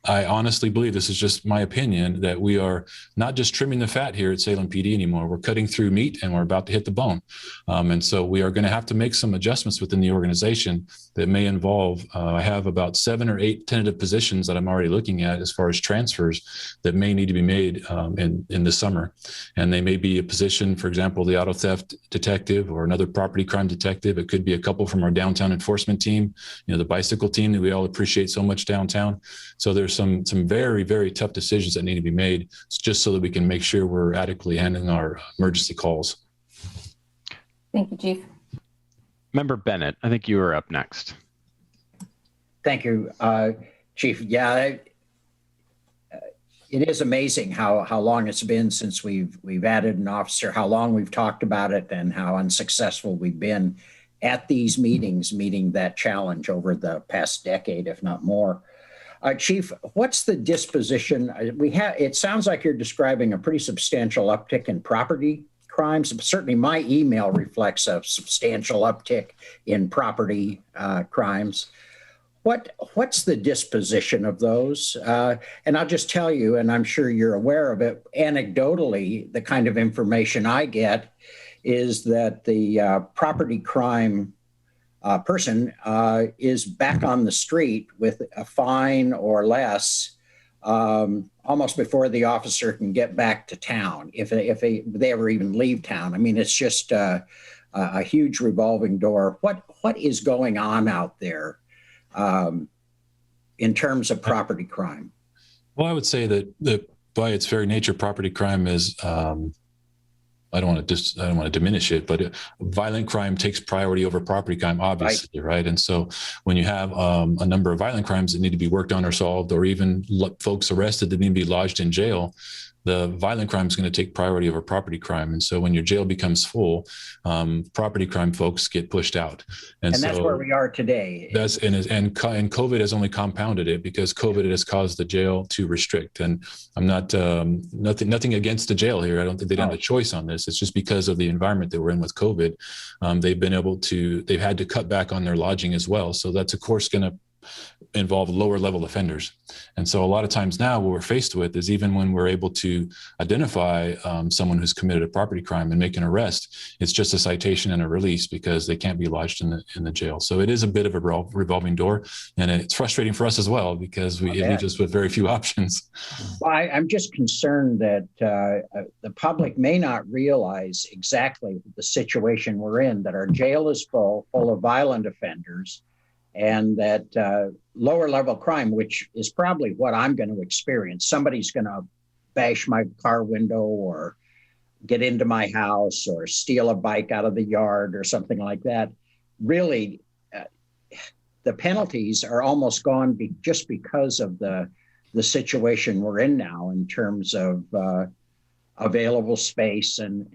I honestly believe, this is just my opinion, that we are not just trimming the fat here at Salem PD anymore. We're cutting through meat and we're about to hit the bone. And so we are going to have to make some adjustments within the organization that may involve, I have about 7 or 8 tentative positions that I'm already looking at as far as transfers that may need to be made in the summer. And they may be a position, for example, the auto theft detective or another property crime detective. It could be a couple from our downtown enforcement team, the bicycle team that we all appreciate so much downtown. So there's some very, very tough decisions that need to be made just so that we can make sure we're adequately handling our emergency calls.
Thank you, Chief.
Member Bennett, I think you were up next.
Thank you, Chief. Yeah, it is amazing how long it's been since we've added an officer, how long we've talked about it, and how unsuccessful we've been at these meetings, meeting that challenge over the past decade, if not more. Chief, what's the disposition? It sounds like you're describing a pretty substantial uptick in property crimes. Certainly my email reflects a substantial uptick in property crimes. What's the disposition of those? And I'll just tell you, and I'm sure you're aware of it, anecdotally, the kind of information I get is that the property crime person is back on the street with a fine or less almost before the officer can get back to town, if they ever even leave town. I mean, it's just a huge revolving door. What is going on out there in terms of property crime?
Well, I would say that by its very nature, property crime is I don't want to diminish it, but violent crime takes priority over property crime, obviously, right? And so when you have a number of violent crimes that need to be worked on or solved, or even folks arrested that need to be lodged in jail, the violent crime is going to take priority over property crime. And so when your jail becomes full, property crime folks get pushed out. And so
that's where we are today.
And COVID has only compounded it, because COVID has caused the jail to restrict. And I'm not nothing against the jail here. I don't think they don't have a choice on this. It's just because of the environment that we're in with COVID. They've had to cut back on their lodging as well. So that's of course going to involve lower level offenders. And so a lot of times now what we're faced with is, even when we're able to identify someone who's committed a property crime and make an arrest, it's just a citation and a release because they can't be lodged in the jail. So it is a bit of a revolving door, and it's frustrating for us as well because it leaves us with very few options.
Well, I'm just concerned that the public may not realize exactly the situation we're in, that our jail is full of violent offenders, and that lower level crime, which is probably what I'm going to experience. Somebody's going to bash my car window or get into my house or steal a bike out of the yard or something like that. Really, the penalties are almost gone just because of the situation we're in now in terms of available space, and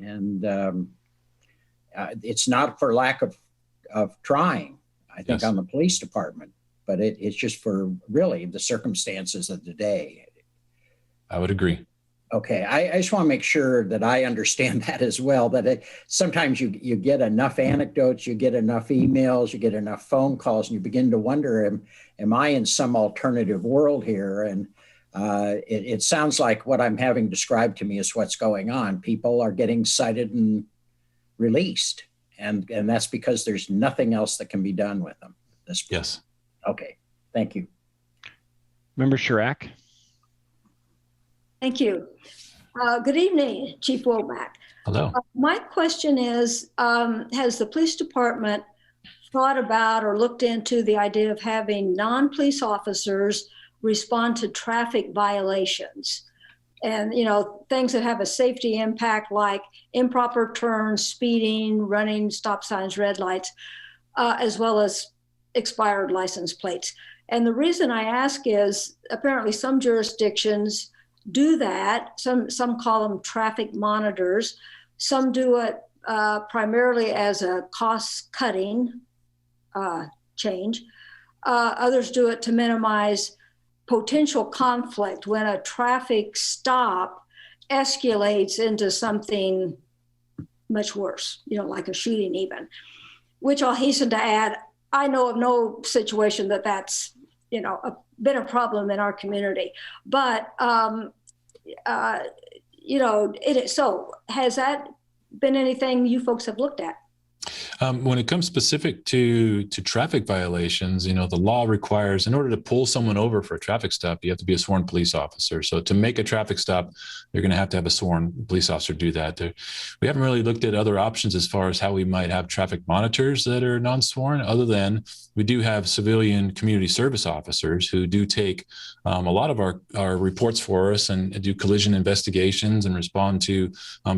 it's not for lack of trying, I think, on the police department, but it's just for really the circumstances of the day.
I would agree.
Okay, I just want to make sure that I understand that as well, that sometimes you get enough anecdotes, you get enough emails, you get enough phone calls, and you begin to wonder, am I in some alternative world here? And it sounds like what I'm having described to me is what's going on. People are getting cited and released, and that's because there's nothing else that can be done with them at this point.
Yes.
Okay, thank you.
Member Chirac.
Thank you. Good evening, Chief Womack.
Hello.
My question is, has the police department thought about or looked into the idea of having non-police officers respond to traffic violations? And, things that have a safety impact, like improper turns, speeding, running stop signs, red lights, as well as expired license plates. And the reason I ask is, apparently some jurisdictions do that. Some call them traffic monitors. Some do it primarily as a cost-cutting change. Others do it to minimize potential conflict when a traffic stop escalates into something much worse, like a shooting even, which I'll hasten to add, I know of no situation that's, been a problem in our community. But, so has that been anything you folks have looked at?
When it comes specific to traffic violations, the law requires, in order to pull someone over for a traffic stop, you have to be a sworn police officer. So to make a traffic stop, you're going to have a sworn police officer do that. We haven't really looked at other options as far as how we might have traffic monitors that are non-sworn, other than we do have civilian community service officers who do take a lot of our reports for us and do collision investigations and respond to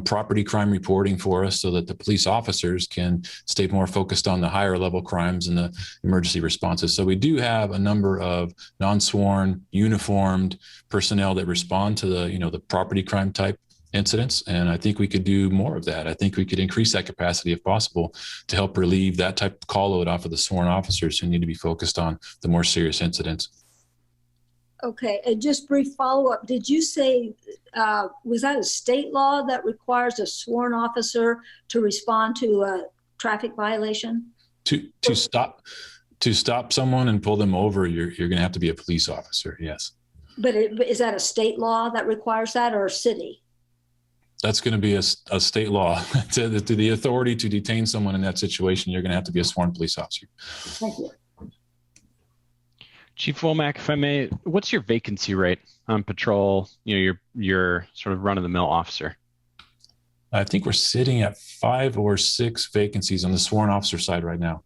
property crime reporting for us, so that the police officers can stay more focused on the higher level crimes and the emergency responses. So we do have a number of non-sworn, uniformed personnel that respond to the property crime type incidents. And I think we could do more of that. I think we could increase that capacity if possible to help relieve that type of call load off of the sworn officers who need to be focused on the more serious incidents.
Okay, and just brief follow-up. Did you say, was that a state law that requires a sworn officer to respond to a traffic violation? To
stop someone and pull them over, you're going to have to be a police officer, yes.
But is that a state law that requires that, or a city?
That's going to be a state law. to the authority to detain someone in that situation, you're going to have to be a sworn police officer.
Thank you.
Chief Womack, if I may, what's your vacancy rate on patrol? Your sort of run-of-the-mill officer.
I think we're sitting at 5 or 6 vacancies on the sworn officer side right now,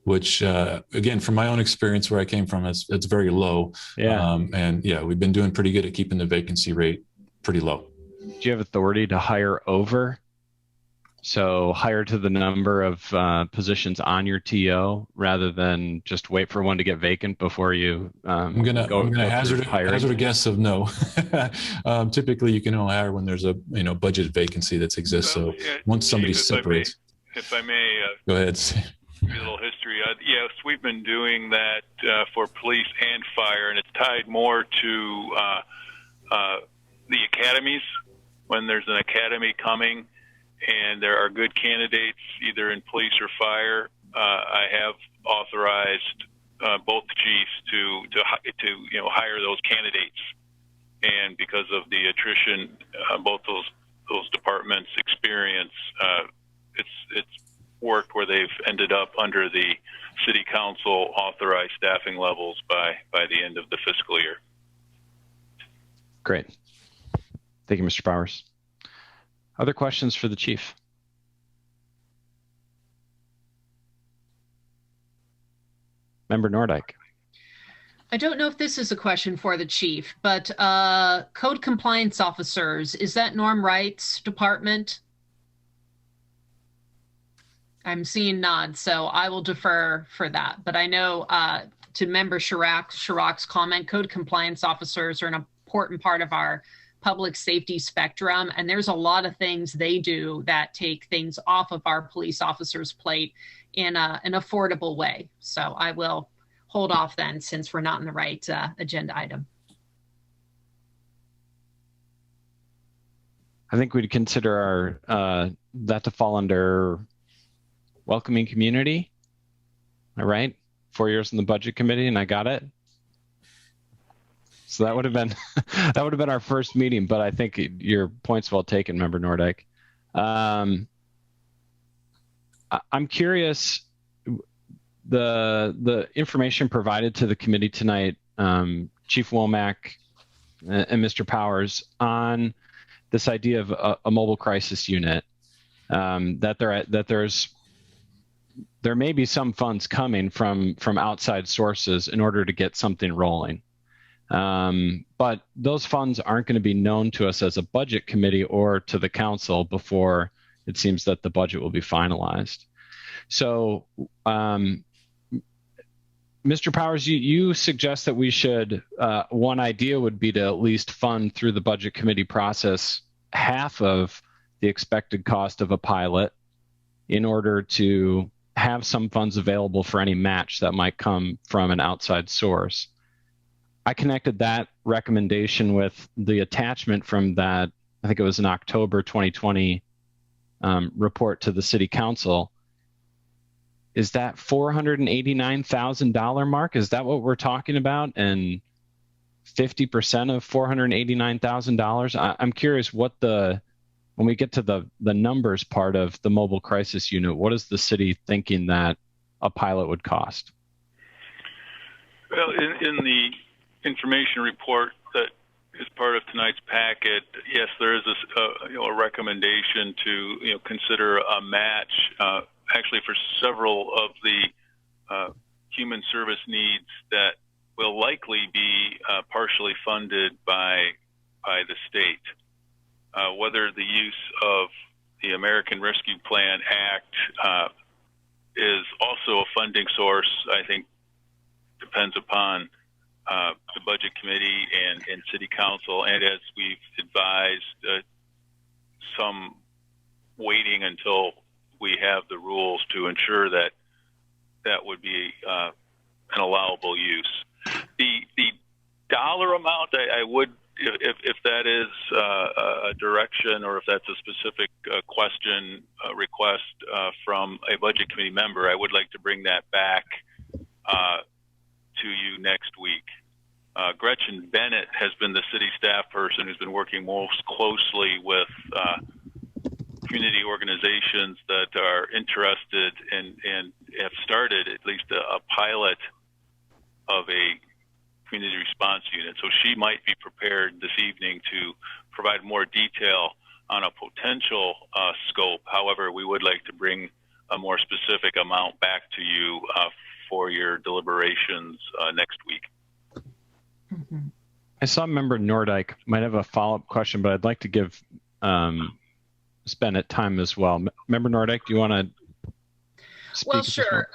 which, again, from my own experience where I came from, it's very low.
Yeah.
We've been doing pretty good at keeping the vacancy rate pretty low.
Do you have authority to hire over? So hire to the number of positions on your TO rather than just wait for one to get vacant before you
I'm gonna hazard a guess of no. Typically, you can only hire when there's a budget vacancy that exists. So once somebody separates.
If I may,
go ahead.
A little history. Yes, we've been doing that for police and fire, and it's tied more to the academies. When there's an academy coming and there are good candidates either in police or fire, I have authorized both chiefs to hire those candidates, and because of the attrition, both those departments experience, it's worked where they've ended up under the city council authorized staffing levels by the end of the fiscal year.
Great. Thank you, Mr. Powers. Other questions for the chief? Member Nordyke.
I don't know if this is a question for the chief, but code compliance officers, is that Norm Wright's department? I'm seeing nods, so I will defer for that. But I know to Member Chirac's comment, code compliance officers are an important part of our public safety spectrum, and there's a lot of things they do that take things off of our police officers' plate in an affordable way. So I will hold off then, since we're not in the right agenda item.
I think we'd consider our that to fall under welcoming community. All right, 4 years in the budget committee, and I got it. So that would have been our first meeting, but I think your point's well taken, Member Nordyke. I'm curious, the information provided to the committee tonight, Chief Womack and Mr. Powers, on this idea of a mobile crisis unit, there may be some funds coming from outside sources in order to get something rolling. But those funds aren't going to be known to us as a budget committee or to the council before it seems that the budget will be finalized. So, Mr. Powers, you suggest that we should, one idea would be to at least fund through the budget committee process half of the expected cost of a pilot in order to have some funds available for any match that might come from an outside source. I connected that recommendation with the attachment from that, I think it was an October 2020 report to the city council. Is that $489,000 mark? Is that what we're talking about? And 50% of $489,000? I'm curious what when we get to the numbers part of the mobile crisis unit, what is the city thinking that a pilot would cost?
Well, in the information report that is part of tonight's packet, yes, there is a recommendation to consider a match, actually for several of the human service needs that will likely be partially funded by the state. Whether the use of the American Rescue Plan Act is also a funding source, I think, depends upon the budget committee and city council, and as we've advised, some waiting until we have the rules to ensure that that would be an allowable use. The dollar amount, I would, if that is a direction or if that's a specific request from a budget committee member, I would like to bring that back to you next week. Gretchen Bennett has been the city staff person who's been working most closely with community organizations that are interested and have started at least a pilot of a community response unit. So she might be prepared this evening to provide more detail on a potential scope. However, we would like to bring a more specific amount back to you for your deliberations next week.
Mm-hmm. I saw Member Nordyke might have a follow-up question, but I'd like to give Ms. Bennett time as well. Member Nordyke, do you want to speak?
Well, sure.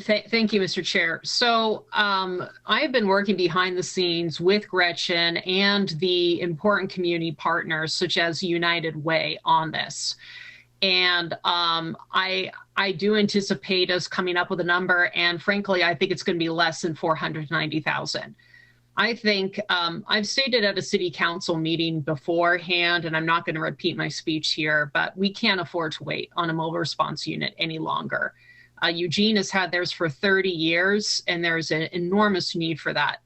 Thank you, Mr. Chair. So I have been working behind the scenes with Gretchen and the important community partners such as United Way on this. And I do anticipate us coming up with a number, and frankly, I think it's going to be less than 490,000. I think I've stated at a city council meeting beforehand, and I'm not going to repeat my speech here, but we can't afford to wait on a mobile response unit any longer. Eugene has had theirs for 30 years, and there's an enormous need for that.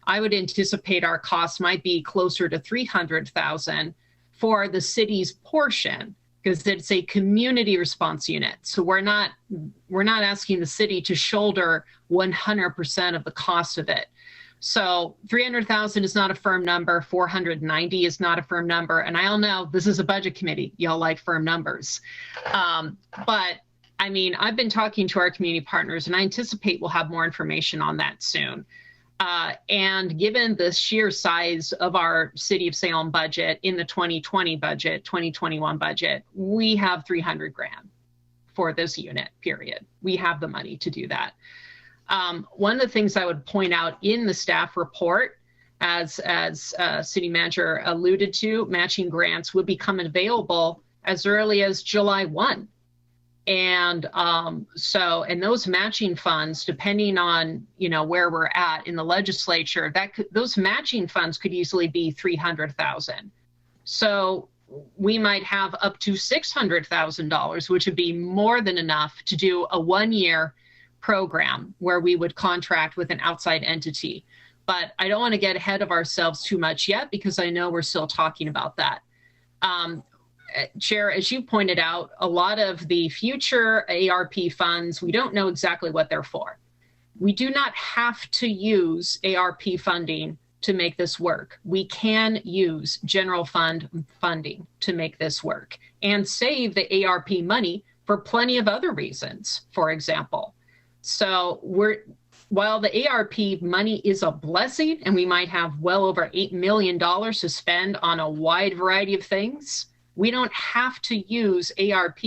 I would anticipate our cost might be closer to $300,000 for the city's portion, because it's a community response unit. So we're not asking the city to shoulder 100% of the cost of it. So 300,000 is not a firm number. 490 is not a firm number. And I all know this is a budget committee. Y'all like firm numbers. But I mean, I've been talking to our community partners, and I anticipate we'll have more information on that soon. And given the sheer size of our City of Salem budget in the 2020 budget, 2021 budget, we have $300,000 for this unit, period. We have the money to do that. One of the things I would point out in the staff report, as City Manager alluded to, matching grants would become available as early as July 1. And and those matching funds, depending on, where we're at in the legislature, those matching funds could easily be $300,000. So we might have up to $600,000, which would be more than enough to do a 1-year program where we would contract with an outside entity. But I don't want to get ahead of ourselves too much yet, because I know we're still talking about that. Chair, as you pointed out, a lot of the future ARP funds, we don't know exactly what they're for. We do not have to use ARP funding to make this work. We can use general fund funding to make this work and save the ARP money for plenty of other reasons, for example. So while the ARP money is a blessing, and we might have well over $8 million to spend on a wide variety of things, we don't have to use ARP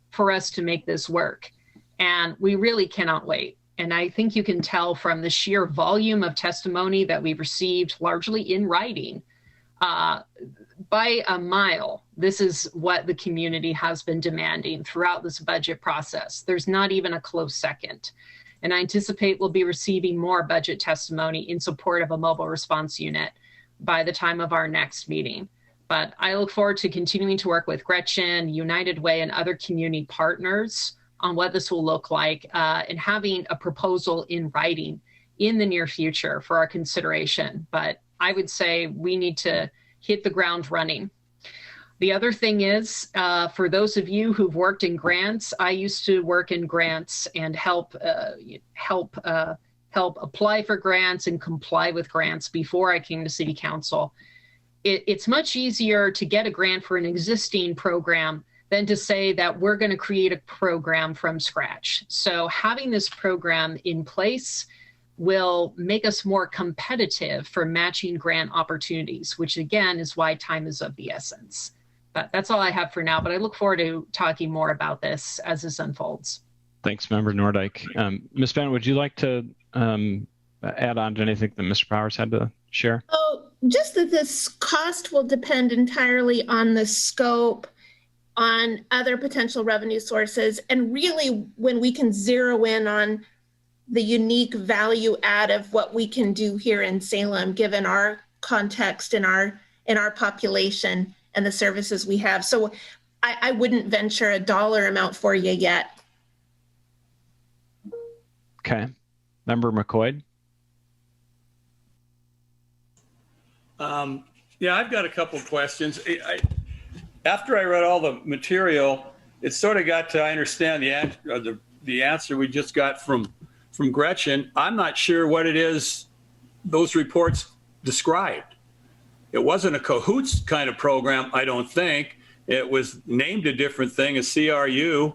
for us to make this work. And we really cannot wait. And I think you can tell from the sheer volume of testimony that we've received, largely in writing, by a mile, this is what the community has been demanding throughout this budget process. There's not even a close second. And I anticipate we'll be receiving more budget testimony in support of a mobile response unit by the time of our next meeting. But I look forward to continuing to work with Gretchen, United Way, and other community partners on what this will look like, and having a proposal in writing in the near future for our consideration. But I would say we need to hit the ground running. The other thing is, for those of you who've worked in grants, I used to work in grants and help apply for grants and comply with grants before I came to City Council. It's much easier to get a grant for an existing program than to say that we're going to create a program from scratch. So having this program in place will make us more competitive for matching grant opportunities, which again is why time is of the essence. But that's all I have for now, but I look forward to talking more about this as this unfolds.
Thanks, Member Nordyke. Ms. Bennett, would you like to add on to anything that Mr. Powers had to share?
Oh, just that this cost will depend entirely on the scope, on other potential revenue sources, and really when we can zero in on the unique value add of what we can do here in Salem, given our context and our population and the services we have. So I wouldn't venture a dollar amount for you yet.
Okay. Member McCoy?
Yeah, I've got a couple of questions. After I read all the material, it sort of got to, I understand the answer we just got from Gretchen. I'm not sure what it is those reports described. It wasn't a cahoots kind of program, I don't think. It was named a different thing, a CRU.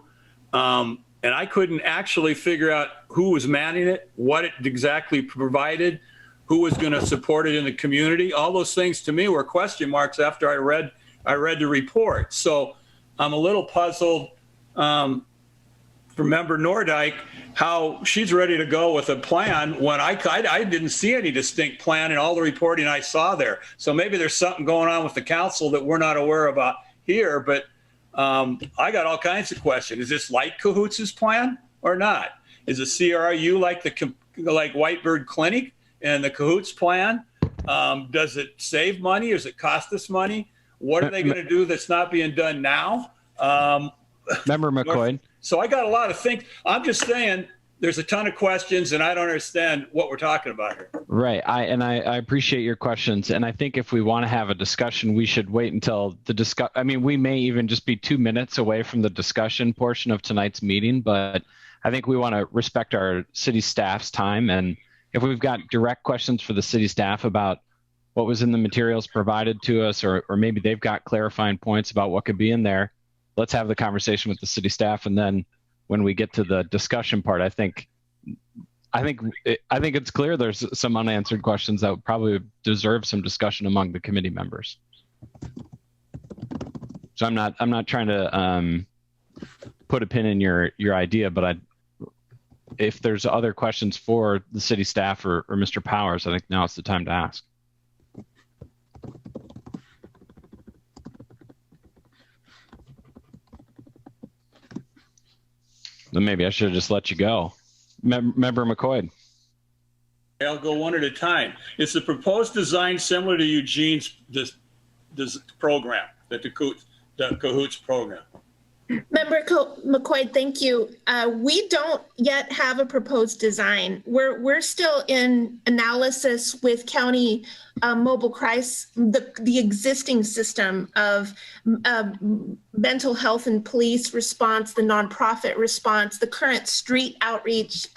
And I couldn't actually figure out who was manning it, what it exactly provided, who was going to support it in the community. All those things to me were question marks after I read the report. So I'm a little puzzled for Member Nordyke how she's ready to go with a plan when I didn't see any distinct plan in all the reporting I saw there. So maybe there's something going on with the council that we're not aware about here, but I got all kinds of questions. Is this like Cahoots' plan or not? Is a CRU like Whitebird Clinic and the Cahoots plan? Does it save money? Does it cost us money? What are they going to do that's not being done now?
Member McCoy,
So I got a lot of things. I'm just saying there's a ton of questions and I don't understand what we're talking about here.
Right. I appreciate your questions. And I think if we want to have a discussion, we should wait until the I mean, we may even just be 2 minutes away from the discussion portion of tonight's meeting, but I think we want to respect our city staff's time. And if we've got direct questions for the city staff about what was in the materials provided to us, or maybe they've got clarifying points about what could be in there, let's have the conversation with the city staff. And then when we get to the discussion part, I think it's clear there's some unanswered questions that would probably deserve some discussion among the committee members. So I'm not trying to put a pin in your idea, but if there's other questions for the city staff or Mr. Powers, I think now it's the time to ask. Then maybe I should have just let you go. Member McCoy.
I'll go one at a time. Is the proposed design similar to Eugene's this program, the Cahoots program?
Member McCoy, thank you. We don't yet have a proposed design. We're still in analysis with county mobile crisis, the existing system of mental health and police response, the nonprofit response, the current street outreach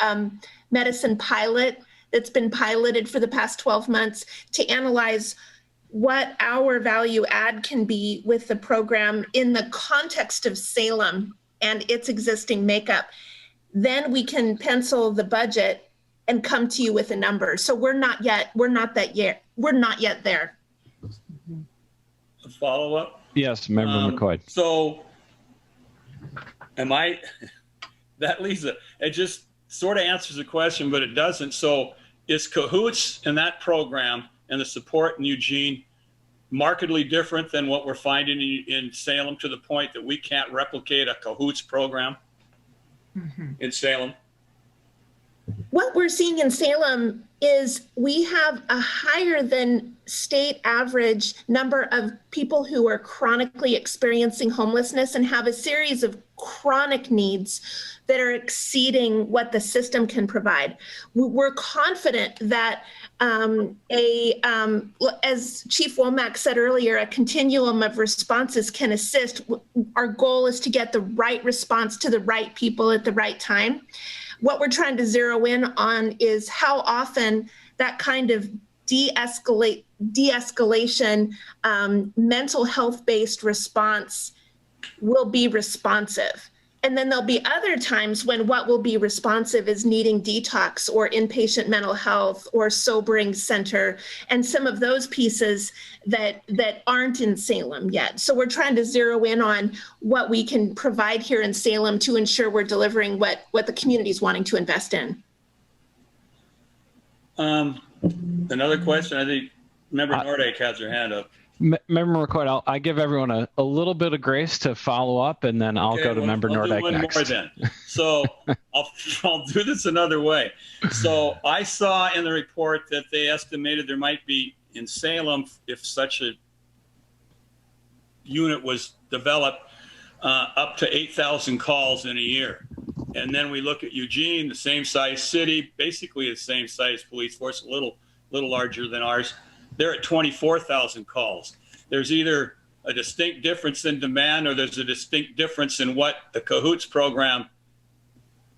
medicine pilot that's been piloted for the past 12 months to analyze what our value add can be with the program in the context of Salem and its existing makeup. Then we can pencil the budget and come to you with a number. So we're not yet there.
A follow-up?
Yes, Member McCoy.
So that leaves it just sort of answers the question, but it doesn't. So is Cahoots in that program and the support in Eugene markedly different than what we're finding in Salem, to the point that we can't replicate a Cahoots program in Salem?
What we're seeing in Salem is we have a higher than state average number of people who are chronically experiencing homelessness and have a series of chronic needs that are exceeding what the system can provide. We're confident that as Chief Womack said earlier, a continuum of responses can assist. Our goal is to get the right response to the right people at the right time. What we're trying to zero in on is how often that kind of de-escalation, mental health-based response will be responsive. And then there'll be other times when what will be responsive is needing detox or inpatient mental health or sobering center, and some of those pieces that aren't in Salem yet. So we're trying to zero in on what we can provide here in Salem to ensure we're delivering what the community is wanting to invest in.
Another question, I think Member Nordyke has her hand up.
Member McCoy, I give everyone a little bit of grace to follow up, and then I'll go to Member Nordyke next.
More then. So I'll do this another way. So I saw in the report that they estimated there might be in Salem, if such a unit was developed, up to 8,000 calls in a year. And then we look at Eugene, the same size city, basically the same size police force, a little larger than ours. They're at 24,000 calls. There's either a distinct difference in demand or there's a distinct difference in what the Cahoots program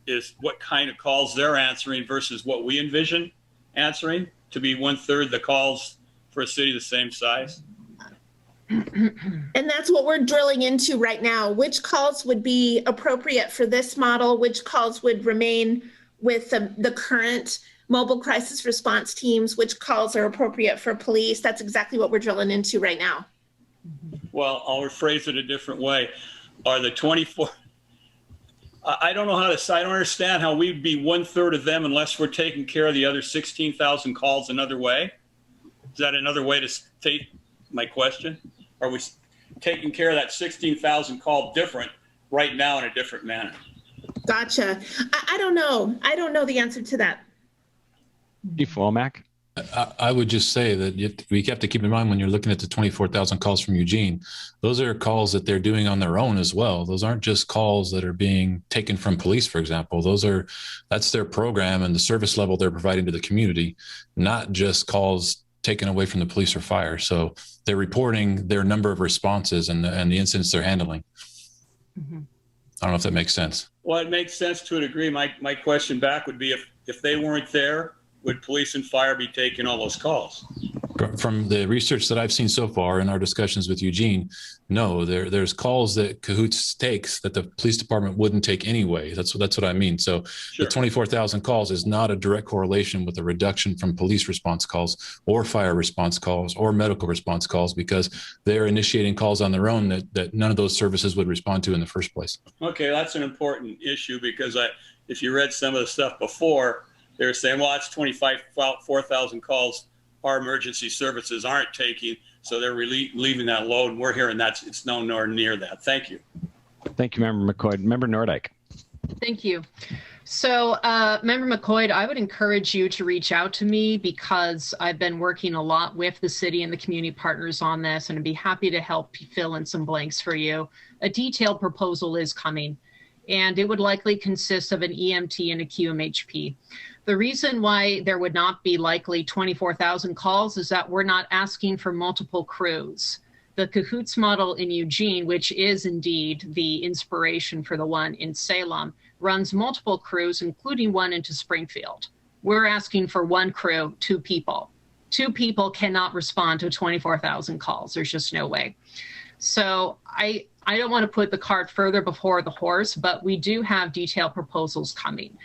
is, what kind of calls they're answering versus what we envision answering to be 1/3 the calls for a city the same size.
And that's what we're drilling into right now. Which calls would be appropriate for this model? Which calls would remain with the current mobile crisis response teams? Which calls are appropriate for police? That's exactly what we're drilling into right now.
Well, I'll rephrase it a different way. Are the 24, I don't know how to, I don't understand how we'd be 1/3 of them unless we're taking care of the other 16,000 calls another way. Is that another way to state my question? Are we taking care of that 16,000 call different right now in a different manner?
Gotcha. I don't know. I don't know the answer to that.
Chief Womack?
I would just say that we have to keep in mind when you're looking at the 24,000 calls from Eugene, those are calls that they're doing on their own as well. Those aren't just calls that are being taken from police, for example. That's their program and the service level they're providing to the community, not just calls taken away from the police or fire. So they're reporting their number of responses and the incidents they're handling.
Mm-hmm.
I don't know if that makes sense.
Well, it makes sense to a degree. My question back would be if they weren't there, would police and fire be taking all those calls?
From the research that I've seen so far in our discussions with Eugene, no, there's calls that Cahoots takes that the police department wouldn't take anyway. That's what I mean. So
Sure.
The 24,000 calls is not a direct correlation with a reduction from police response calls or fire response calls or medical response calls, because they're initiating calls on their own that none of those services would respond to in the first place.
Okay, that's an important issue because if you read some of the stuff before, they were saying, well, it's 4,000 calls our emergency services aren't taking, so they're leaving that load. And we're hearing that it's nowhere near that. Thank you.
Thank you, Member McCoy. Member Nordyke.
Thank you. So, Member McCoy, I would encourage you to reach out to me because I've been working a lot with the city and the community partners on this, and I'd be happy to help fill in some blanks for you. A detailed proposal is coming, and it would likely consist of an EMT and a QMHP. The reason why there would not be likely 24,000 calls is that we're not asking for multiple crews. The Cahoots model in Eugene, which is indeed the inspiration for the one in Salem, runs multiple crews, including one into Springfield. We're asking for one crew, 2 people. 2 people cannot respond to 24,000 calls. There's just no way. So I don't want to put the cart further before the horse, but we do have detailed proposals coming.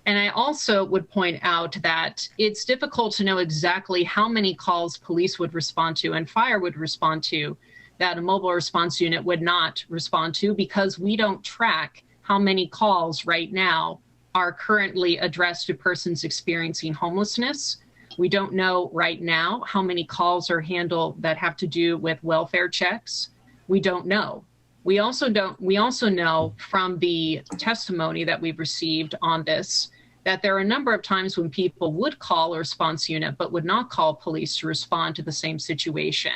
And I also would point out that it's difficult to know exactly how many calls police would respond to and fire would respond to that a mobile response unit would not respond to, because we don't track how many calls right now are currently addressed to persons experiencing homelessness. We don't know right now how many calls are handled that have to do with welfare checks. We don't know. We also know from the testimony that we've received on this that there are a number of times when people would call a response unit but would not call police to respond to the same situation.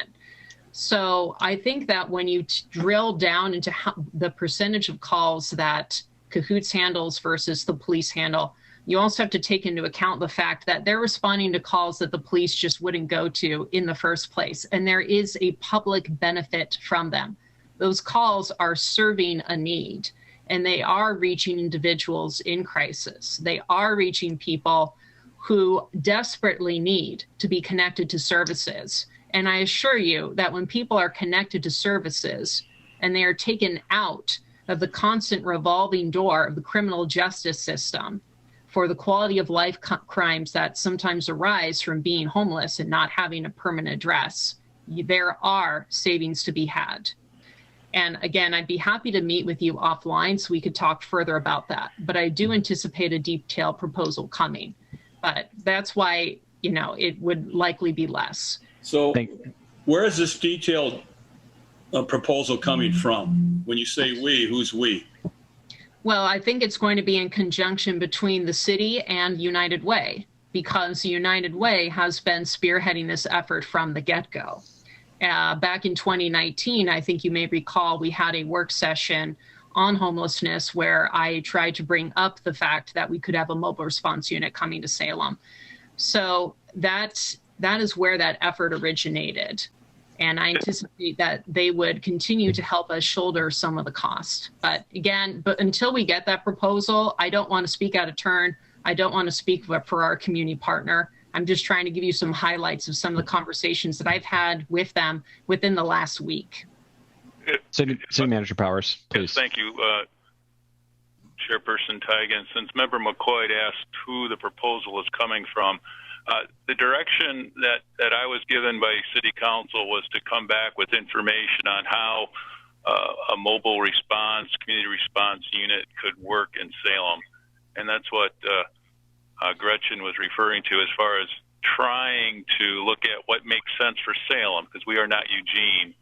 So I think that when you drill down into the percentage of calls that Cahoots handles versus the police handle, you also have to take into account the fact that they're responding to calls that the police just wouldn't go to in the first place. And there is a public benefit from them. Those calls are serving a need, and they are reaching individuals in crisis. They are reaching people who desperately need to be connected to services. And I assure you that when people are connected to services and they are taken out of the constant revolving door of the criminal justice system for the quality of life crimes that sometimes arise from being homeless and not having a permanent address, there are savings to be had. And again, I'd be happy to meet with you offline so we could talk further about that. But I do anticipate a detailed proposal coming. But that's why, it would likely be less.
So where is this detailed proposal coming from? When you say we, who's we?
Well, I think it's going to be in conjunction between the city and United Way, because United Way has been spearheading this effort from the get-go. Back in 2019, I think you may recall, we had a work session on homelessness where I tried to bring up the fact that we could have a mobile response unit coming to Salem. So that is where that effort originated. And I anticipate that they would continue to help us shoulder some of the cost. But until we get that proposal, I don't want to speak out of turn. I don't want to speak for our community partner. I'm just trying to give you some highlights of some of the conversations that I've had with them within the last week.
City Manager Powers, please.
Yes, thank you, Chairperson Tigan. Since Member McCoy asked who the proposal is coming from, the direction that I was given by City Council was to come back with information on how a mobile community response unit could work in Salem. And that's what Gretchen was referring to as far as trying to look at what makes sense for Salem, because we are not Eugene.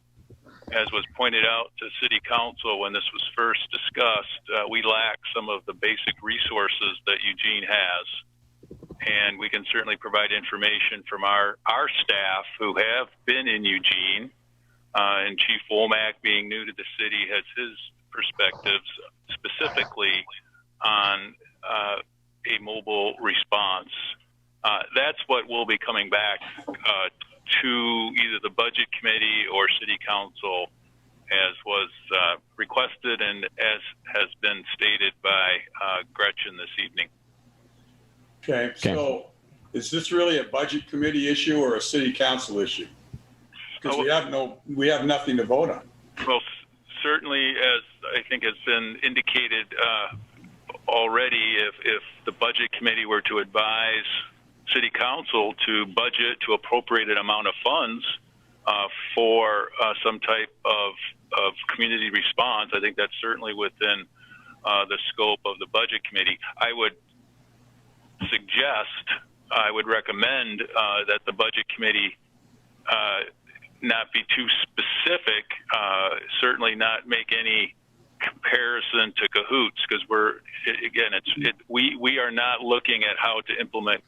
As was pointed out to City Council when this was first discussed, we lack some of the basic resources that Eugene has. and we can certainly provide information from our staff who have been in Eugene, and Chief Womack, being new to the city, has his perspectives specifically on a mobile response. That's what will be coming back to either the Budget Committee or City Council, as was requested and as has been stated by Gretchen this evening.
Okay, so is this really a Budget Committee issue or a City Council issue? Because we have nothing to vote on.
Well, certainly, as I think has been indicated already, if the Budget Committee were to advise City Council to budget to appropriate an amount of funds for some type of community response, I think that's certainly within the scope of the Budget Committee. I would recommend that the Budget Committee not be too specific, certainly not make any comparison to cahoots, because we are not looking at how to implement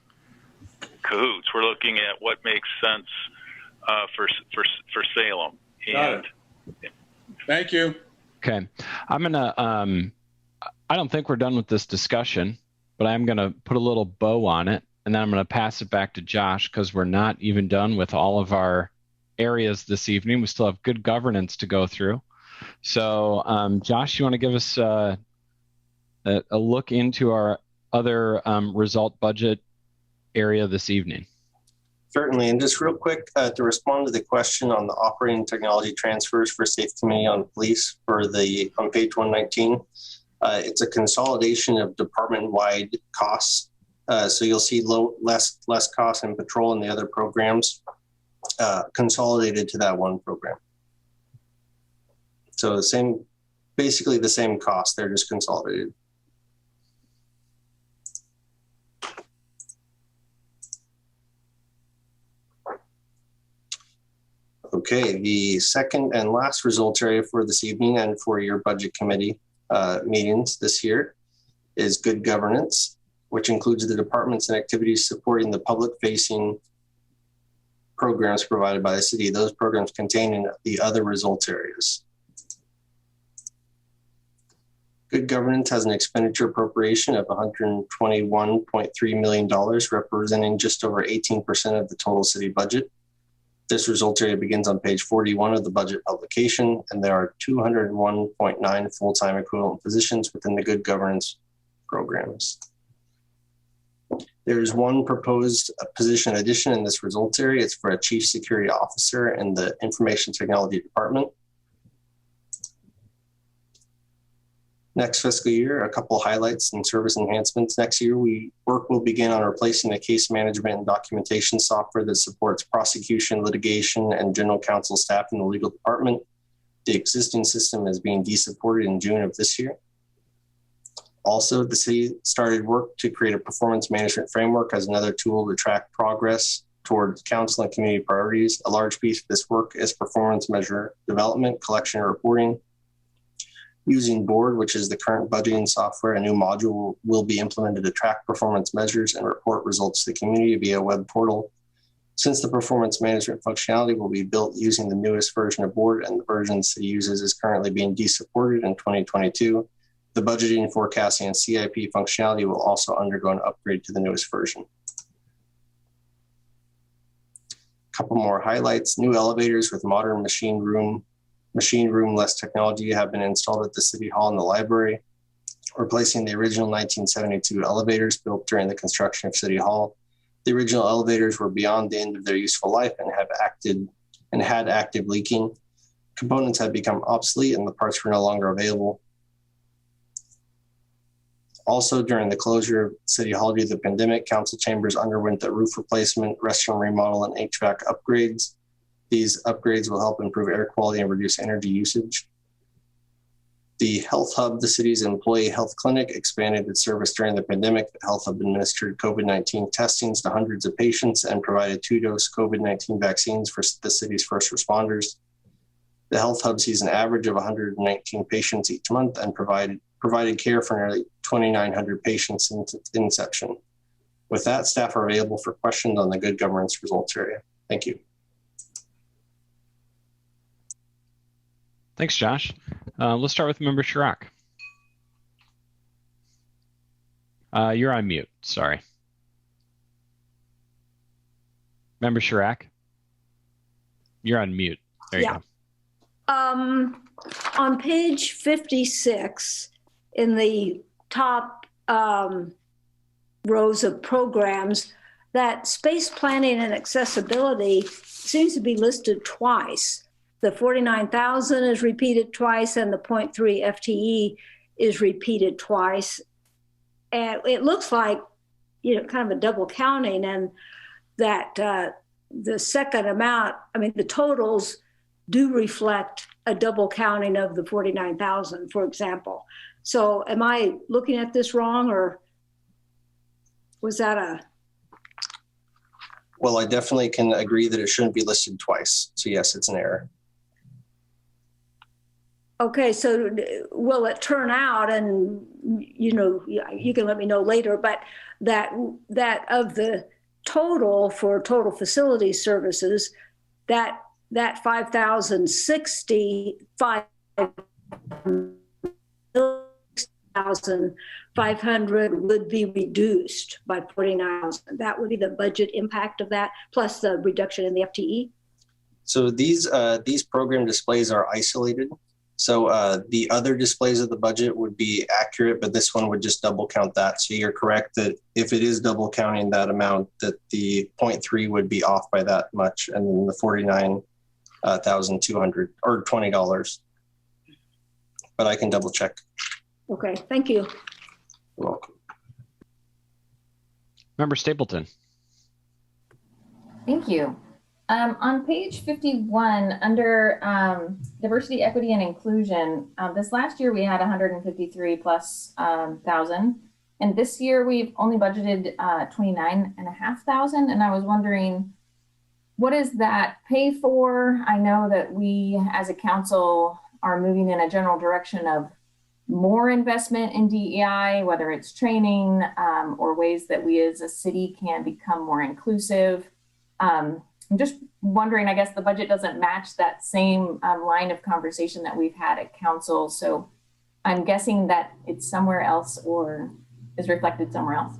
cahoots. We're looking at what makes sense for Salem.
Got it. Thank you.
Okay, I'm gonna. I don't think we're done with this discussion, but I'm gonna put a little bow on it, and then I'm gonna pass it back to Josh, because we're not even done with all of our areas this evening. We still have good governance to go through. So, Josh, you want to give us a look into our other result budget area this evening?
Certainly, and just real quick to respond to the question on the operating technology transfers for Safe Community on Police on page 119, it's a consolidation of department-wide costs. So you'll see less costs in patrol and the other programs consolidated to that one program. So basically the same cost, they're just consolidated. Okay, the second and last results area for this evening and for your Budget Committee meetings this year is good governance, which includes the departments and activities supporting the public-facing programs provided by the city. Those programs contained in the other results areas. Good governance has an expenditure appropriation of $121.3 million, representing just over 18% of the total city budget. This results area begins on page 41 of the budget publication, and there are 201.9 full-time equivalent positions within the good governance programs. There's one proposed position addition in this results area. It's for a chief security officer in the information technology department. Next fiscal year, a couple highlights and service enhancements. Next year, work will begin on replacing the case management and documentation software that supports prosecution, litigation, and general counsel staff in the legal department. The existing system is being de-supported in June of this year. Also, the city started work to create a performance management framework as another tool to track progress towards council and community priorities. A large piece of this work is performance measure development, collection, and reporting. Using Board, which is the current budgeting software, a new module will be implemented to track performance measures and report results to the community via a web portal. Since the performance management functionality will be built using the newest version of Board and the version the city uses is currently being de-supported in 2022, the budgeting, forecasting, and CIP functionality will also undergo an upgrade to the newest version. A couple more highlights. New elevators with modern machine room-less technology have been installed at the City Hall and the library, replacing the original 1972 elevators built during the construction of City Hall. The original elevators were beyond the end of their useful life and had active leaking. Components had become obsolete and the parts were no longer available. Also, during the closure of City Hall due to the pandemic, council chambers underwent the roof replacement, restroom remodel, and HVAC upgrades. These upgrades will help improve air quality and reduce energy usage. The Health Hub, the city's employee health clinic, expanded its service during the pandemic. The Health Hub administered COVID-19 testings to hundreds of patients and provided 2-dose COVID-19 vaccines for the city's first responders. The Health Hub sees an average of 119 patients each month and provided care for nearly 2,900 patients since its inception. With that, staff are available for questions on the good governance results area. Thank you.
Thanks, Josh. Let's start with Member Chirac. You're on mute. Sorry. Member Chirac, you're on mute. There you go.
On page 56, in the top rows of programs, that space planning and accessibility seems to be listed twice. The 49,000 is repeated twice, and the 0.3 FTE is repeated twice. And it looks like, kind of a double counting, and that the second amount, the totals do reflect a double counting of the 49,000, for example. So am I looking at this wrong, or was that a?
Well, I definitely can agree that it shouldn't be listed twice. So yes, it's an error.
Okay, so will it turn out, and you can let me know later, but that of the total for total facility services, that 5,500 would be reduced by 49,000. That would be the budget impact of that, plus the reduction in the FTE.
So these program displays are isolated. So the other displays of the budget would be accurate, but this one would just double count that. So you're correct that if it is double counting that amount, that the 0.3 would be off by that much, and then the 49,200 or $20. But I can double check.
Okay, thank you.
You're welcome.
Member Stapleton.
Thank you. On page 51, under diversity, equity, and inclusion, this last year we had 153 plus thousand, and this year we've only budgeted 29,500. And I was wondering, what does that pay for? I know that we, as a council, are moving in a general direction of more investment in DEI, whether it's training or ways that we as a city can become more inclusive. I'm just wondering, I guess the budget doesn't match that same line of conversation that we've had at council. So I'm guessing that it's somewhere else or is reflected somewhere else.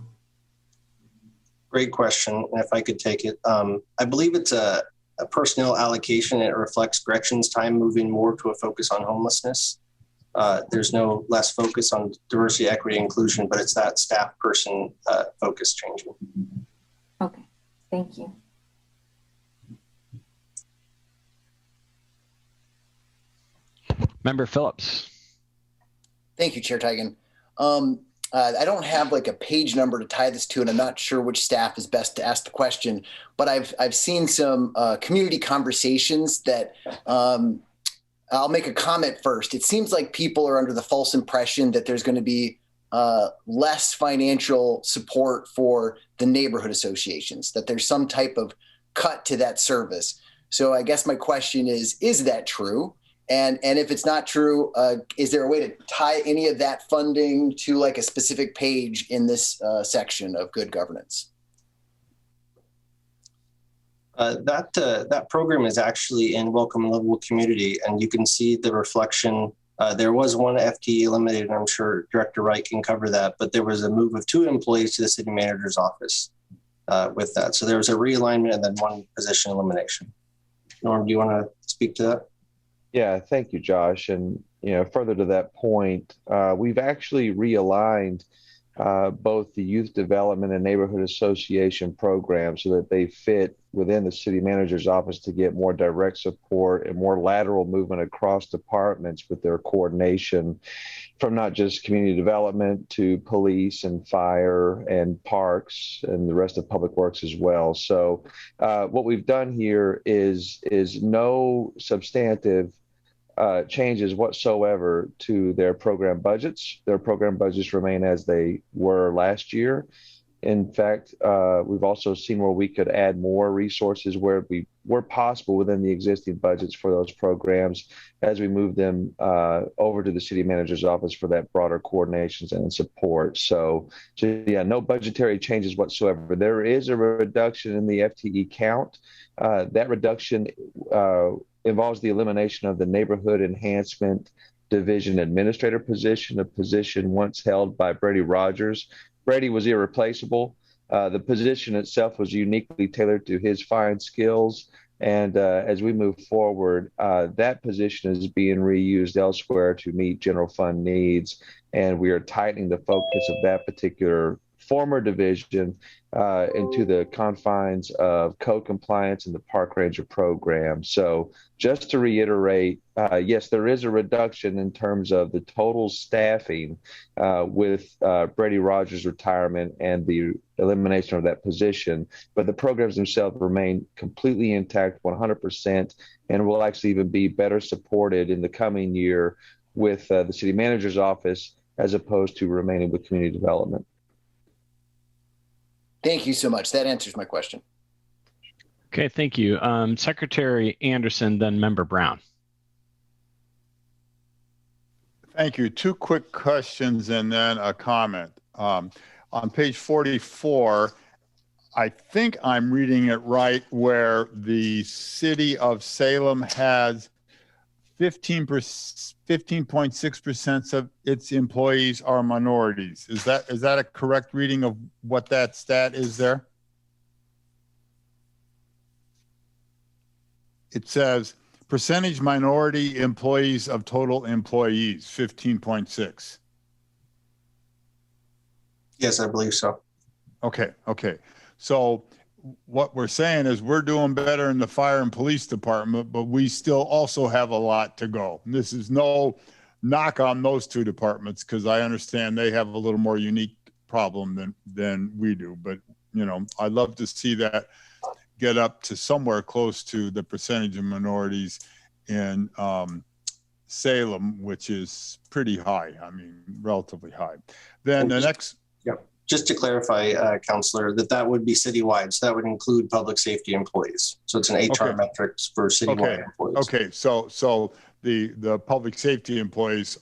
Great question. And if I could take it, I believe it's a personnel allocation. It reflects Gretchen's time moving more to a focus on homelessness. There's no less focus on diversity, equity, inclusion, but it's that staff person focus changing.
Okay, thank you.
Member Phillips.
Thank you, Chair Tigan. I don't have like a page number to tie this to, and I'm not sure which staff is best to ask the question, but I've seen some community conversations that I'll make a comment first. It seems like people are under the false impression that there's going to be less financial support for the neighborhood associations, that there's some type of cut to that service. So I guess my question is that true? And if it's not true, is there a way to tie any of that funding to like a specific page in this section of good governance?
That program is actually in Welcome Livable Community, and you can see the reflection. There was one FTE eliminated, and I'm sure Director Wright can cover that, but there was a move of 2 employees to the city manager's office with that. So there was a realignment and then 1 position elimination. Norm, do you want to speak to that?
Yeah, thank you, Josh. And further to that point, we've actually realigned both the youth development and neighborhood association programs so that they fit within the city manager's office to get more direct support and more lateral movement across departments with their coordination from not just community development to police and fire and parks and the rest of public works as well. So what we've done here is no substantive changes whatsoever to their program budgets. Their program budgets remain as they were last year. In fact, we've also seen where we could add more resources where possible within the existing budgets for those programs as we move them over to the city manager's office for that broader coordinations and support. So yeah, no budgetary changes whatsoever. There is a reduction in the FTE count. That reduction involves the elimination of the neighborhood enhancement division administrator position, a position once held by Brady Rogers. Brady was irreplaceable. The position itself was uniquely tailored to his fine skills. And as we move forward, that position is being reused elsewhere to meet general fund needs. And we are tightening the focus of that particular former division into the confines of code compliance and the park ranger program. So just to reiterate, yes, there is a reduction in terms of the total staffing with Brady Rogers' retirement and the elimination of that position, but the programs themselves remain completely intact 100% and will actually even be better supported in the coming year with the city manager's office as opposed to remaining with community development.
Thank you so much. That answers my question.
Okay, thank you. Secretary Anderson, then Member Brown.
Thank you. Two quick questions and then a comment. On page 44, I think I'm reading it right, where the city of Salem has 15.6% of its employees are minorities. Is that a correct reading of what that stat is there? It says percentage minority employees of total employees, 15.6.
Yes, I believe so.
Okay. So what we're saying is we're doing better in the fire and police department, but we still also have a lot to go. And this is no knock on those two departments, because I understand they have a little more unique problem than we do. But, you know, I'd love to see that get up to somewhere close to the percentage of minorities in Salem, which is pretty high. I mean, relatively high. Then the next.
Yep. Just to clarify, Councillor, that would be citywide. So that would include public safety employees. So it's an HR metrics for citywide employees.
Okay. So the public safety employees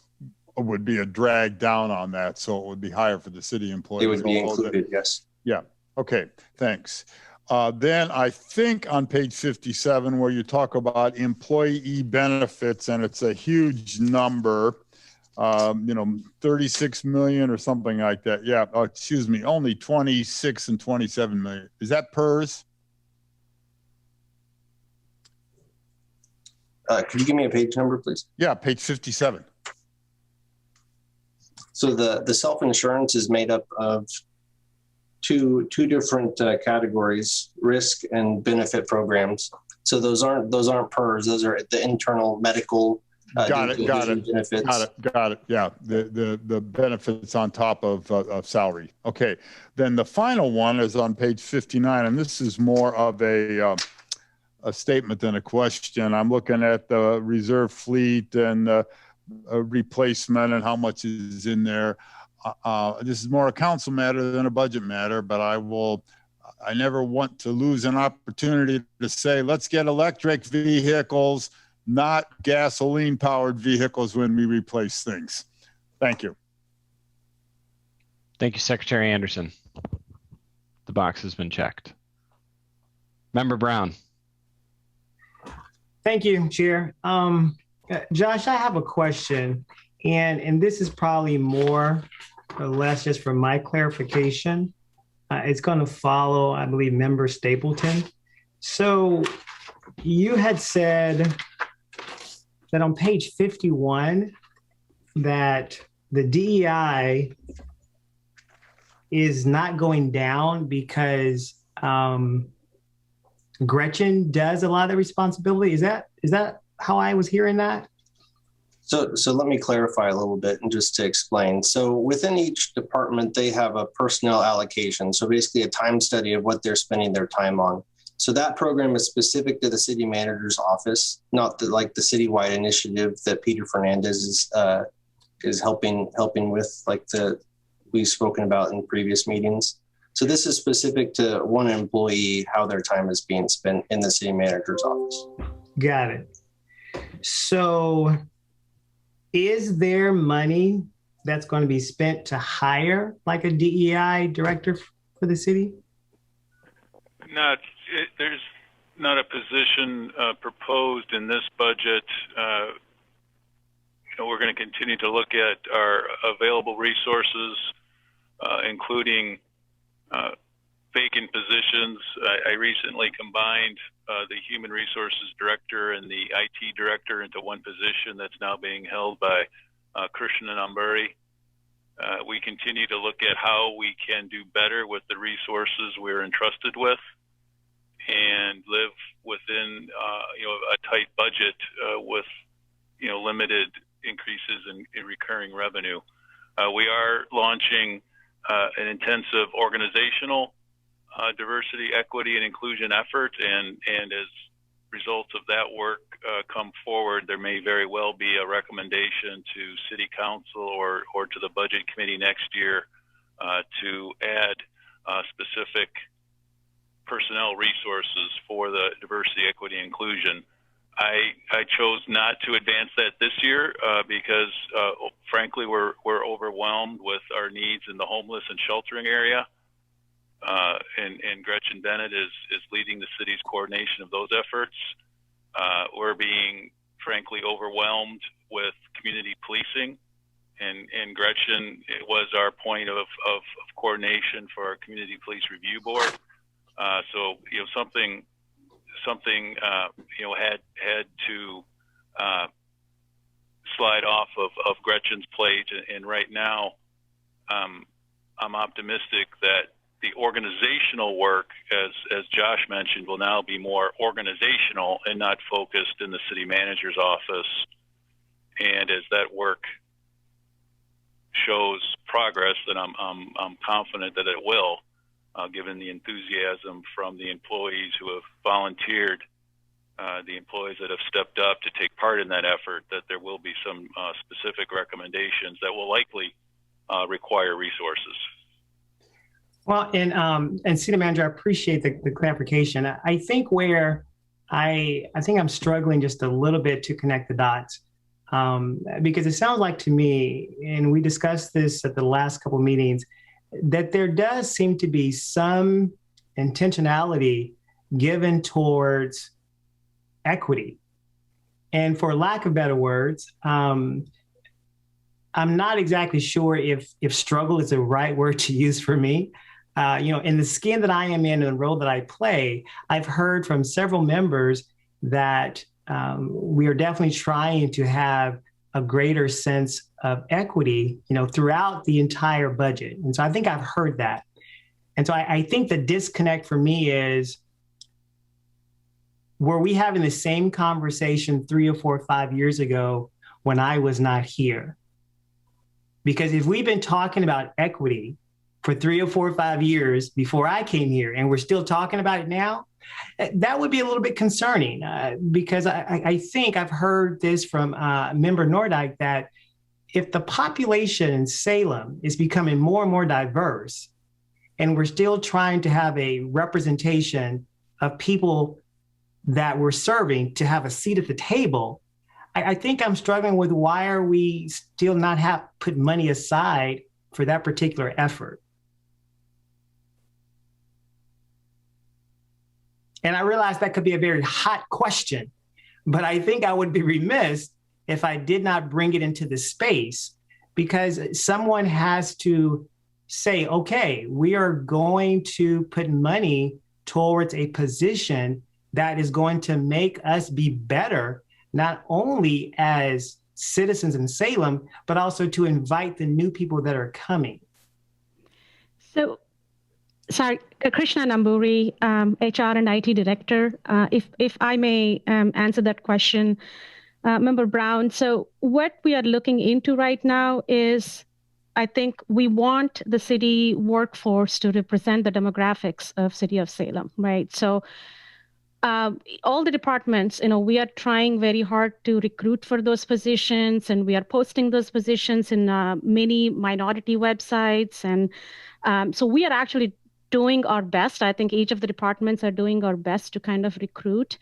would be a drag down on that. So it would be higher for the city employees.
It would be included, yes.
Yeah. Okay. Thanks. Then I think on page 57, where you talk about employee benefits, and it's a huge number, 36 million or something like that. Yeah. Excuse me. Only 26 and 27 million. Is that PERS?
Could you give me a page number, please?
Yeah. Page 57.
So the self-insurance is made up of two different categories: risk and benefit programs. So those aren't PERS. Those are the internal medical.
Got it. Yeah, the benefits on top of salary. Okay, then the final one is on page 59, and this is more of a statement than a question. I'm looking at the reserve fleet and replacement and how much is in there. This is more a council matter than a budget matter, but I never want to lose an opportunity to say, let's get electric vehicles, not gasoline-powered vehicles when we replace things. Thank you.
Thank you, Secretary Anderson. The box has been checked. Member Brown.
Thank you, Chair. Josh, I have a question, and this is probably more or less just for my clarification. It's going to follow, I believe, Member Stapleton. So you had said that on page 51 that the DEI is not going down because Gretchen does a lot of the responsibility. Is that how I was hearing that?
So let me clarify a little bit and just to explain. So within each department, they have a personnel allocation. So basically a time study of what they're spending their time on. So that program is specific to the city manager's office, not the citywide initiative that Peter Fernandez is helping with, like we've spoken about in previous meetings. So this is specific to one employee, how their time is being spent in the city manager's office.
Got it. So is there money that's going to be spent to hire like a DEI director for the city?
There's not a position proposed in this budget. We're going to continue to look at our available resources, including vacant positions. I recently combined the Human Resources Director and the IT Director into one position that's now being held by Krishna Namburi. We continue to look at how we can do better with the resources we're entrusted with and live within a tight budget with limited increases in recurring revenue. We are launching an intensive organizational diversity, equity, and inclusion effort, and as results of that work come forward, there may very well be a recommendation to City Council or to the Budget Committee next year to add specific personnel resources for the diversity, equity, and inclusion. I chose not to advance that this year because, frankly, we're overwhelmed with our needs in the homeless and sheltering area. And Gretchen Bennett is leading the city's coordination of those efforts. We're being, frankly, overwhelmed with community policing. And Gretchen was our point of coordination for our Community Police Review Board. So, something had to slide off of Gretchen's plate, and right now I'm optimistic that the organizational work, as Josh mentioned, will now be more organizational and not focused in the city manager's office. And as that work shows progress, then I'm confident that it will. Given the enthusiasm from the employees who have volunteered, the employees that have stepped up to take part in that effort, that there will be some specific recommendations that will likely require resources.
Well, and City Manager, I appreciate the clarification. I think where I think I'm struggling just a little bit to connect the dots, because it sounds like to me, and we discussed this at the last couple of meetings, that there does seem to be some intentionality given towards equity. And for lack of better words, I'm not exactly sure if struggle is the right word to use for me. In the skin that I am in and the role that I play, I've heard from several members that we are definitely trying to have a greater sense of equity, throughout the entire budget. And so I think I've heard that. And so I think the disconnect for me is, were we having the same conversation 3 or 4 or 5 years ago when I was not here? Because if we've been talking about equity for 3 or 4 or 5 years before I came here, and we're still talking about it now, that would be a little bit concerning, because I think I've heard this from Member Nordyke that if the population in Salem is becoming more and more diverse, and we're still trying to have a representation of people that we're serving to have a seat at the table, I think I'm struggling with why are we still not put money aside for that particular effort. And I realize that could be a very hot question, but I think I would be remiss if I did not bring it into the space, because someone has to say, okay, we are going to put money towards a position that is going to make us be better, not only as citizens in Salem, but also to invite the new people that are coming.
So, sorry, Krishna Namburi, HR and IT Director. If I may answer that question, Member Brown. So what we are looking into right now is, I think we want the city workforce to represent the demographics of City of Salem, right? So all the departments, we are trying very hard to recruit for those positions, and we are posting those positions in many minority websites. And so we are actually doing our best. I think each of the departments are doing our best to kind of recruit.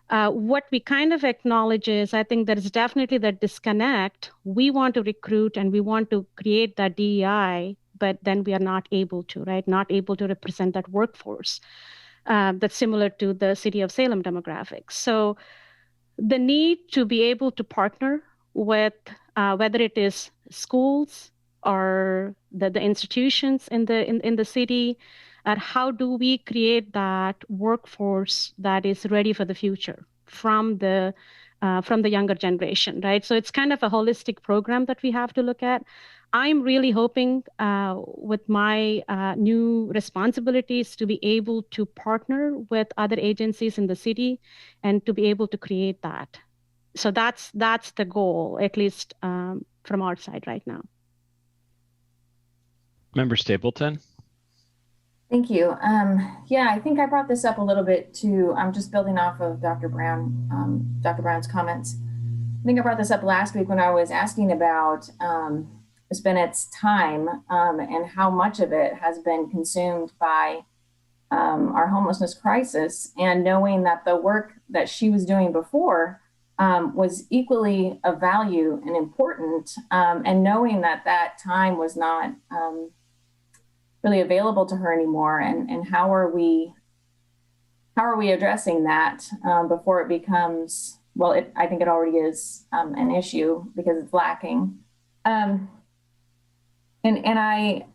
What we kind of acknowledge is, I think there is definitely that disconnect. We want to recruit and we want to create that DEI, but then we are not able to, right? Not able to represent that workforce that's similar to the city of Salem demographics. So the need to be able to partner with whether it is schools or the institutions in the city, how do we create that workforce that is ready for the future from the younger generation, right? So it's kind of a holistic program that we have to look at. I'm really hoping with my new responsibilities to be able to partner with other agencies in the city and to be able to create that. So that's the goal, at least from our side right now.
Member Stapleton.
Thank you. Yeah, I think I brought this up a little bit too. I'm just building off of Dr. Brown's comments. I think I brought this up last week when I was asking about Ms. Bennett's time and how much of it has been consumed by our homelessness crisis, and knowing that the work that she was doing before was equally of value and important, and knowing that that time was not really available to her anymore, and how are we addressing that before it becomes, well, I think it already is an issue because it's lacking. And I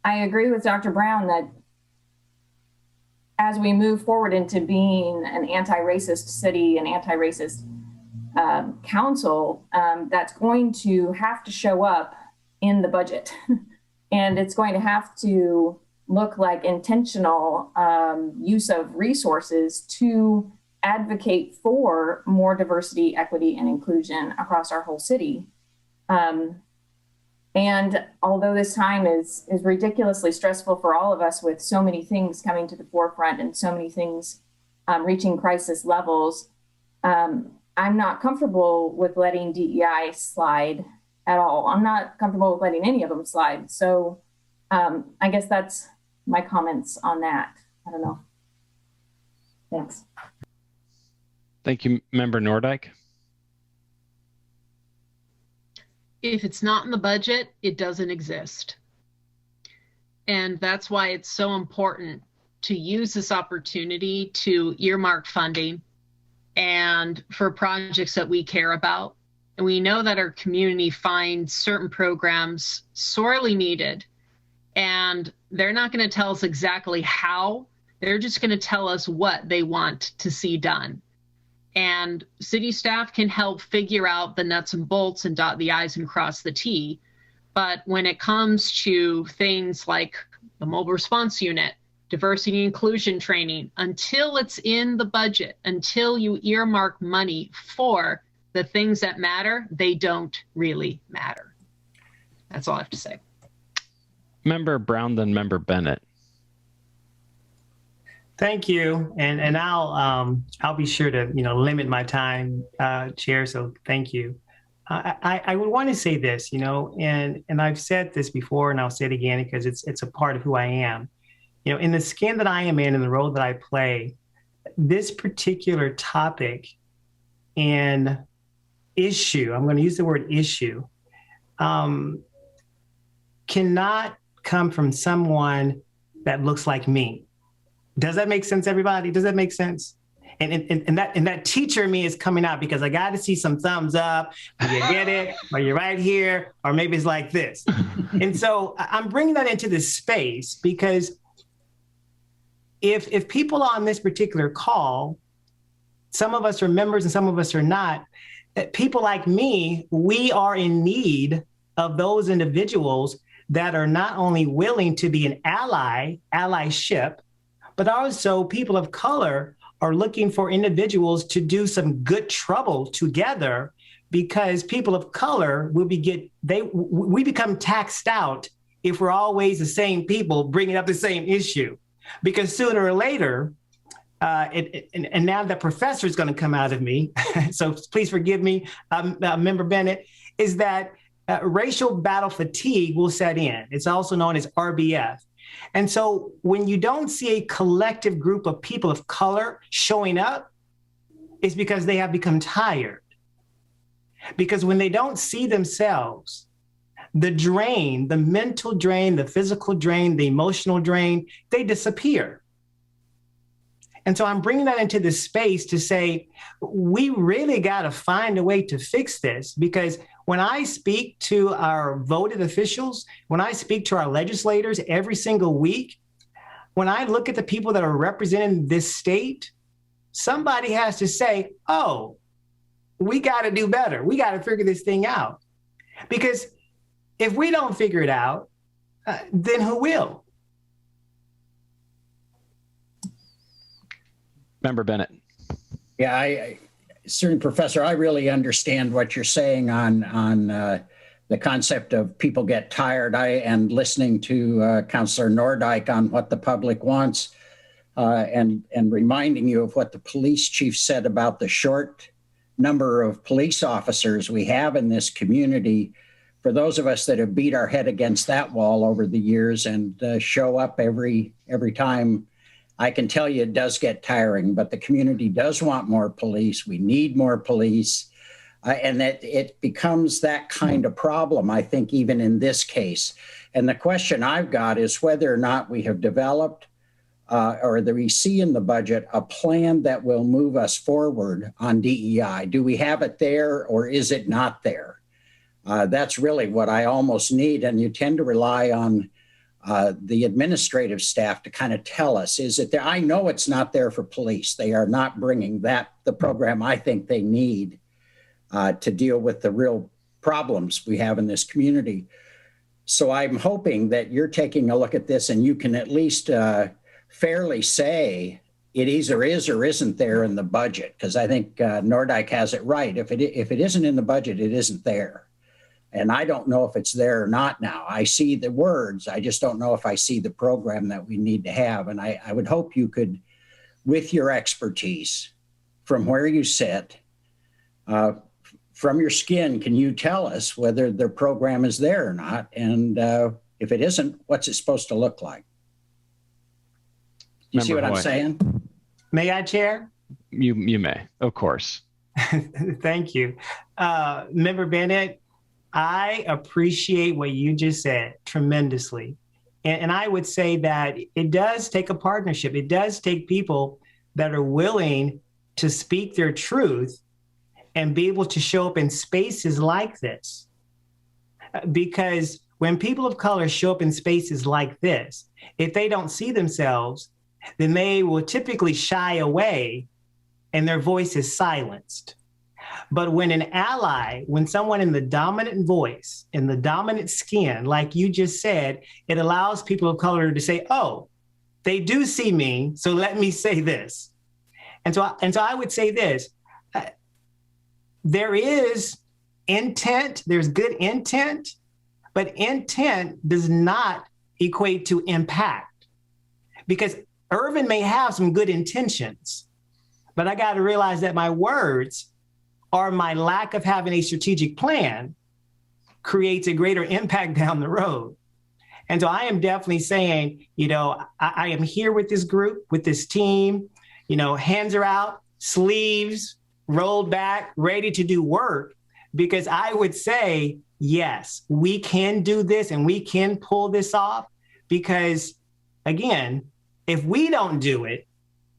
agree with Dr. Brown that as we move forward into being an anti-racist city, an anti-racist council, that's going to have to show up in the budget. And it's going to have to look like intentional use of resources to advocate for more diversity, equity, and inclusion across our whole city. And although this time is ridiculously stressful for all of us, with so many things coming to the forefront and so many things reaching crisis levels, I'm not comfortable with letting DEI slide at all. I'm not comfortable with letting any of them slide. So I guess that's my comments on that. I don't know. Thanks.
Thank you, Member Nordyke.
If it's not in the budget, it doesn't exist. And that's why it's so important to use this opportunity to earmark funding and for projects that we care about. And we know that our community finds certain programs sorely needed, and they're not going to tell us exactly how. They're just going to tell us what they want to see done. And city staff can help figure out the nuts and bolts and dot the I's and cross the T. But when it comes to things like the mobile response unit, diversity and inclusion training, until it's in the budget, until you earmark money for the things that matter, they don't really matter. That's all I have to say.
Member Brown, then Member Bennett.
Thank you, and I'll be sure to limit my time, Chair. So thank you. I would want to say this, and I've said this before, and I'll say it again because it's a part of who I am. In the skin that I am in and the role that I play, this particular topic and issue, I'm going to use the word issue, cannot come from someone that looks like me. Does that make sense, everybody? Does that make sense? And that teacher in me is coming out because I got to see some thumbs up. Do you get it? Or you're right here, or maybe it's like this. And so I'm bringing that into this space because if people on this particular call, some of us are members and some of us are not, people like me, we are in need of those individuals that are not only willing to be an allyship, but also people of color are looking for individuals to do some good trouble together, because people of color we become taxed out if we're always the same people bringing up the same issue, because sooner or later, and now the professor is going to come out of me, so please forgive me, Member Bennett, is that racial battle fatigue will set in. It's also known as RBF. And so when you don't see a collective group of people of color showing up, it's because they have become tired. Because when they don't see themselves, the drain, the mental drain, the physical drain, the emotional drain, they disappear. And so I'm bringing that into this space to say, we really got to find a way to fix this, because when I speak to our voted officials, when I speak to our legislators every single week, when I look at the people that are representing this state, somebody has to say, oh, we got to do better. We got to figure this thing out. Because if we don't figure it out, then who will?
Member Bennett.
Yeah, I certainly, Professor, I really understand what you're saying on the concept of people get tired. And listening to Councillor Nordyke on what the public wants, and reminding you of what the police chief said about the short number of police officers we have in this community. For those of us that have beat our head against that wall over the years and show up every time, I can tell you it does get tiring, but the community does want more police. We need more police. And that it becomes that kind of problem, I think, even in this case. And the question I've got is whether or not we have developed or that we see in the budget a plan that will move us forward on DEI. Do we have it there, or is it not there? That's really what I almost need. And you tend to rely on the administrative staff to kind of tell us, is it there? I know it's not there for police. They are not bringing the program I think they need to deal with the real problems we have in this community. So I'm hoping that you're taking a look at this and you can at least fairly say it either is or isn't there in the budget, because I think Nordyke has it right. If it isn't in the budget, it isn't there. And I don't know if it's there or not now. I see the words. I just don't know if I see the program that we need to have. And I would hope you could, with your expertise, from where you sit, from your skin, can you tell us whether the program is there or not? And if it isn't, what's it supposed to look like? You see what I'm saying?
May I, Chair?
You may, of course.
Thank you. Member Bennett, I appreciate what you just said tremendously. And I would say that it does take a partnership. It does take people that are willing to speak their truth and be able to show up in spaces like this. Because when people of color show up in spaces like this, if they don't see themselves, then they will typically shy away and their voice is silenced. But when an ally, when someone in the dominant voice, in the dominant skin, like you just said, it allows people of color to say, oh, they do see me, so let me say this. And so I would say this, there is intent, there's good intent, but intent does not equate to impact. Because Irvin may have some good intentions, but I got to realize that my words or my lack of having a strategic plan creates a greater impact down the road. And so I am definitely saying, I am here with this group, with this team, hands are out, sleeves rolled back, ready to do work, because I would say, yes, we can do this and we can pull this off, because again, if we don't do it,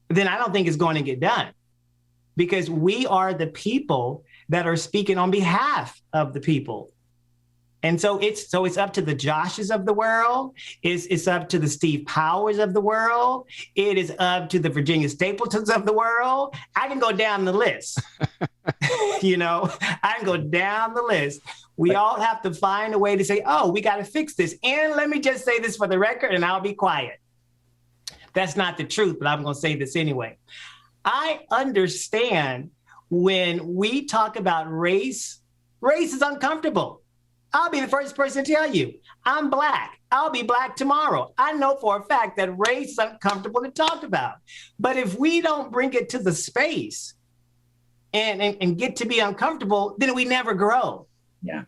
then I don't think it's going to get done, because we are the people that are speaking on behalf of the people. And so it's up to the Joshes of the world. It's up to the Steve Powers of the world. It is up to the Virginia Stapletons of the world. I can go down the list. I can go down the list. We all have to find a way to say, oh, we got to fix this. And let me just say this for the record, and I'll be quiet. That's not the truth, but I'm going to say this anyway. I understand when we talk about race is uncomfortable. I'll be the first person to tell you, I'm Black. I'll be Black tomorrow. I know for a fact that race is uncomfortable to talk about. But if we don't bring it to the space and get to be uncomfortable, then we never grow.
Yeah.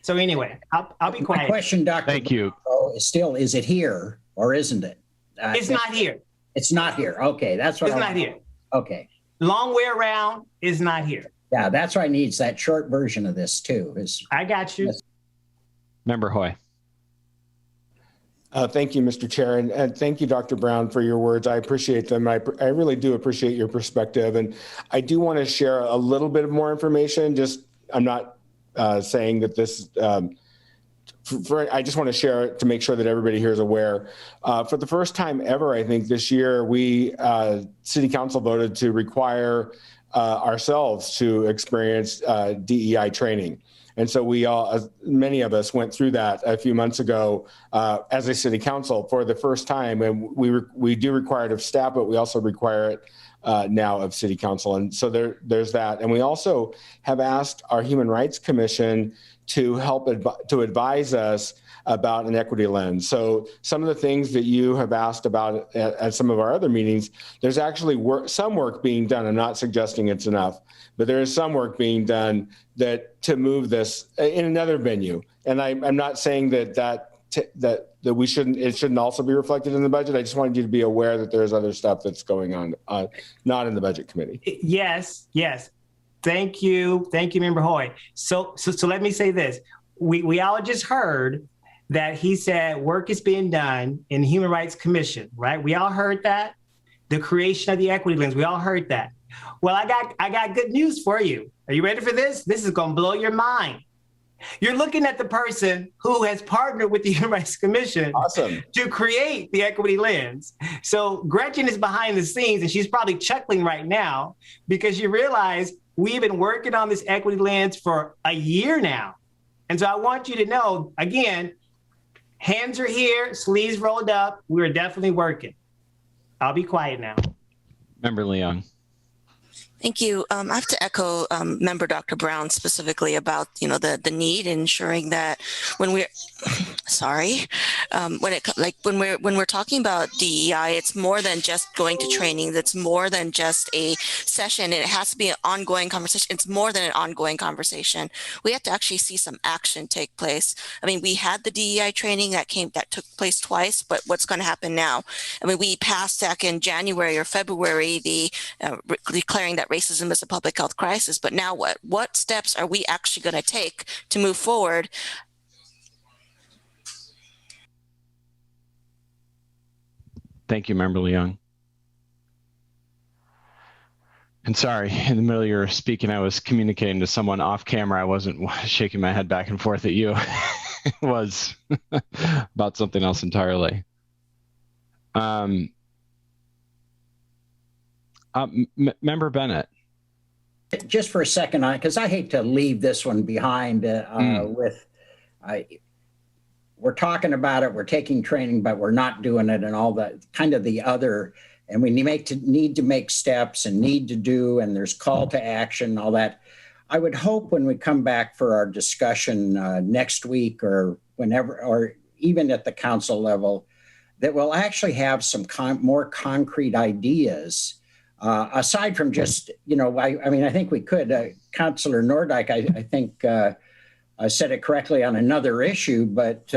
So anyway, I'll be quiet.
My question, Dr.
Thank you.
Is still, is it here or isn't it?
It's not here.
It's not here. Okay, that's what
it's not here.
Okay.
Long way around is not here.
Yeah, that's why I needs that short version of this too.
I got you.
Member Hoy.
Thank you, Mr. Chair, and thank you, Dr. Brown, for your words. I appreciate them. I really do appreciate your perspective, and I do want to share a little bit of more information. I'm not saying that this. I just want to share it to make sure that everybody here is aware. For the first time ever, I think this year, we City Council voted to require ourselves to experience DEI training. And so we all, many of us went through that a few months ago as a city council for the first time. And we do require it of staff, but we also require it now of city council. And so there's that. And we also have asked our Human Rights Commission to help to advise us about an equity lens. So some of the things that you have asked about at some of our other meetings, there's actually some work being done. I'm not suggesting it's enough, but there is some work being done to move this in another venue. And I'm not saying that we shouldn't, it shouldn't also be reflected in the budget. I just wanted you to be aware that there's other stuff that's going on, not in the budget committee.
Yes. Thank you, Member Hoy. So let me say this. We all just heard that he said work is being done in the Human Rights Commission, right? We all heard that. The creation of the equity lens, we all heard that. Well, I got good news for you. Are you ready for this? This is gonna blow your mind. You're looking at the person who has partnered with the Human Rights Commission to create the equity lens. So Gretchen is behind the scenes and she's probably chuckling right now because you realize we've been working on this equity lens for a year now. And so I want you to know, again, hands are here, sleeves rolled up. We're definitely working. I'll be quiet now.
Member Leung.
Thank you. I have to echo Member Dr. Brown specifically about the need ensuring that when we're when we're talking about DEI, it's more than just going to training. That's more than just a session. It has to be an ongoing conversation. It's more than an ongoing conversation. We have to actually see some action take place. I mean, we had the DEI training that took place twice, but what's going to happen now? I mean, we passed back in January or February declaring that racism is a public health crisis, but now what? What steps are we actually going to take to move forward?
Thank you, Member Leung. And sorry, in the middle of your speaking, I was communicating to someone off camera. I wasn't shaking my head back and forth at you. It was about something else entirely. Member Bennett.
Just for a second, because I hate to leave this one behind we're talking about it, we're taking training, but we're not doing it and all that kind of the other, and we need to make steps and need to do, and there's call to action, all that. I would hope when we come back for our discussion next week or whenever, or even at the council level, that we'll actually have some more concrete ideas aside from just, I think we could, Councillor Nordyke, I think said it correctly on another issue, but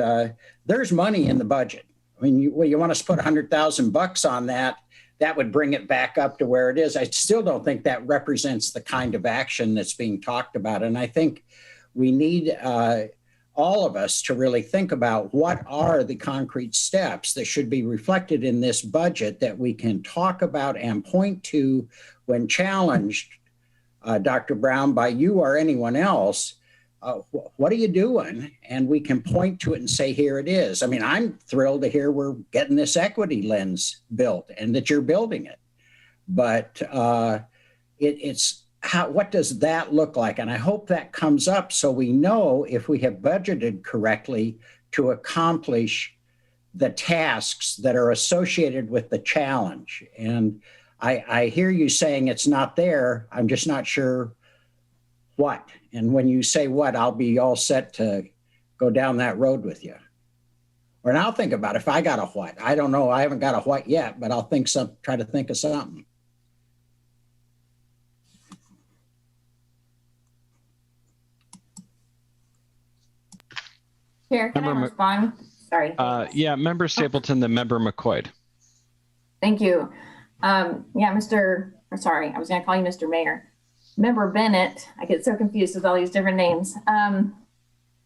there's money in the budget. I mean, you want us to put $100,000 on that, that would bring it back up to where it is. I still don't think that represents the kind of action that's being talked about. And I think we need all of us to really think about what are the concrete steps that should be reflected in this budget that we can talk about and point to when challenged, Dr. Brown, by you or anyone else. What are you doing? And we can point to it and say, here it is. I mean, I'm thrilled to hear we're getting this equity lens built and that you're building it. But what does that look like? And I hope that comes up so we know if we have budgeted correctly to accomplish the tasks that are associated with the challenge. And I hear you saying it's not there. I'm just not sure what. And when you say what, I'll be all set to go down that road with you. Or I'll think about if I got a what. I don't know. I haven't got a what yet, but I'll try to think of something.
Chair, can I respond? Sorry.
Yeah, Member Stapleton, then Member McCoy.
Thank you. Yeah, sorry, I was going to call you Mr. Mayor. Member Bennett, I get so confused with all these different names.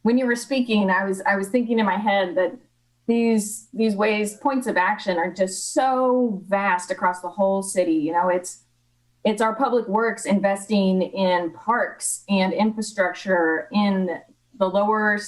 When you were speaking, I was thinking in my head that these points of action are just so vast across the whole city. You know, it's our public works investing in parks and infrastructure in the lower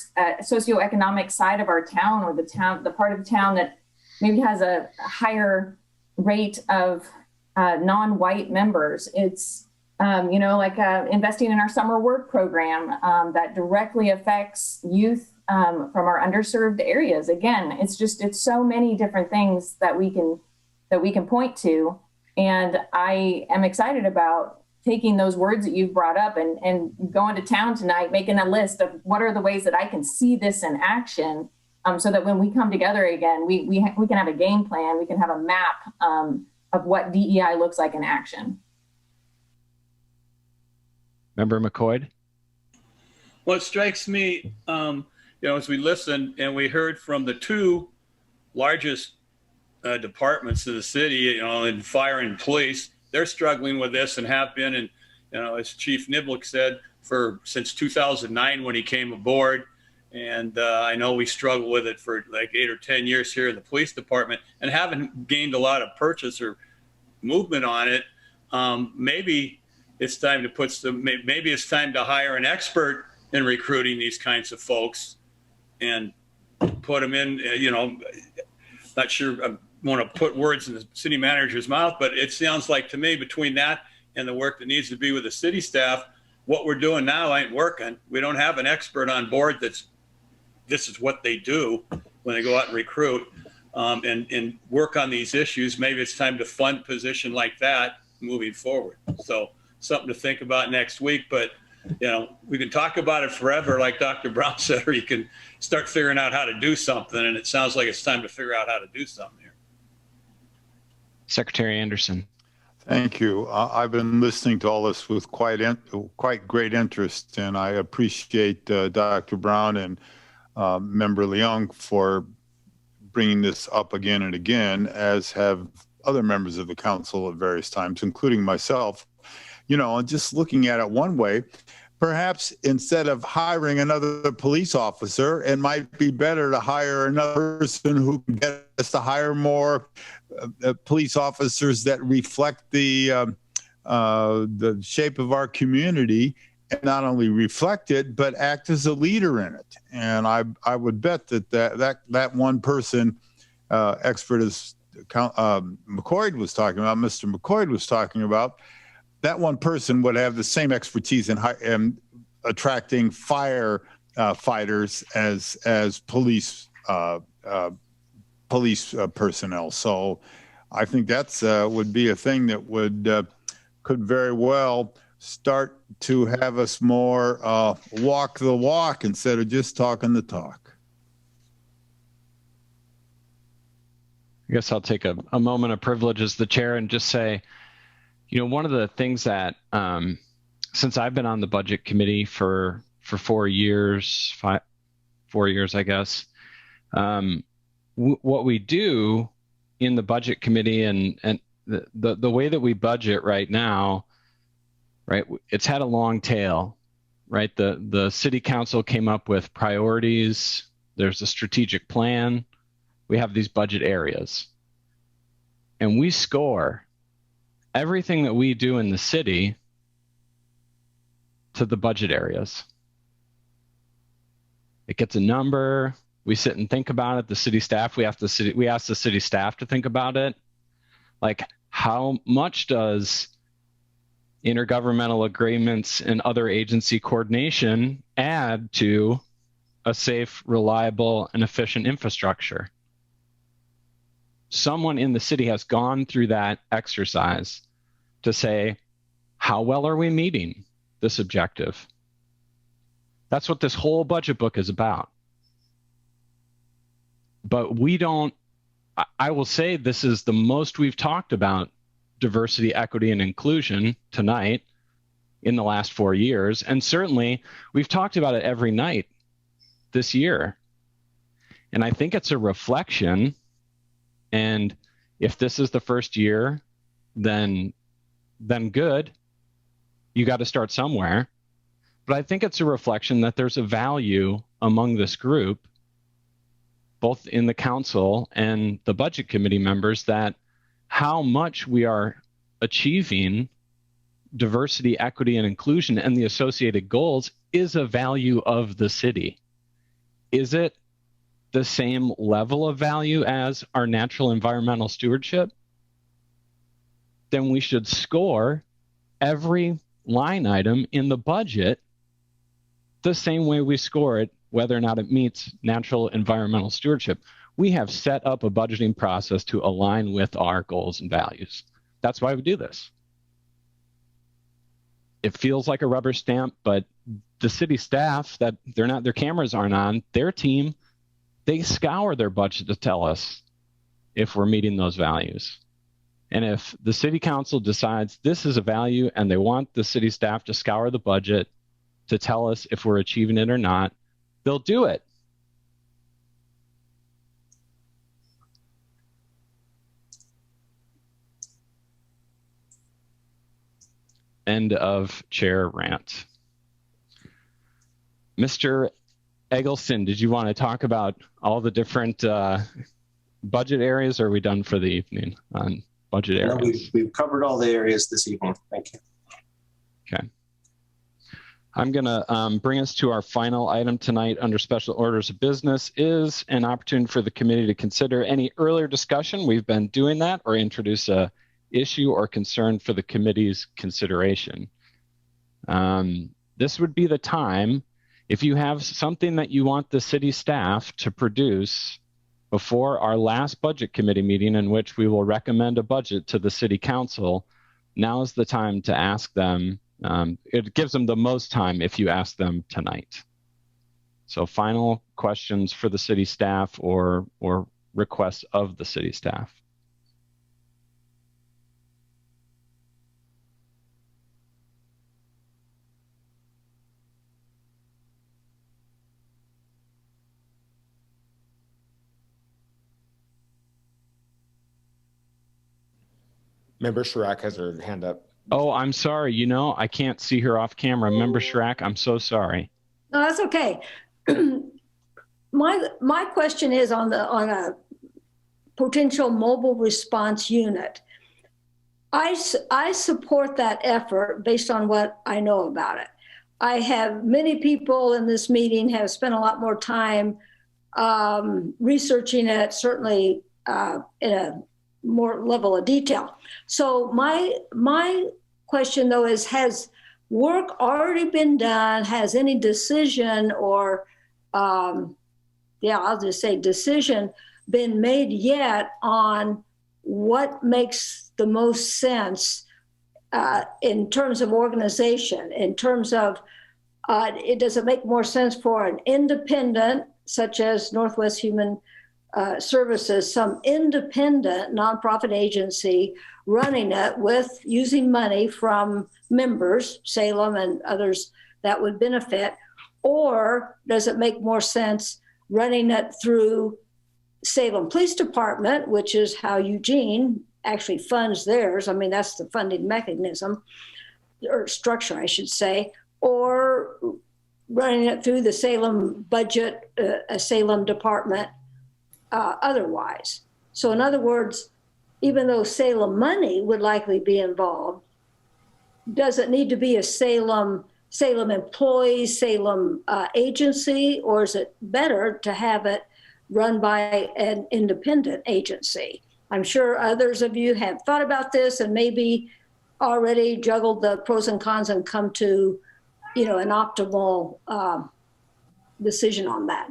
socioeconomic side of our town, or the part of the town that maybe has a higher rate of non-white members. It's investing in our summer work program that directly affects youth from our underserved areas. Again, it's so many different things that we can point to. And I am excited about taking those words that you've brought up and going to town tonight, making a list of what are the ways that I can see this in action, so that when we come together again, we can have a game plan, we can have a map of what DEI looks like in action.
Member McCoy?
Well, it strikes me, as we listened and we heard from the two largest departments of the city, in fire and police, they're struggling with this and have been, and as Chief Niblick said, since 2009 when he came aboard. And I know we struggle with it for like 8 or 10 years here in the police department and haven't gained a lot of purchase or movement on it. Maybe it's time to maybe it's time to hire an expert in recruiting these kinds of folks and put them in, not sure I want to put words in the city manager's mouth, but it sounds like to me between that and the work that needs to be with the city staff, what we're doing now ain't working. We don't have an expert on board this is what they do when they go out and recruit and work on these issues. Maybe it's time to fund a position like that moving forward. So something to think about next week, but we can talk about it forever, like Dr. Brown said, or you can start figuring out how to do something. And it sounds like it's time to figure out how to do something here.
Secretary Anderson.
Thank you. I've been listening to all this with quite great interest, and I appreciate Dr. Brown and Member Leung for bringing this up again and again, as have other members of the council at various times, including myself. Just looking at it one way, perhaps instead of hiring another police officer, it might be better to hire another person who can get us to hire more police officers that reflect the shape of our community, and not only reflect it, but act as a leader in it. And I would bet that one person, expert as McCoy was talking about, Mr. McCoy was talking about, that one person would have the same expertise in attracting fire fighters as police personnel. So I think that's would be a thing that could very well start to have us more walk the walk instead of just talking the talk.
I guess I'll take a moment of privilege as the chair and just say, one of the things that since I've been on the budget committee for 4 years, 4 years, I guess, what we do in the budget committee and the way that we budget right now, right, it's had a long tail, right? The city council came up with priorities. There's a strategic plan. We have these budget areas. And we score everything that we do in the city to the budget areas. It gets a number. We sit and think about it. The city staff, we ask the city staff to think about it. Like, how much does intergovernmental agreements and other agency coordination add to a safe, reliable, and efficient infrastructure? Someone in the city has gone through that exercise to say, how well are we meeting this objective? That's what this whole budget book is about. But I will say this is the most we've talked about diversity, equity, and inclusion tonight in the last 4 years. And certainly we've talked about it every night this year. And I think it's a reflection. And if this is the first year, then good. You got to start somewhere. But I think it's a reflection that there's a value among this group, both in the council and the budget committee members, that how much we are achieving diversity, equity, and inclusion and the associated goals is a value of the city. Is it the same level of value as our natural environmental stewardship? Then we should score every line item in the budget the same way we score it, whether or not it meets natural environmental stewardship. We have set up a budgeting process to align with our goals and values. That's why we do this. It feels like a rubber stamp, but the city staff, that their cameras aren't on, their team, they scour their budget to tell us if we're meeting those values. And if the city council decides this is a value and they want the city staff to scour the budget to tell us if we're achieving it or not, they'll do it. End of chair rant. Mr. Eggleston, did you want to talk about all the different budget areas, or are we done for the evening on budget areas?
We've covered all the areas this evening. Thank you.
Okay. I'm going to bring us to our final item tonight under special orders of business is an opportunity for the committee to consider any earlier discussion. We've been doing that, or introduce a issue or concern for the committee's consideration. This would be the time, if you have something that you want the city staff to produce before our last budget committee meeting, in which we will recommend a budget to the city council, now is the time to ask them. It gives them the most time if you ask them tonight. So final questions for the city staff or requests of the city staff.
Member Chirac has her hand up.
Oh, I'm sorry. You know, I can't see her off camera. Member Chirac, I'm so sorry.
No, that's okay. My question is on a potential mobile response unit. I support that effort based on what I know about it. I have many people in this meeting have spent a lot more time researching it, certainly in a more level of detail. So my question though is, has work already been done? Has any decision or, I'll just say decision been made yet on what makes the most sense in terms of organization, in terms of, does it make more sense for an independent, such as Northwest Human Services, some independent nonprofit agency running it with using money from members, Salem and others that would benefit? Or does it make more sense running it through Salem Police Department, which is how Eugene actually funds theirs? I mean, that's the funding mechanism or structure, I should say, or running it through the Salem budget, a Salem department otherwise. So in other words, even though Salem money would likely be involved, does it need to be a Salem employee, Salem agency, or is it better to have it run by an independent agency? I'm sure others of you have thought about this and maybe already juggled the pros and cons and come to, an optimal decision on that.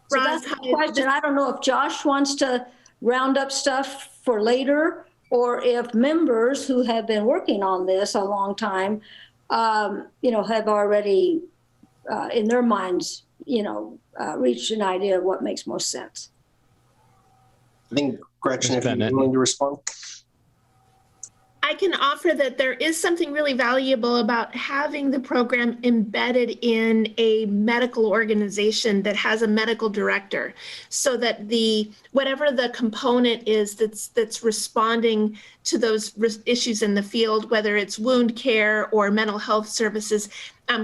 So that's the question. I don't know if Josh wants to round up stuff for later, or if members who have been working on this a long time, have already, in their minds, reached an idea of what makes most sense.
I think, Gretchen, if you're willing to respond.
I can offer that there is something really valuable about having the program embedded in a medical organization that has a medical director, so that whatever the component is that's responding to those issues in the field, whether it's wound care or mental health services,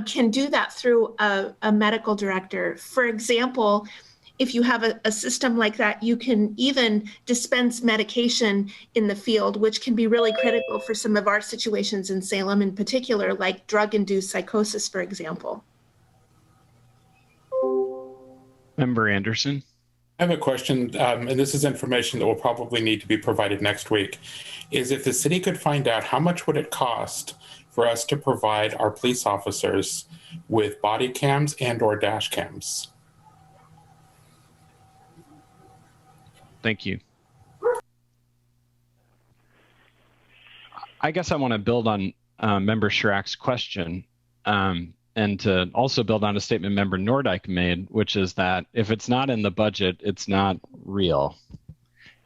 can do that through a medical director. For example, if you have a system like that, you can even dispense medication in the field, which can be really critical for some of our situations in Salem in particular, like drug-induced psychosis, for example.
Member Anderson.
I have a question, and this is information that will probably need to be provided next week, is if the city could find out how much would it cost for us to provide our police officers with body cams and or dash cams?
Thank you. I guess I want to build on Member Chirac's question, and to also build on a statement Member Nordyke made, which is that if it's not in the budget, it's not real.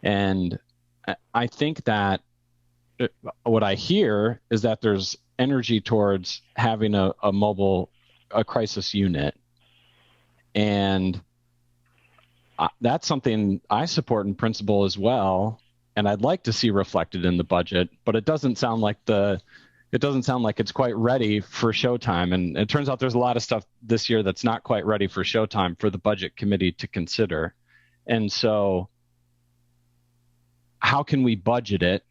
And I think that what I hear is that there's energy towards having a mobile crisis unit. And that's something I support in principle as well, and I'd like to see reflected in the budget. But it doesn't sound like it's quite ready for showtime. And it turns out there's a lot of stuff this year that's not quite ready for showtime for the budget committee to consider. And so, how can we budget it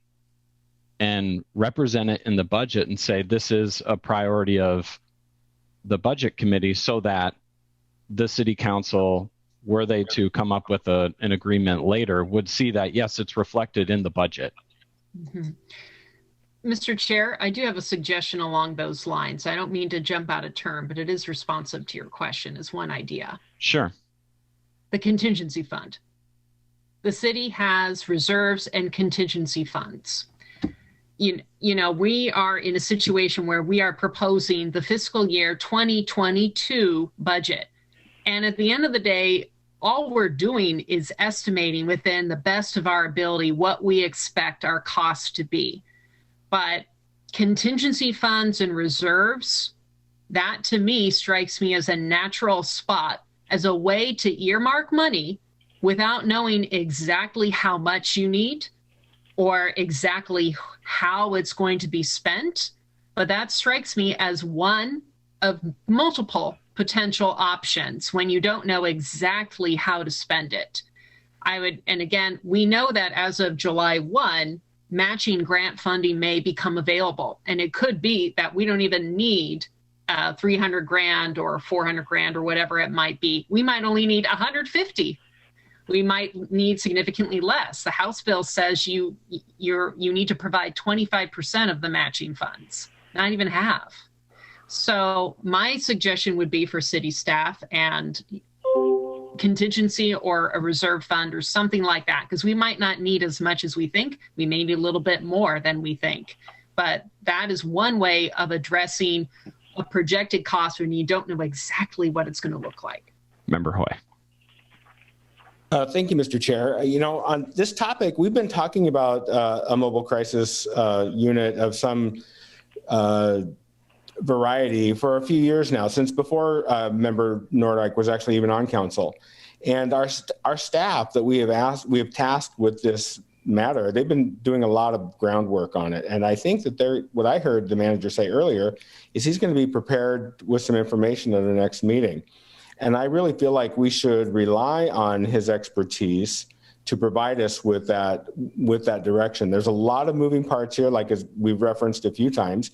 and represent it in the budget and say this is a priority of the budget committee, so that the city council, were they to come up with an agreement later, would see that, yes, it's reflected in the budget.
Mm-hmm. Mr. Chair, I do have a suggestion along those lines. I don't mean to jump out of turn, but it is responsive to your question, is one idea.
Sure.
The contingency fund. The city has reserves and contingency funds. You know, we are in a situation where we are proposing the fiscal year 2022 budget. And at the end of the day, all we're doing is estimating within the best of our ability what we expect our costs to be. But contingency funds and reserves, that to me strikes me as a natural spot, as a way to earmark money without knowing exactly how much you need or exactly how it's going to be spent. But that strikes me as one of multiple potential options when you don't know exactly how to spend it. And again, we know that as of July 1, matching grant funding may become available. And it could be that we don't even need 300 grand or 400 grand or whatever it might be. We might only need 150. We might need significantly less. The House bill says you need to provide 25% of the matching funds, not even half. So my suggestion would be for city staff and contingency or a reserve fund or something like that, because we might not need as much as we think. We may need a little bit more than we think. But that is one way of addressing a projected cost when you don't know exactly what it's going to look like.
Member Hoy.
Thank you, Mr. Chair. You know, on this topic, we've been talking about a mobile crisis unit of some variety for a few years now, since before Member Nordyke was actually even on council. And our staff that we have tasked with this matter, they've been doing a lot of groundwork on it. And I think that what I heard the manager say earlier is he's going to be prepared with some information at the next meeting. And I really feel like we should rely on his expertise to provide us with that direction. There's a lot of moving parts here, like as we've referenced a few times.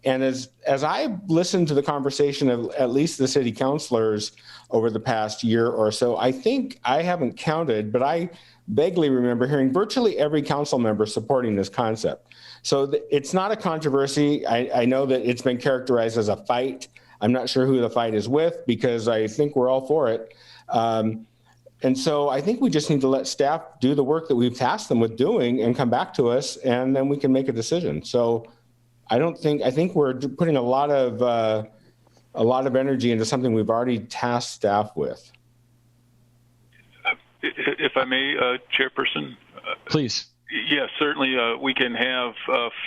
And as I listened to the conversation of at least the city councilors over the past year or so, I think I haven't counted, but I vaguely remember hearing virtually every council member supporting this concept. So it's not a controversy. I know that it's been characterized as a fight. I'm not sure who the fight is with, because I think we're all for it. And so I think we just need to let staff do the work that we've tasked them with doing and come back to us, and then we can make a decision. So I think we're putting a lot of energy into something we've already tasked staff with.
If I may, Chairperson.
Please.
Yes, certainly we can have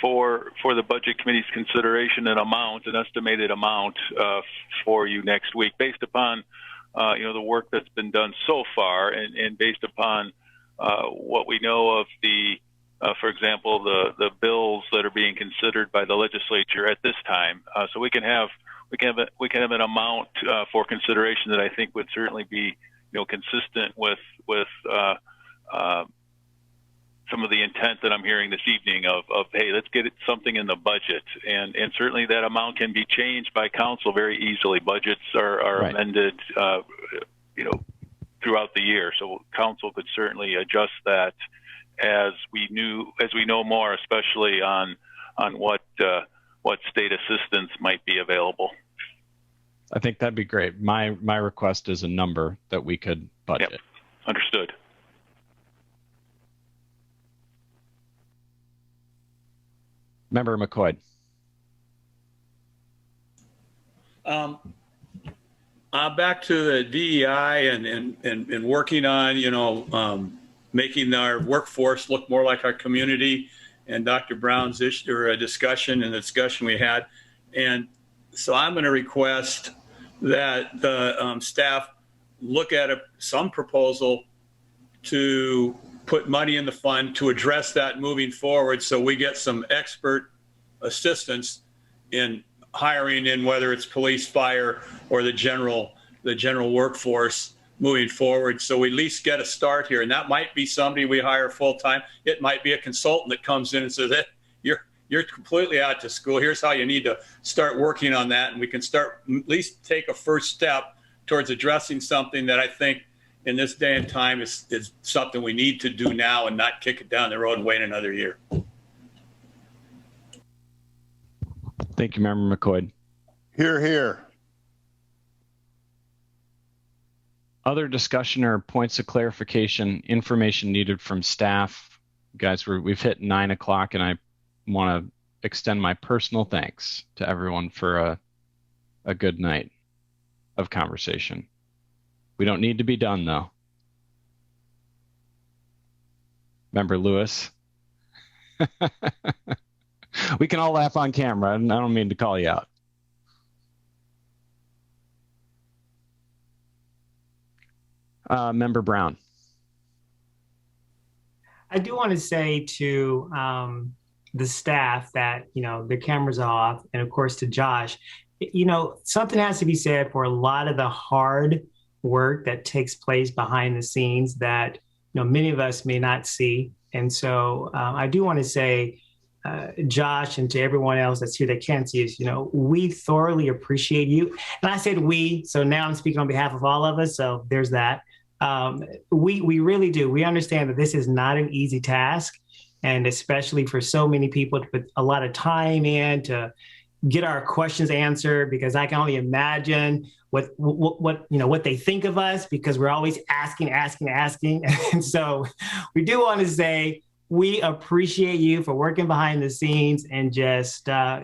for the budget committee's consideration an estimated amount for you next week, based upon the work that's been done so far, and based upon what we know of for example, the bills that are being considered by the legislature at this time. So we can have an amount for consideration that I think would certainly be consistent with some of the intent that I'm hearing this evening of hey, let's get something in the budget, and certainly that amount can be changed by council very easily. Budgets are right. Amended throughout the year, so council could certainly adjust that as we know more, especially on what state assistance might be available.
I think that'd be great. My request is a number that we could budget.
Yep. Understood.
Member McCoy.
Back to the DEI and working on making our workforce look more like our community, and Dr. Brown's discussion and the discussion we had. And so I'm going to request that the staff look at some proposal to put money in the fund to address that moving forward, so we get some expert assistance in hiring in, whether it's police, fire, or the general workforce moving forward. So we at least get a start here. And that might be somebody we hire full-time. It might be a consultant that comes in and says, that you're completely out to school. Here's how you need to start working on that. And we can start, at least take a first step towards addressing something that I think in this day and time is something we need to do now, and not kick it down the road and wait another year.
Thank you, Member McCoy.
Hear, hear.
Other discussion or points of clarification, information needed from staff. Guys, we've hit 9 o'clock, and I want to extend my personal thanks to everyone for a good night of conversation. We don't need to be done, though. Member Lewis. We can all laugh on camera, and I don't mean to call you out. Member Brown.
I do want to say to the staff that, the cameras off, and of course to Josh, something has to be said for a lot of the hard work that takes place behind the scenes that, many of us may not see. And so I do want to say, Josh, and to everyone else that's here that can't see us, we thoroughly appreciate you. And I said we, so now I'm speaking on behalf of all of us. So there's that. We really do. We understand that this is not an easy task, and especially for so many people to put a lot of time in to get our questions answered, because I can only imagine what they think of us, because we're always asking. And so we do want to say, we appreciate you for working behind the scenes and just, not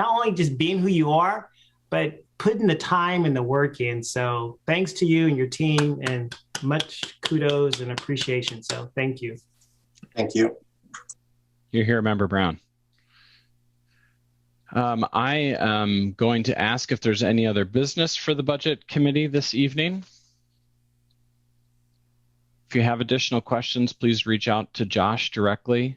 only just being who you are, but putting the time and the work in. So thanks to you and your team, and much kudos and appreciation. So thank you.
Thank you.
You're here, Member Brown. I am going to ask if there's any other business for the Budget Committee this evening. If you have additional questions, please reach out to Josh directly.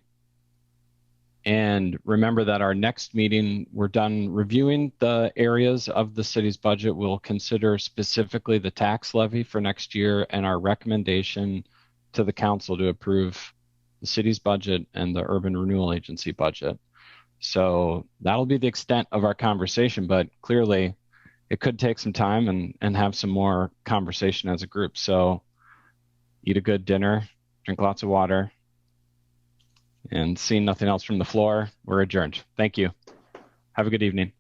And remember that our next meeting, we're done reviewing the areas of the city's budget. We'll consider specifically the tax levy for next year and our recommendation to the council to approve the city's budget and the Urban Renewal Agency budget. So that'll be the extent of our conversation, but clearly it could take some time and have some more conversation as a group. So eat a good dinner, drink lots of water, and seeing nothing else from the floor, we're adjourned. Thank you. Have a good evening.